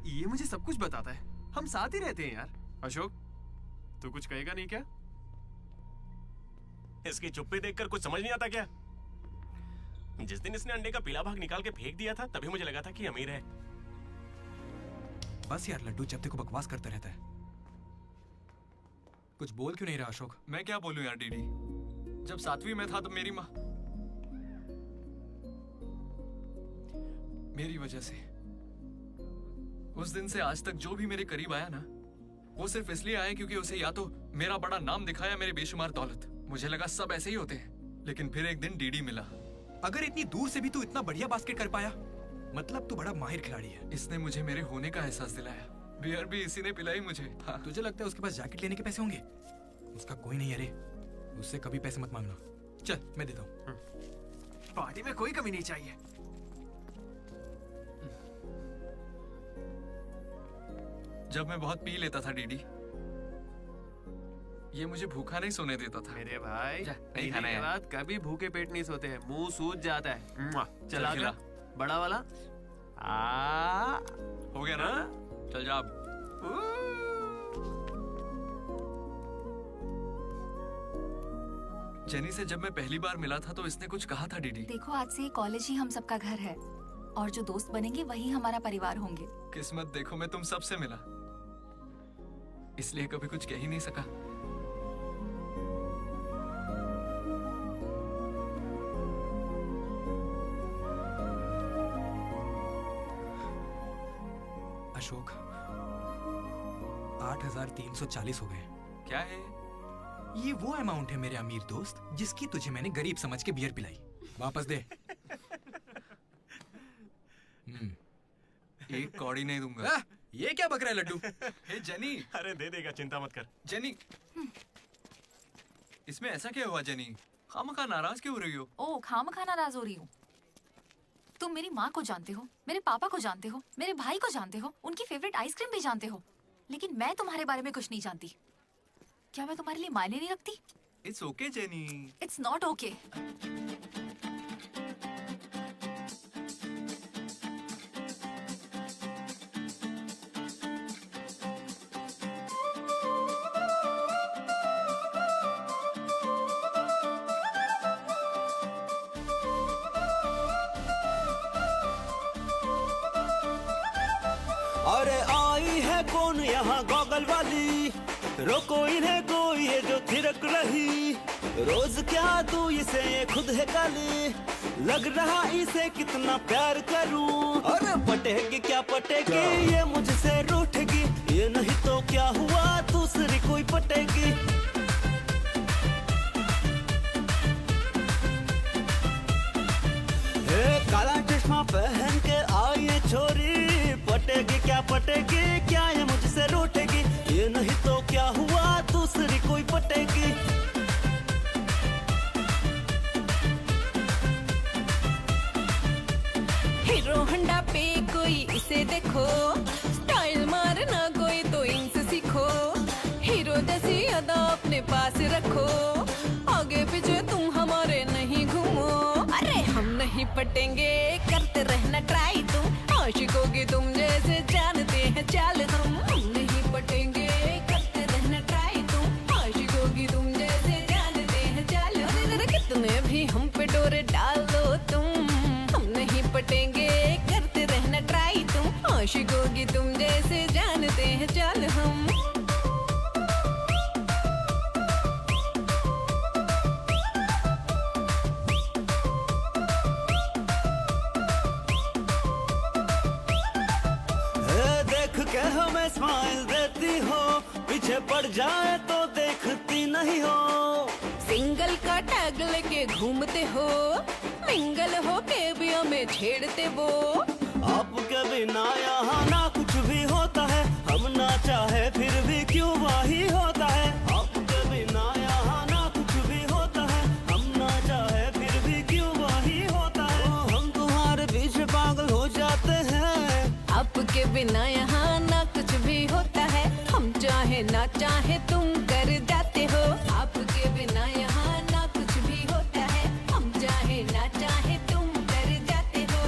Speaker 10: ये मुझे सब कुछ बताता है, हम साथ ही रहते हैं यार। अशोक तू कुछ कहेगा नहीं क्या?
Speaker 16: इसकी चुप्पी देखकर कुछ समझ नहीं आता क्या? जिस दिन इसने अंडे का पीला भाग निकाल के फेंक दिया था तभी मुझे लगा था कि अमीर है।
Speaker 3: बस यार लड्डू जब देखो बकवास करता रहता है। कुछ बोल क्यों नहीं रहा अशोक?
Speaker 10: मैं क्या बोलूं यार डीडी, जब 7वीं में था तो मेरी माँ मेरी वजह से उस दिन से आज तक जो भी मेरे करीब आया ना, वो सिर्फ इसलिए आया क्योंकि उसे या तो मेरा बड़ा नाम दिखाया, मेरे बेशुमार दौलत। मुझे लगा सब ऐसे ही होते हैं, लेकिन फिर एक दिन डीडी मिला।
Speaker 3: अगर इतनी दूर से भी तू इतना बढ़िया बास्केट कर पाया, मतलब तू बड़ा माहिर खिलाड़ी है।
Speaker 10: इसने मुझे मेरे होने का एहसास दिलाया। बियर भी इसी ने पिलाई मुझे।
Speaker 3: हाँ। तुझे लगता है उसके पास जैकेट लेने के पैसे होंगे? उसका कोई नहीं। अरे उससे कभी पैसे मत मांगना। चल मैं देता हूँ।
Speaker 10: पार्टी में कोई कमी नहीं चाहिए। जब मैं बहुत पी लेता था डीडी, ये मुझे भूखा नहीं सोने देता था।
Speaker 6: मेरे भाई
Speaker 10: नहीं खाना है।
Speaker 6: बाद कभी भूखे पेट नहीं सोते हैं, मुंह सूज जाता है। चला
Speaker 10: खिला।
Speaker 6: बड़ा वाला
Speaker 10: हो गया ना? चल जा अब। जेनी से जब मैं पहली बार मिला था तो इसने कुछ कहा था डीडी।
Speaker 11: देखो आज से ये कॉलेज ही हम सबका घर है और जो दोस्त बनेंगे वही हमारा परिवार होंगे।
Speaker 10: किस्मत देखो मैं तुम सबसे मिला, इसलिए कभी कुछ कह ही नहीं सका।
Speaker 3: अशोक 8,340 हो गए।
Speaker 10: क्या है
Speaker 3: ये? वो अमाउंट है मेरे अमीर दोस्त जिसकी तुझे मैंने गरीब समझ के बियर पिलाई। वापस दे।
Speaker 10: एक कौड़ी नहीं दूंगा।
Speaker 3: ये क्या बक रहा है लड्डू?
Speaker 10: हे जेनी।
Speaker 16: अरे दे देगा, चिंता मत कर।
Speaker 10: जेनी इसमें ऐसा क्या हुआ जेनी? खामखा नाराज क्यों हो रही हो?
Speaker 11: ओ खामखा नाराज हो रही हूँ? तुम मेरी माँ को जानते हो, मेरे पापा को जानते हो, मेरे भाई को जानते हो, उनकी फेवरेट आइसक्रीम भी जानते हो, लेकिन मैं तुम्हारे बारे में कुछ नहीं जानती। क्या मैं तुम्हारे लिए मायने नहीं रखती?
Speaker 10: It's okay jenny.
Speaker 11: It's not okay.
Speaker 17: अरे आई है कौन यहाँ गॉगल वाली, रोको इन्हें कोई ये जो थिरक रही। रोज क्या तू इसे ये खुद है काली, लग रहा इसे कितना प्यार करूं। अरे पटेगी क्या पटेगी, ये मुझसे रूठेगी, ये नहीं तो क्या हुआ दूसरी कोई पटेगी। काला चश्मा पहन के आई ये छोरी, पटेगी क्या पटेगी, क्या ये मुझसे रूठेगी, ये नहीं तो क्या हुआ दूसरी कोई पटेगी।
Speaker 20: हीरो होंडा पे कोई इसे देखो, स्टाइल मारना कोई तो इनसे सीखो। हीरो जैसी अदा अपने पास रखो, आगे पीछे तुम हमारे नहीं घूमो। अरे हम नहीं पटेंगे, करते रहना ट्राई तुम, आशिकों तुम जैसे जानते हैं चाल हम। नहीं पटेंगे, करते रहना ट्राई तुम, आशिकों तुम जैसे जानते हैं चाल। अरे कितने भी हम पे डोरे डाल दो तुम, हम नहीं पटेंगे, करते रहना ट्राई तुम, आशिकों तुम जैसे जानते हैं चाल हम।
Speaker 17: हमें स्माइल देती हो, पीछे पड़ जाए तो देखती नहीं हो।
Speaker 20: सिंगल का टैग लेके घूमते हो, मिंगल हो के भी हमें छेड़ते वो।
Speaker 17: आपके बिना यहाँ ना कुछ भी होता है, हम ना चाहे फिर भी क्यों वही होता है। आपके बिना यहाँ ना कुछ भी होता है, हम ना चाहे फिर भी क्यों वही होता है। हम तुम्हारे पीछे पागल हो जाते हैं,
Speaker 20: आपके बिना यहाँ ना कुछ भी होता है, हम चाहे ना चाहे तुम कर जाते हो। आपके बिना यहाँ ना कुछ भी होता है, हम चाहे ना चाहे तुम कर जाते हो।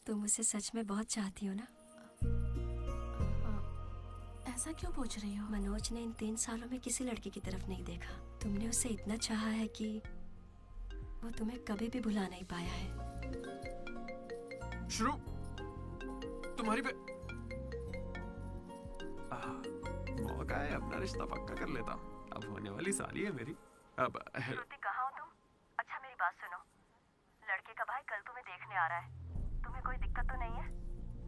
Speaker 4: तुम उसे सच में बहुत चाहती हो ना?
Speaker 13: ऐसा क्यों पूछ रही हो?
Speaker 4: मनोज ने इन 3 सालों में किसी लड़की की तरफ नहीं देखा। तुमने उसे इतना चाहा है कि वो तुम्हें कभी भी भुला नहीं पाया है।
Speaker 6: शुरू तुम्हारी पे मौका है, अपना रिश्ता पक्का कर लेता हूँ। अब होने वाली साली है मेरी। अब
Speaker 22: श्रुति कहाँ हो तुम? अच्छा मेरी बात सुनो, लड़के का भाई कल तुम्हें देखने आ रहा है, तुम्हें कोई दिक्कत तो नहीं है?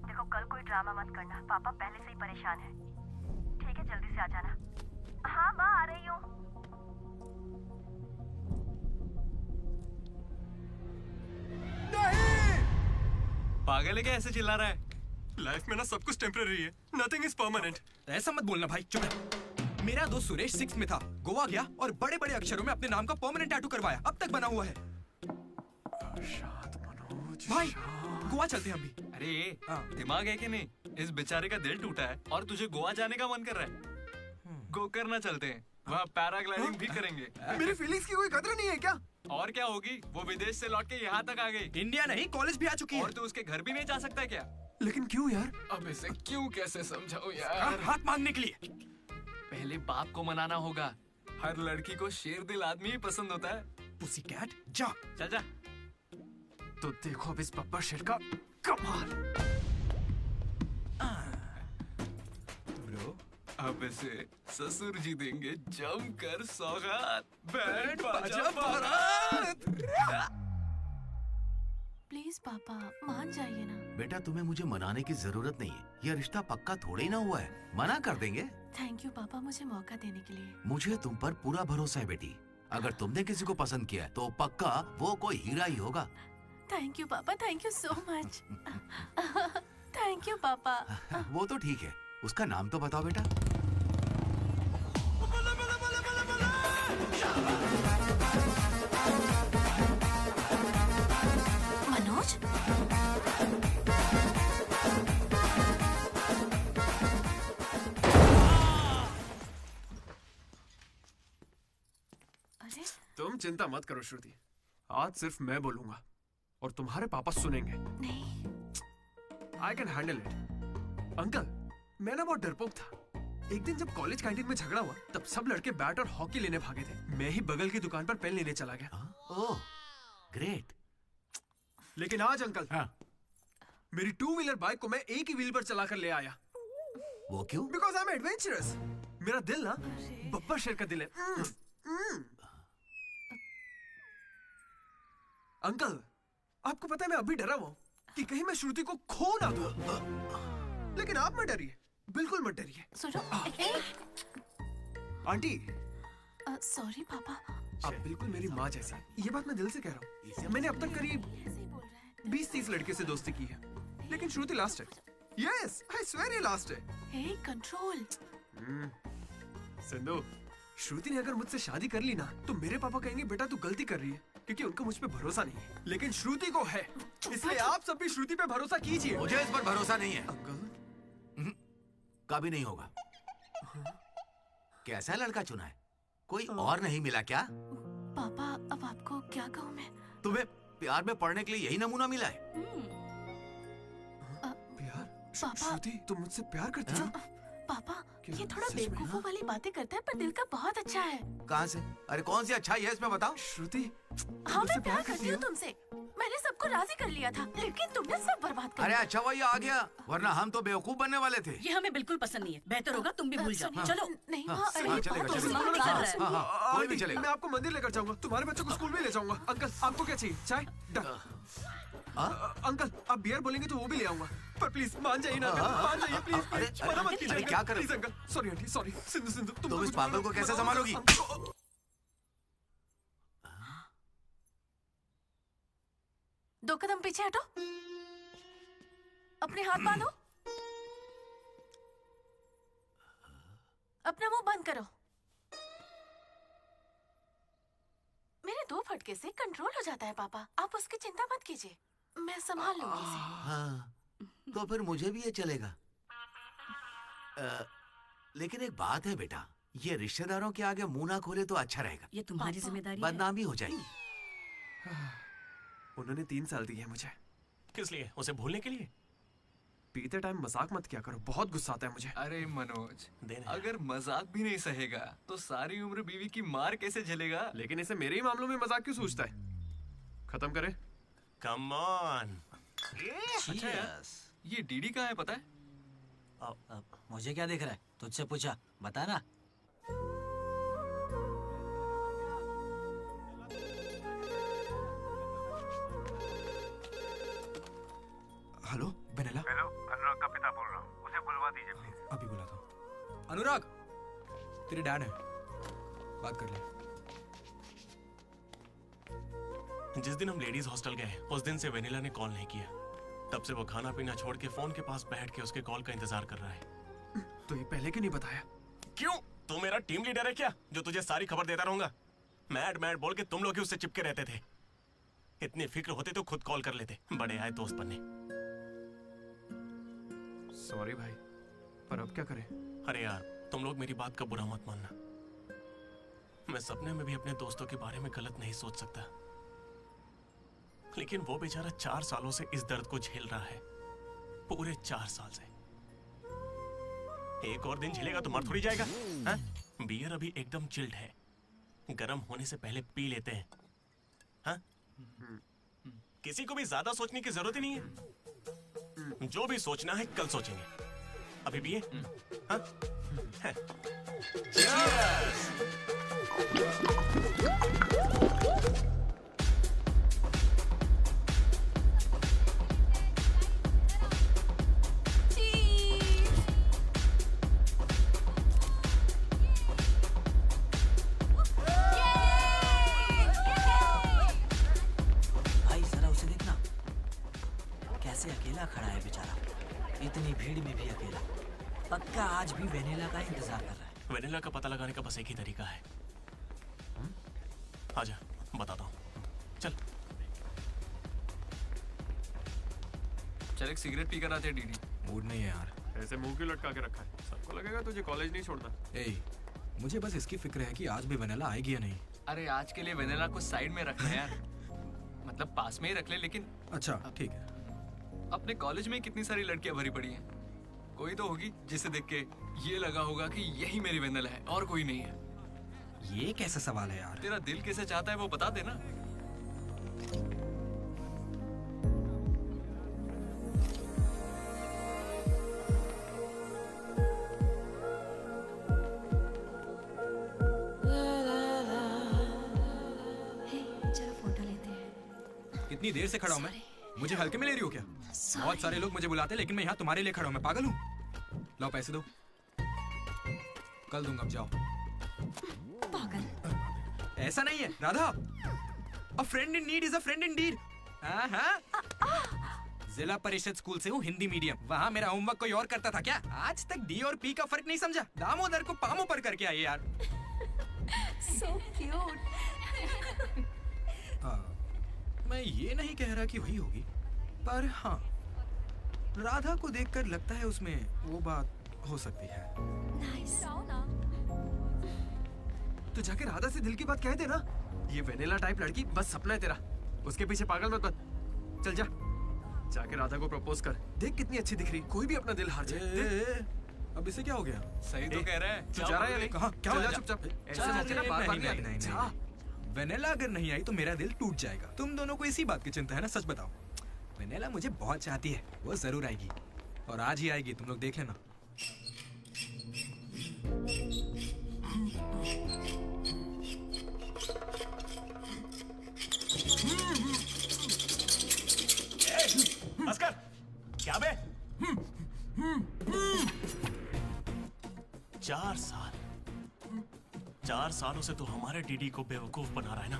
Speaker 22: देखो कल कोई ड्रामा मत करना, पापा पहले से ही परेशान है। ठीक है जल्दी से आ जाना। हाँ माँ आ रही हूँ।
Speaker 6: पागल है क्या ऐसे चिल्ला रहा है? लाइफ में ना सब कुछ टेम्परेरी है, नथिंग इज परमानेंट।
Speaker 3: ऐसा मत बोलना भाई, चुप रह। मेरा दोस्त सुरेश 6th में था, गोवा गया और बड़े बड़े अक्षरों में अपने नाम का परमानेंट टैटू करवाया, अब तक बना हुआ है। भाई गोवा चलते हैं अभी।
Speaker 10: अरे दिमाग है कि नहीं? इस बेचारे का दिल टूटा है और तुझे गोवा जाने का मन कर रहा है। गोकर्णा चलते हैं, वहाँ पैराग्लाइडिंग भी करेंगे।
Speaker 6: मेरी फीलिंग्स की कोई कदर नहीं है क्या?
Speaker 10: और क्या होगी, वो विदेश से लौट के यहाँ तक आ गई।
Speaker 3: इंडिया नहीं कॉलेज भी आ चुकी है।
Speaker 10: और तू उसके घर भी नहीं जा सकता क्या?
Speaker 6: लेकिन क्यों यार?
Speaker 10: अब इसे क्यों कैसे समझाऊं यार?
Speaker 3: हाथ मांगने के लिए
Speaker 10: पहले बाप को मनाना होगा। हर लड़की को शेर दिल आदमी ही पसंद होता है।
Speaker 3: पुसी कैट जा
Speaker 10: चल जा।
Speaker 6: तो देखो अब इस बब्बर शेर का कमाल।
Speaker 10: ब्रो अब इसे ससुर जी देंगे जमकर सौगात। बैंड बाजा बारात।
Speaker 13: प्लीज पापा मान जाइए ना।
Speaker 14: बेटा तुम्हें मुझे मनाने की जरूरत नहीं है, यह रिश्ता पक्का थोड़े ही ना हुआ है, मना कर देंगे।
Speaker 13: थैंक यू पापा मुझे मौका देने के लिए।
Speaker 14: मुझे तुम पर पूरा भरोसा है बेटी, अगर तुमने किसी को पसंद किया तो पक्का वो कोई हीरा ही होगा।
Speaker 13: थैंक यू पापा, thank you so much. Thank you पापा।
Speaker 14: वो तो ठीक है, उसका नाम तो बताओ बेटा।
Speaker 13: मनोज? अरे
Speaker 6: तुम चिंता मत करो श्रुति, आज सिर्फ मैं बोलूंगा और तुम्हारे पापा सुनेंगे।
Speaker 13: नहीं।
Speaker 6: I can handle it. Uncle, मैं ना बहुत डरपोक था। एक दिन जब कॉलेज कैंटीन में झगड़ा हुआ तब सब लड़के बैट और हॉकी लेने भागे थे, मैं ही बगल की दुकान पर पेन लेने चला गया।
Speaker 14: Oh great.
Speaker 6: लेकिन आज अंकल, मेरी 2 व्हीलर बाइक को मैं एक ही व्हील पर चलाकर ले आया।
Speaker 14: वो क्यों?
Speaker 6: Because I am adventurous. मेरा दिल ना बब्बर शेर का दिल है। अंकल, आपको पता है मैं अभी डरा हुआ हूं कि कहीं मैं श्रुति को खो ना दूं। लेकिन आप मत डरिए, बिल्कुल मत डरिए।
Speaker 13: सुनो।
Speaker 6: आंटी।
Speaker 13: सॉरी पापा।
Speaker 6: आप बिल्कुल मेरी माँ जैसी हैं। ये बात मैं दिल से कह रहा हूँ। मैंने अब तक करीब 20-30 लड़के से दोस्ती की है, लेकिन श्रुति लास्ट है। यस, आई स्वेयर ये लास्ट है।
Speaker 13: हे कंट्रोल।
Speaker 6: सिंधु, श्रुति ने अगर मुझसे शादी कर ली ना तो मेरे पापा कहेंगे बेटा तू गलती कर रही है, क्योंकि उनको मुझ पे भरोसा नहीं है। लेकिन श्रुति को है, इसलिए आप सब भी श्रुति पे भरोसा कीजिए।
Speaker 14: मुझे इस पर भरोसा नहीं है
Speaker 6: अंकल।
Speaker 14: कभी नहीं होगा। कैसा लड़का चुना है? कोई और नहीं मिला क्या?
Speaker 13: पापा अब आपको क्या कहूँ मैं?
Speaker 14: तुम्हें प्यार में पढ़ने के लिए यही नमूना मिला है?
Speaker 6: प्यार?
Speaker 13: श्रुति,
Speaker 6: तुम मुझसे प्यार करती हो?
Speaker 13: पापा ये थोड़ा बेवकूफों वाली बातें करता है, पर दिल का बहुत अच्छा है।
Speaker 14: कहाँ से? अरे कौन सी अच्छाई है इसमें बताओ।
Speaker 6: श्रुति,
Speaker 13: हाँ मैं प्यार करती हूँ तुमसे। मैंने सबको राजी कर लिया था, लेकिन तुमने सब बर्बाद कर
Speaker 14: अरे
Speaker 13: दिया।
Speaker 14: अच्छा वही आ गया, वरना हम तो बेवकूफ बनने वाले थे।
Speaker 15: ये हमें बिल्कुल पसंद नहीं है, बेहतर होगा तुम भी भूल जाओ। चलो।
Speaker 13: नहीं
Speaker 14: हाँ, कोई भी चलेगा।
Speaker 6: मैं आपको मंदिर लेकर जाऊंगा, तुम्हारे बच्चों को स्कूल भी ले जाऊंगा। अंकल आपको क्या चाहिए? चाय? अंकल आप बियर बोलेंगे तो वो भी ले आऊंगा, पर प्लीज मान जाइए ना, मान जाइए प्लीज। मना मत कीजिए।
Speaker 14: क्या कर
Speaker 6: please uncle. Sorry aunty, sorry. Sindhu Sindhu
Speaker 14: तुम इस पागल को कैसे संभालोगी?
Speaker 13: दो कदम पीछे हटो, अपने हाथ बांधो, अपना मुंह बंद करो। मेरे 2 फटके से कंट्रोल हो जाता है पापा, आप उसकी चिंता मत कीजिए, मैं संभाल लूंगी इसे।
Speaker 14: हाँ, तो फिर मुझे भी ये चलेगा। लेकिन एक बात है बेटा, ये रिश्तेदारों के आगे मुंह ना खोले तो अच्छा रहेगा।
Speaker 15: ये तुम्हारी जिम्मेदारी है।
Speaker 14: बदनामी हो जाएगी।
Speaker 6: उन्होंने 3 साल दिए मुझे।
Speaker 16: किस लिए? उसे भूलने के लिए?
Speaker 6: पीते टाइम मजाक मत किया करो, बहुत गुस्सा आता है मुझे।
Speaker 10: अरे मनोज, अगर मजाक भी नहीं सहेगा तो सारी उम्र बीवी की मार कैसे झेलेगा?
Speaker 6: लेकिन इसे मेरे ही मामलों में मजाक क्यों सोचता है? खत्म करे।
Speaker 16: Come on.
Speaker 10: अच्छा यार, ये डीडी कहाँ है पता है?
Speaker 18: मुझे क्या दिख रहा है? तुझसे पूछा, बता ना।
Speaker 3: Hello vanilla.
Speaker 8: हेलो, अनुराग का पिता बोल रहा हूँ, उसे बुलवा दीजिए प्लीज।
Speaker 3: अभी बुलाता हूँ। अनुराग, तेरे डैड है, बात कर ले।
Speaker 16: जिस दिन हम लेडीज हॉस्टल गए उस दिन से वेनिला ने कॉल नहीं किया। तब से वो खाना पीना छोड़ के फोन के पास बैठ के उसके कॉल का इंतजार कर रहा है।
Speaker 6: तो ये पहले क्यों नहीं बताया?
Speaker 16: क्यों? तू मेरा टीम लीडर है क्या, जो तुझे सारी खबर देता रहूंगा? मैड मैड बोल के तुम लोग ही उससे चिपके रहते थे। इतनी फिक्र होती तो खुद कॉल कर लेते, बड़े आए दोस्त बनने।
Speaker 6: सॉरी भाई, पर अब क्या करें?
Speaker 16: अरे यार, तुम लोग मेरी बात का बुरा मत मानना। मैं सपने में भी अपने दोस्तों के बारे में गलत नहीं सोच सकता, लेकिन वो बेचारा 4 सालों से इस दर्द को झेल रहा है, पूरे 4 साल से। एक और दिन झेलेगा तो मर थोड़ी जाएगा। हाँ? बियर अभी एकदम चिल्ड है, गर्म होने से पहले पी लेते हैं। हाँ? किसी को भी ज्यादा सोचने की जरूरत ही नहीं है, जो भी सोचना है कल सोचेंगे। अभी पिए? हाँ?
Speaker 18: इतनी भीड़ में भी अकेला। पक्का आज भी वेनिला का इंतजार कर रहा है।
Speaker 16: वेनिला का पता लगाने का बस एक ही तरीका है। आजा, बताता हूँ। चल।
Speaker 10: चल एक सिगरेट पी कर आते डीडी।
Speaker 3: मूड नहीं है यार।
Speaker 6: ऐसे मुंह क्यों लटका के रखा है? सबको लगेगा तुझे कॉलेज नहीं छोड़ता।
Speaker 3: मुझे बस इसकी फिक्र है कि आज भी वेनिला आएगी या नहीं।
Speaker 10: अरे आज के लिए वेनिला को साइड में रखना है यार। मतलब पास में ही रख ले, लेकिन
Speaker 3: अच्छा ठीक है।
Speaker 10: अपने कॉलेज में कितनी सारी लड़कियां भरी पड़ी हैं। कोई तो होगी जिसे देख के ये लगा होगा कि यही मेरी वेनिला है और कोई नहीं है।
Speaker 3: ये कैसा सवाल है यार?
Speaker 10: तेरा दिल कैसे चाहता है वो बता देना।
Speaker 3: कितनी देर से खड़ा हूँ मैं? मुझे हल्के में ले रही हो क्या? बहुत सारे लोग मुझे बुलाते हैं, लेकिन मैं यहाँ तुम्हारे लिए खड़ा हूँ। मैं पागल हूँ? लाओ पैसे दो। कल दूंगा, अब जाओ।
Speaker 4: पागल।
Speaker 3: ऐसा नहीं है Radha. A friend in need is a friend indeed। जिला परिषद स्कूल से हूँ, हिंदी मीडियम। वहाँ मेरा होमवर्क कोई और करता था क्या? आज तक डी और पी का फर्क नहीं समझा। दामोदर को पामो पर करके आइए यार।
Speaker 4: So cute।
Speaker 3: मैं ये नहीं कह रहा कि वही होगी, पर हाँ, राधा को देखकर लगता है उसमें वो बात हो सकती है।
Speaker 6: तो जाके राधा से दिल की बात कह दे ना। ये वेनिला टाइप लड़की बस सपना है तेरा। उसके पीछे पागल मत बन। चल जा, जाके राधा को प्रपोज कर। देख कितनी अच्छी दिख रही, कोई भी अपना दिल हार जाए।
Speaker 3: अब इसे क्या हो गया?
Speaker 10: सही तो कह रहा है।
Speaker 6: तू जा रहा है या नहीं?
Speaker 3: कहाँ? क्या
Speaker 6: चल
Speaker 3: हो
Speaker 6: जा
Speaker 3: गया?
Speaker 6: चुपचाप। ऐसे मौके ना बार बार नहीं जा।
Speaker 3: वेनिला अगर नहीं आई तो मेरा दिल टूट जाएगा। तुम दोनों को इसी बात की चिंता है ना? सच बताओ। वेनिला मुझे बहुत चाहती है, वो जरूर आएगी और आज ही आएगी, तुम लोग देख लेना।
Speaker 16: अस्कर, क्या बे? 4 सालों से तो हमारे डीडी को बेवकूफ बना रहा है ना।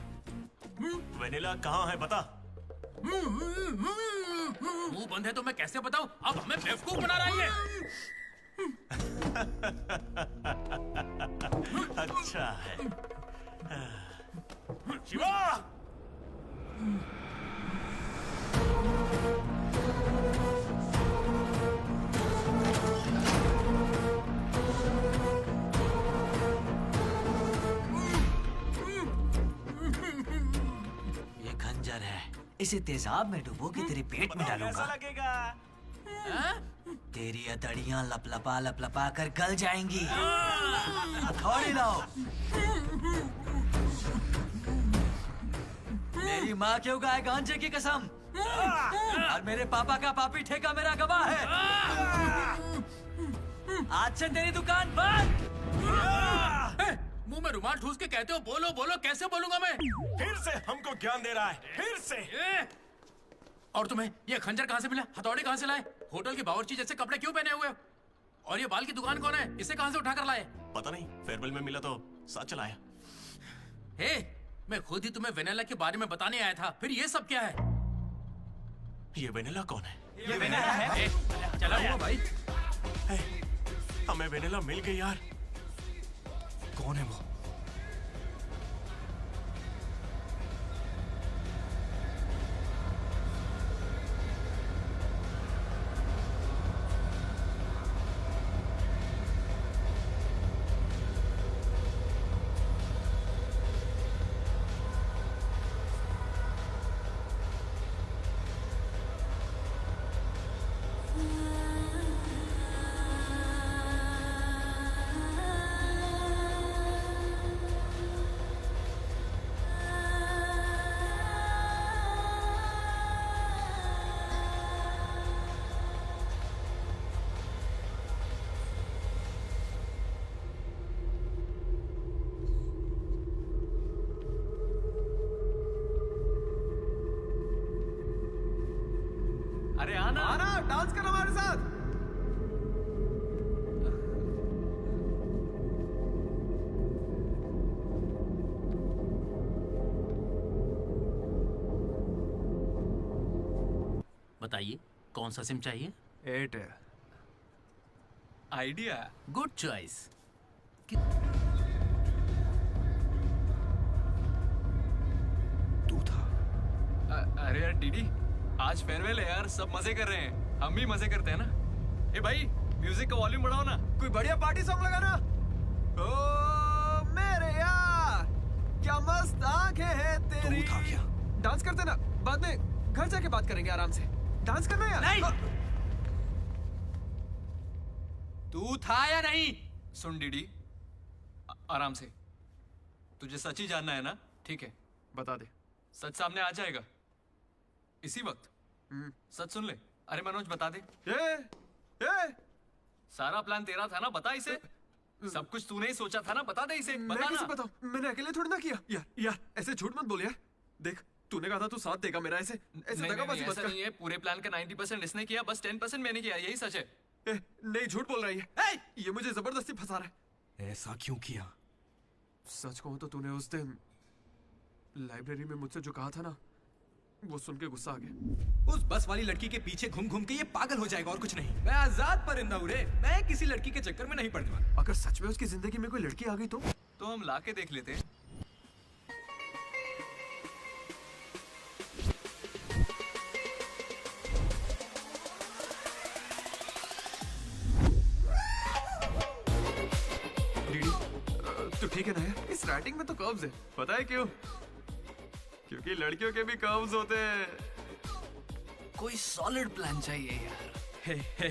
Speaker 16: वेनिला कहाँ है बता।
Speaker 5: मुंह बंद है तो मैं कैसे बताऊं? अब हमें बेवकूफ बना रहा है।
Speaker 16: अच्छा है। शिवा!
Speaker 18: खंजर है, इसे तेजाब में डुबो के तेरे पेट में डालूंगा।
Speaker 16: लगेगा?
Speaker 18: तेरी अतड़ियां लपलपा लपलपा कर गल जाएंगी। हथौड़ी लाओ। मेरी माँ क्यों गाय गांजे की कसम, और मेरे पापा का पापी ठेका मेरा गवाह है। आज से तेरी दुकान बंद।
Speaker 5: मुंह में रुमाल ठूस के कहते हो बोलो बोलो, कैसे बोलूंगा मैं?
Speaker 16: फिर से हमको ज्ञान दे रहा है, फिर से।
Speaker 5: और तुम्हें ये खंजर कहाँ से मिला? हथौड़ी कहाँ से लाए? होटल के बावर्ची जैसे कपड़े क्यों पहने हुए? और ये बाल की दुकान कौन है? इसे कहाँ से उठाकर लाए?
Speaker 16: पता नहीं, फेयरवेल में मिला तो साथ चलाया।
Speaker 5: हे, मैं खुद ही तुम्हें वेनिला के बारे में बताने आया था, फिर ये सब क्या है?
Speaker 16: ये वेनिला कौन है?
Speaker 5: ये वेनिला है। चला हुआ भाई।
Speaker 16: हमें वेनिला मिल गई यार।
Speaker 3: कौन है वो?
Speaker 10: अरे आना
Speaker 6: डांस कर हमारे साथ।
Speaker 5: बताइए कौन सा सिम चाहिए?
Speaker 6: एयरटेल।
Speaker 10: आइडिया।
Speaker 5: Good choice.
Speaker 3: तू था?
Speaker 10: अरे यार डीडी, आज फेयरवेल है यार, सब मजे कर रहे हैं, हम भी मजे करते हैं ना। ए भाई, म्यूजिक का वॉल्यूम बढ़ाओ ना।
Speaker 6: कोई बढ़िया पार्टी सॉन्ग लगाना। ओ मेरे यार, क्या मस्त आंखें हैं तेरी।
Speaker 3: तू था क्या?
Speaker 6: डांस करते ना, बाद में घर जाके बात करेंगे आराम से। डांस करना यार।
Speaker 3: नहीं। तू था या नहीं?
Speaker 10: सुन डीडी, आराम से। तुझे सच ही जानना है ना? ठीक है, बता दे। सच सामने आ जाएगा इसी वक्त। सच सुन ले। अरे मनोज, बता दे। सारा प्लान तेरा था ना, बता इसे। सब कुछ तूने ही सोचा था ना, बता दे इसे।
Speaker 6: मैं
Speaker 10: बता
Speaker 6: कैसे
Speaker 10: ना।
Speaker 6: बताऊं? मैंने अकेले थोड़ी ना किया। यार ऐसे झूठ मत बोल यार। देख, तूने कहा था तू साथ देगा मेरा, ऐसे दगाबाजी मत
Speaker 10: ऐसा
Speaker 6: कर।
Speaker 10: नहीं है। पूरे प्लान का 90% इसने किया, बस 10% मैंने किया, यही सच है।
Speaker 6: नहीं, झूठ बोल रही है। ये मुझे जबरदस्ती फंसा रहा है।
Speaker 3: ऐसा क्यों किया?
Speaker 6: सच कहूं तो तूने उस दिन लाइब्रेरी में मुझसे जो कहा था ना, वो सुन के गुस्सा आ गया।
Speaker 3: उस बस वाली लड़की के पीछे घूम घूम के ये पागल हो जाएगा और कुछ नहीं। मैं आजाद परिंदा हूँ रे, मैं किसी लड़की के चक्कर में नहीं पड़ने वाला।
Speaker 6: अगर सच में उसकी जिंदगी में कोई लड़की आ गई तो
Speaker 10: हम लाके देख लेते हैं।
Speaker 6: तो ठीक है ना यार, इस राइटिंग में तो कर्व्स है। पता है क्यों? क्योंकि लड़कियों के भी कर्व्स होते हैं।
Speaker 10: कोई सॉलिड प्लान चाहिए यार।
Speaker 3: हे,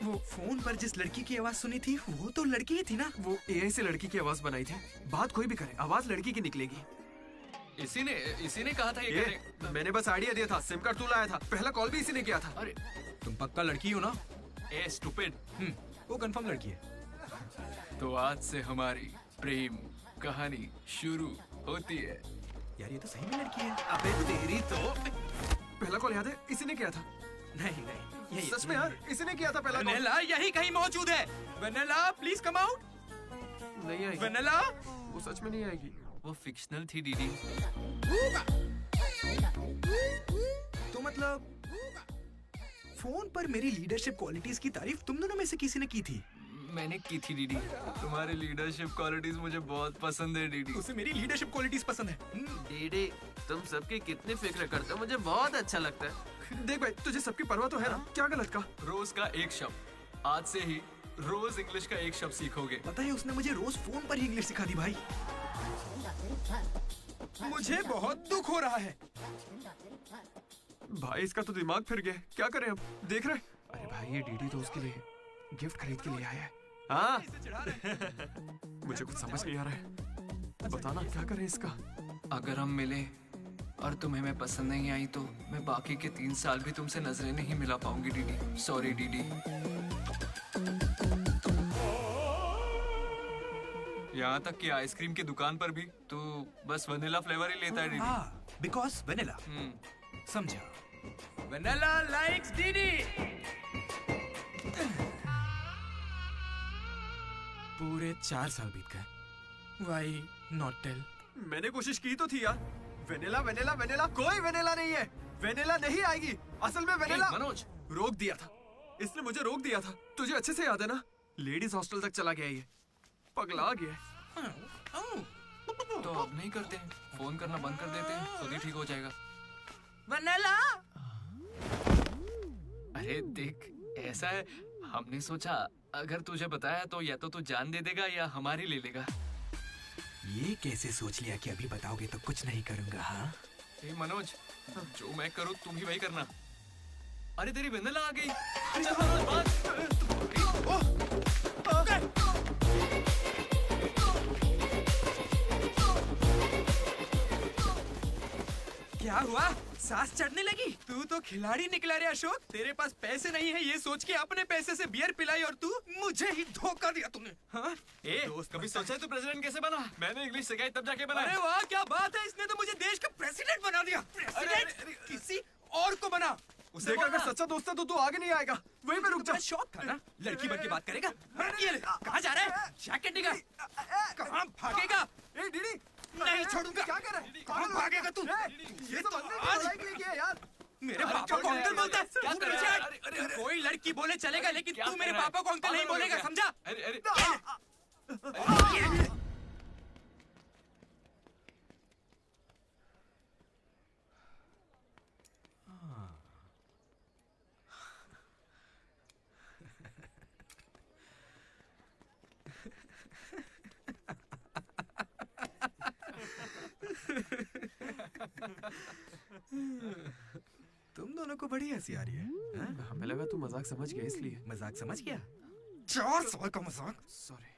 Speaker 3: वो फोन पर जिस लड़की की आवाज सुनी थी, वो तो लड़की ही थी ना।
Speaker 6: वो एआई से लड़की की आवाज बनाई थी। बात कोई भी करे, आवाज लड़की की निकलेगी।
Speaker 10: इसी ने कहा था ये करने।
Speaker 6: मैंने बस आइडिया दिया था, सिम कार्ड तू लाया था, पहला कॉल भी इसी ने किया था।
Speaker 10: अरे
Speaker 3: तुम पक्का लड़की हो ना?
Speaker 10: ए स्टूपिड,
Speaker 3: वो कंफर्म लड़की है।
Speaker 10: तो आज से हमारी प्रेम कहानी शुरू होती है।
Speaker 3: यार ये तो सही में लड़की है।
Speaker 6: अबे तेरी तो। पहला कॉल याद है? इसी ने किया था।
Speaker 3: नहीं, यही
Speaker 6: सच में यार, इसी ने किया था पहला कॉल।
Speaker 3: वेनेला यही कहीं मौजूद है। Vennela please come out.
Speaker 6: नहीं आएगी।
Speaker 3: वेनेला,
Speaker 6: वो सच में नहीं आएगी।
Speaker 10: वो फिक्शनल थी दीदी।
Speaker 3: तो मतलब फोन पर मेरी लीडरशिप क्वालिटीज की तारीफ तुम दोनों में से किसी ने की थी?
Speaker 10: मैंने की थी दीदी। तुम्हारी लीडरशिप क्वालिटीज मुझे बहुत पसंद है दीदी।
Speaker 3: उसे मेरी लीडरशिप क्वालिटीज पसंद है।
Speaker 10: दीदी, तुम सबकी कितनी फिक्र करते हो, मुझे बहुत अच्छा लगता है।
Speaker 6: देख भाई, तुझे सबकी परवाह तो है ना? क्या गलत का?
Speaker 10: रोज का एक शब्द, आज से ही रोज इंग्लिश का एक शब्द सीखोगे।
Speaker 3: पता है, उसने मुझे रोज फोन पर ही इंग्लिश सिखा दी भाई। मुझे बहुत दुख हो रहा है
Speaker 6: भाई। इसका तो दिमाग फिर गया। क्या करें अब? देख रहे? अरे भाई, ये डीडी तो उसके लिए गिफ्ट खरीद के लिए आया है। हाँ मुझे कुछ समझ नहीं आ रहा है। बताना क्या करें इसका।
Speaker 10: अगर हम मिले और तुम्हें मैं पसंद नहीं आई तो मैं बाकी के 3 साल भी तुमसे नजरें नहीं मिला पाऊंगी डीडी। Sorry DD. यहाँ तक कि आइसक्रीम की दुकान पर भी तू बस वनीला फ्लेवर ही लेता है डीडी।
Speaker 3: Because vanilla. समझा? Vanilla likes DD. पूरे 4 साल बीत गए। Why not tell?
Speaker 6: मैंने कोशिश की तो थी यार। वेनिला वेनिला वेनिला, कोई वेनिला नहीं है। वेनिला नहीं आएगी। असल में वेनिला
Speaker 10: मनोज
Speaker 6: रोक दिया था। इसने मुझे रोक दिया था। तुझे अच्छे से याद है ना? लेडीज हॉस्टल तक चला गया ये, पगला गया।
Speaker 10: तो अब नहीं करते हैं, फोन करना बंद कर देते हैं, खुद ही ठीक हो जाएगा।
Speaker 3: वेनिला।
Speaker 10: अरे देख, ऐसा है, हमने सोचा अगर तुझे बताया तो या तो तू जान दे देगा या हमारी ले लेगा।
Speaker 3: ये कैसे सोच लिया कि अभी बताओगे तो कुछ नहीं करूंगा? हाँ
Speaker 10: मनोज, जो मैं करूँ तुम ही वही करना। अरे तेरी वेनिला आ गई। चल मनोज, बात।
Speaker 3: क्या हुआ? सांस चढ़ने लगी? तू तो खिलाड़ी निकला रे अशोक। तेरे पास पैसे नहीं है ये सोच के अपने पैसे से बियर पिलाई और तू मुझे ही धोखा दिया तूने। हाँ?
Speaker 10: कभी सोचा है तू प्रेसिडेंट कैसे बना? मैंने इंग्लिश सिखाई तब जाके बना।
Speaker 3: अरे वाह, क्या बात है, इसने तो मुझे देश का प्रेसिडेंट बना दिया। प्रेसिडेंट किसी और को बना।
Speaker 6: उसे अगर सच्चा दोस्त है तो तू आगे नहीं आएगा। वहीं पे रुक जा।
Speaker 3: शौक था ना, लड़की बन के बात करेगा। ये ले, कहाँ जा रहा है? जैकेट निकाल। कहाँ भागेगा?
Speaker 6: डीडी
Speaker 3: नहीं छोड़ूंगा।
Speaker 6: क्या कर रहा है?
Speaker 3: कहाँ भागेगा तू?
Speaker 6: ये तो आज
Speaker 3: मेरे बाप को अंकल बोलता है।
Speaker 10: क्या कर रहा है?
Speaker 3: कोई लड़की बोले चलेगा, लेकिन तू मेरे पापा को अंकल नहीं बोलेगा, समझा?
Speaker 10: अरे अरे
Speaker 3: तुम दोनों को बड़ी हंसी आ रही है।
Speaker 6: हमें लगा तू मजाक समझ गया इसलिए।
Speaker 3: मजाक समझ गया? 4 साल का मजाक?
Speaker 6: सॉरी।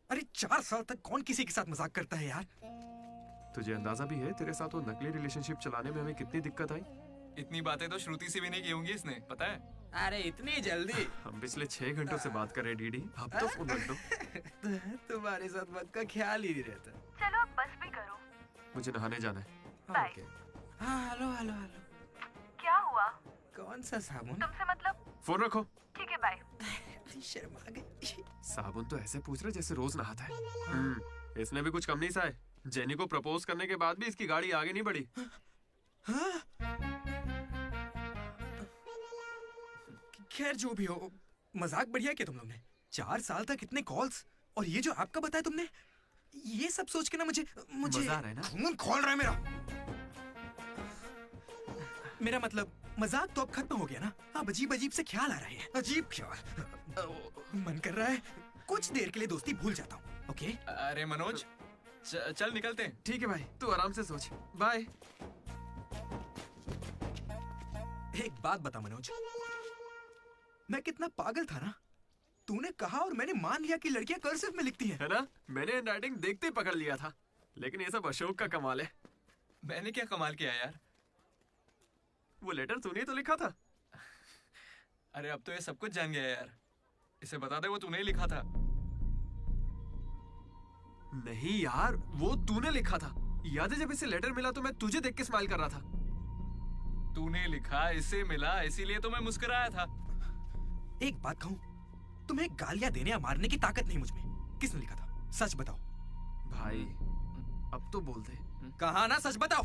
Speaker 3: अरे 4 साल तक कौन किसी के साथ मजाक करता है यार?
Speaker 6: तुझे अंदाजा भी है तेरे साथ वो नकली रिलेशनशिप चलाने में हमें कितनी दिक्कत आई?
Speaker 10: इतनी बातें तो श्रुति से भी नहीं की होंगी इसने, पता है?
Speaker 3: अरे इतनी जल्दी?
Speaker 6: हम पिछले 6 घंटों से बात कर रहे हैं डीडी, अब तो फोन रख दो।
Speaker 3: तुम्हारे साथ वक्त का ख्याल ही नहीं रहता।
Speaker 22: चलो अब बस भी करो।
Speaker 6: मुझे नहाने जाना है।
Speaker 22: बाय।
Speaker 3: हाँ हेलो हेलो हेलो।
Speaker 22: क्या हुआ?
Speaker 3: कौन सा साबुन?
Speaker 22: तुमसे मतलब?
Speaker 6: फोन रखो।
Speaker 22: ठीक है बाय।
Speaker 3: शर्मा गई।
Speaker 6: साबुन तो ऐसे पूछ रहे जैसे रोज नहाता है। इसने भी कुछ कम नहीं सहा है। जेनी को प्रपोज करने के बाद भी इसकी गाड़ी आगे नहीं बढ़ी।
Speaker 3: खैर जो भी हो, मजाक बढ़िया किया तुम लोग ने। 4 साल तक इतने कॉल्स, और ये जो आपका बताया तुमने, ये सब सोच के ना मुझे
Speaker 6: मजा आ रहा है ना?
Speaker 3: खून खोल रहा है मेरा मतलब मजाक तो अब खत्म हो गया ना। अब अजीब अजीब से ख्याल आ रहे हैं। अजीब ख्याल। मन कर रहा है कुछ देर के लिए दोस्ती भूल जाता हूँ। ओके?
Speaker 10: अरे मनोज, चल निकलते हैं।
Speaker 6: ठीक है भाई, तू आराम से सोच। बाय।
Speaker 3: एक बात बता मनोज, मैं कितना पागल था ना। तूने कहा और मैंने मान लिया कि लड़कियां कर्सिव में लिखती हैं।
Speaker 6: है ना? मैंने हैंडराइटिंग देखते ही पकड़ लिया था। लेकिन ये सब अशोक का कमाल है।
Speaker 10: मैंने क्या कमाल किया यार?
Speaker 6: वो लेटर तूने तो लिखा था।
Speaker 10: अरे अब तो ये सब कुछ जान गया यार। इसे बता दे वो तूने ही लिखा था।
Speaker 6: नहीं यार, वो तूने लिखा था। याद है जब इसे लेटर मिला तो मैं तुझे देख के स्माइल कर रहा था।
Speaker 10: तूने लिखा, इसे मिला, इसीलिए तो मैं मुस्कुराया था।
Speaker 3: एक बात कहूं, तुम्हें गालियां देने या मारने की ताकत नहीं मुझ में। किसने लिखा था? सच बताओ।
Speaker 6: भाई अब तो बोल दे।
Speaker 3: कहा ना, सच बताओ।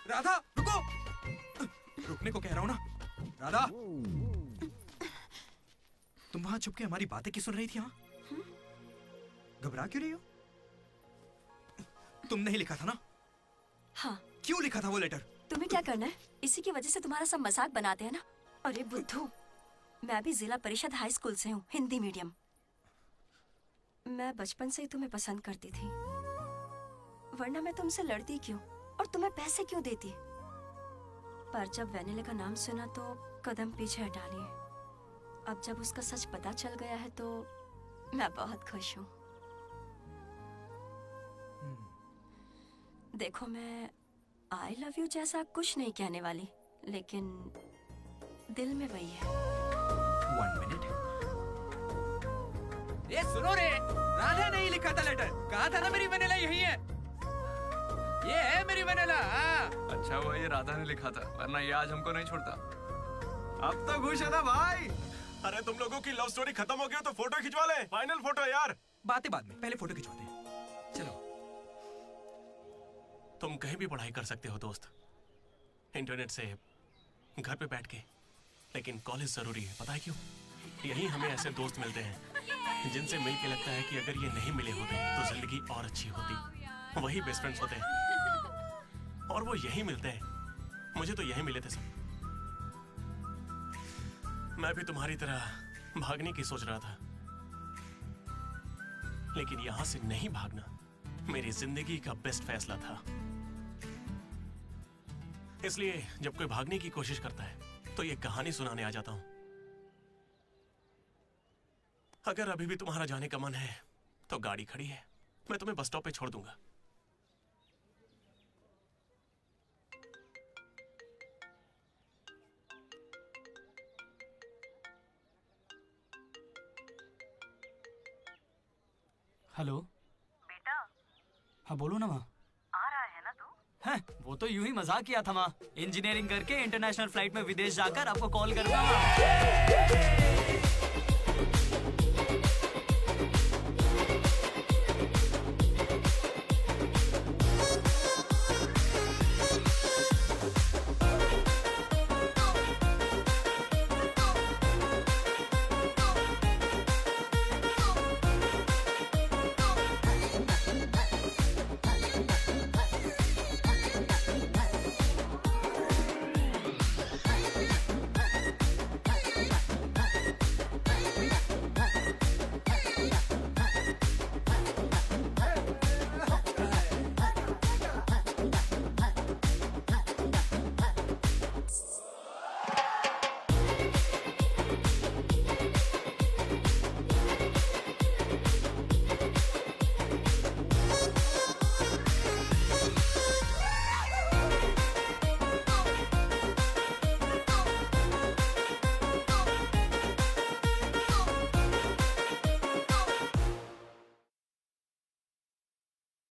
Speaker 3: राधा रुको। रुकने को कह रहा हूं ना। राधा, तुम वहां छुप के हमारी बातें क्यों सुन रही थी? हाँ, घबरा क्यों रही हो? तुमने ही लिखा था ना?
Speaker 4: हाँ।
Speaker 3: क्यों लिखा था वो लेटर?
Speaker 4: तुम्हें क्या करना है? इसी की वजह से तुम्हारा सब मजाक बनाते हैं ना। अरे बुद्धू, मैं भी जिला परिषद हाई स्कूल से हूँ, हिंदी मीडियम। मैं बचपन से ही तुम्हें पसंद करती थी, वरना मैं तुमसे लड़ती क्यों और तुम्हें पैसे क्यों देती? पर जब वैनिला का नाम सुना तो कदम पीछे हटा लिए। अब जब उसका सच पता चल गया है तो मैं बहुत खुश हूँ। देखो, मैं आई लव यू जैसा कुछ नहीं कहने वाली, लेकिन दिल में वही है।
Speaker 3: 1 मिनट। ये सुनो रे, राधा ने ही लिखा था लेटर। कहा था ना मेरी वैनिला यही है। ये है मेरी वैनिला।
Speaker 10: अच्छा हुआ ये राधा ने लिखा था, वरना ये आज हमको नहीं छोड़ता।
Speaker 6: अब तो खुश है ना भाई?
Speaker 16: अरे तुम लोगों की लव स्टोरी खत्म हो गई तो फोटो खिंचवा ले। फाइनल फोटो यार।
Speaker 3: बातें बाद में, पहले फोटो खिंचवाते हैं। चलो।
Speaker 16: तुम कहीं भी पढ़ाई कर सकते हो दोस्त, इंटरनेट से, घर पे बैठ के, लेकिन कॉलेज जरूरी है। पता है क्यों? यही हमें ऐसे दोस्त मिलते हैं जिनसे मिलके लगता है कि अगर ये नहीं मिले होते तो जिंदगी और अच्छी होती। वही बेस्ट फ्रेंड्स होते हैं और वो यही मिलते हैं। मुझे तो यही मिले थे सब। मैं भी तुम्हारी तरह भागने की सोच रहा था, लेकिन यहां से नहीं भागना मेरी जिंदगी का बेस्ट फैसला था। इसलिए जब कोई भागने की कोशिश करता है तो ये कहानी सुनाने आ जाता हूं। अगर अभी भी तुम्हारा जाने का मन है तो गाड़ी खड़ी है, मैं तुम्हें बस स्टॉप पे छोड़ दूंगा।
Speaker 1: हेलो
Speaker 22: बेटा।
Speaker 1: हाँ बोलो ना माँ।
Speaker 22: आ रहा है ना तू?
Speaker 1: हैं, वो तो यूं ही मजाक किया था माँ। इंजीनियरिंग करके इंटरनेशनल फ्लाइट में विदेश जाकर आपको कॉल करूंगा माँ।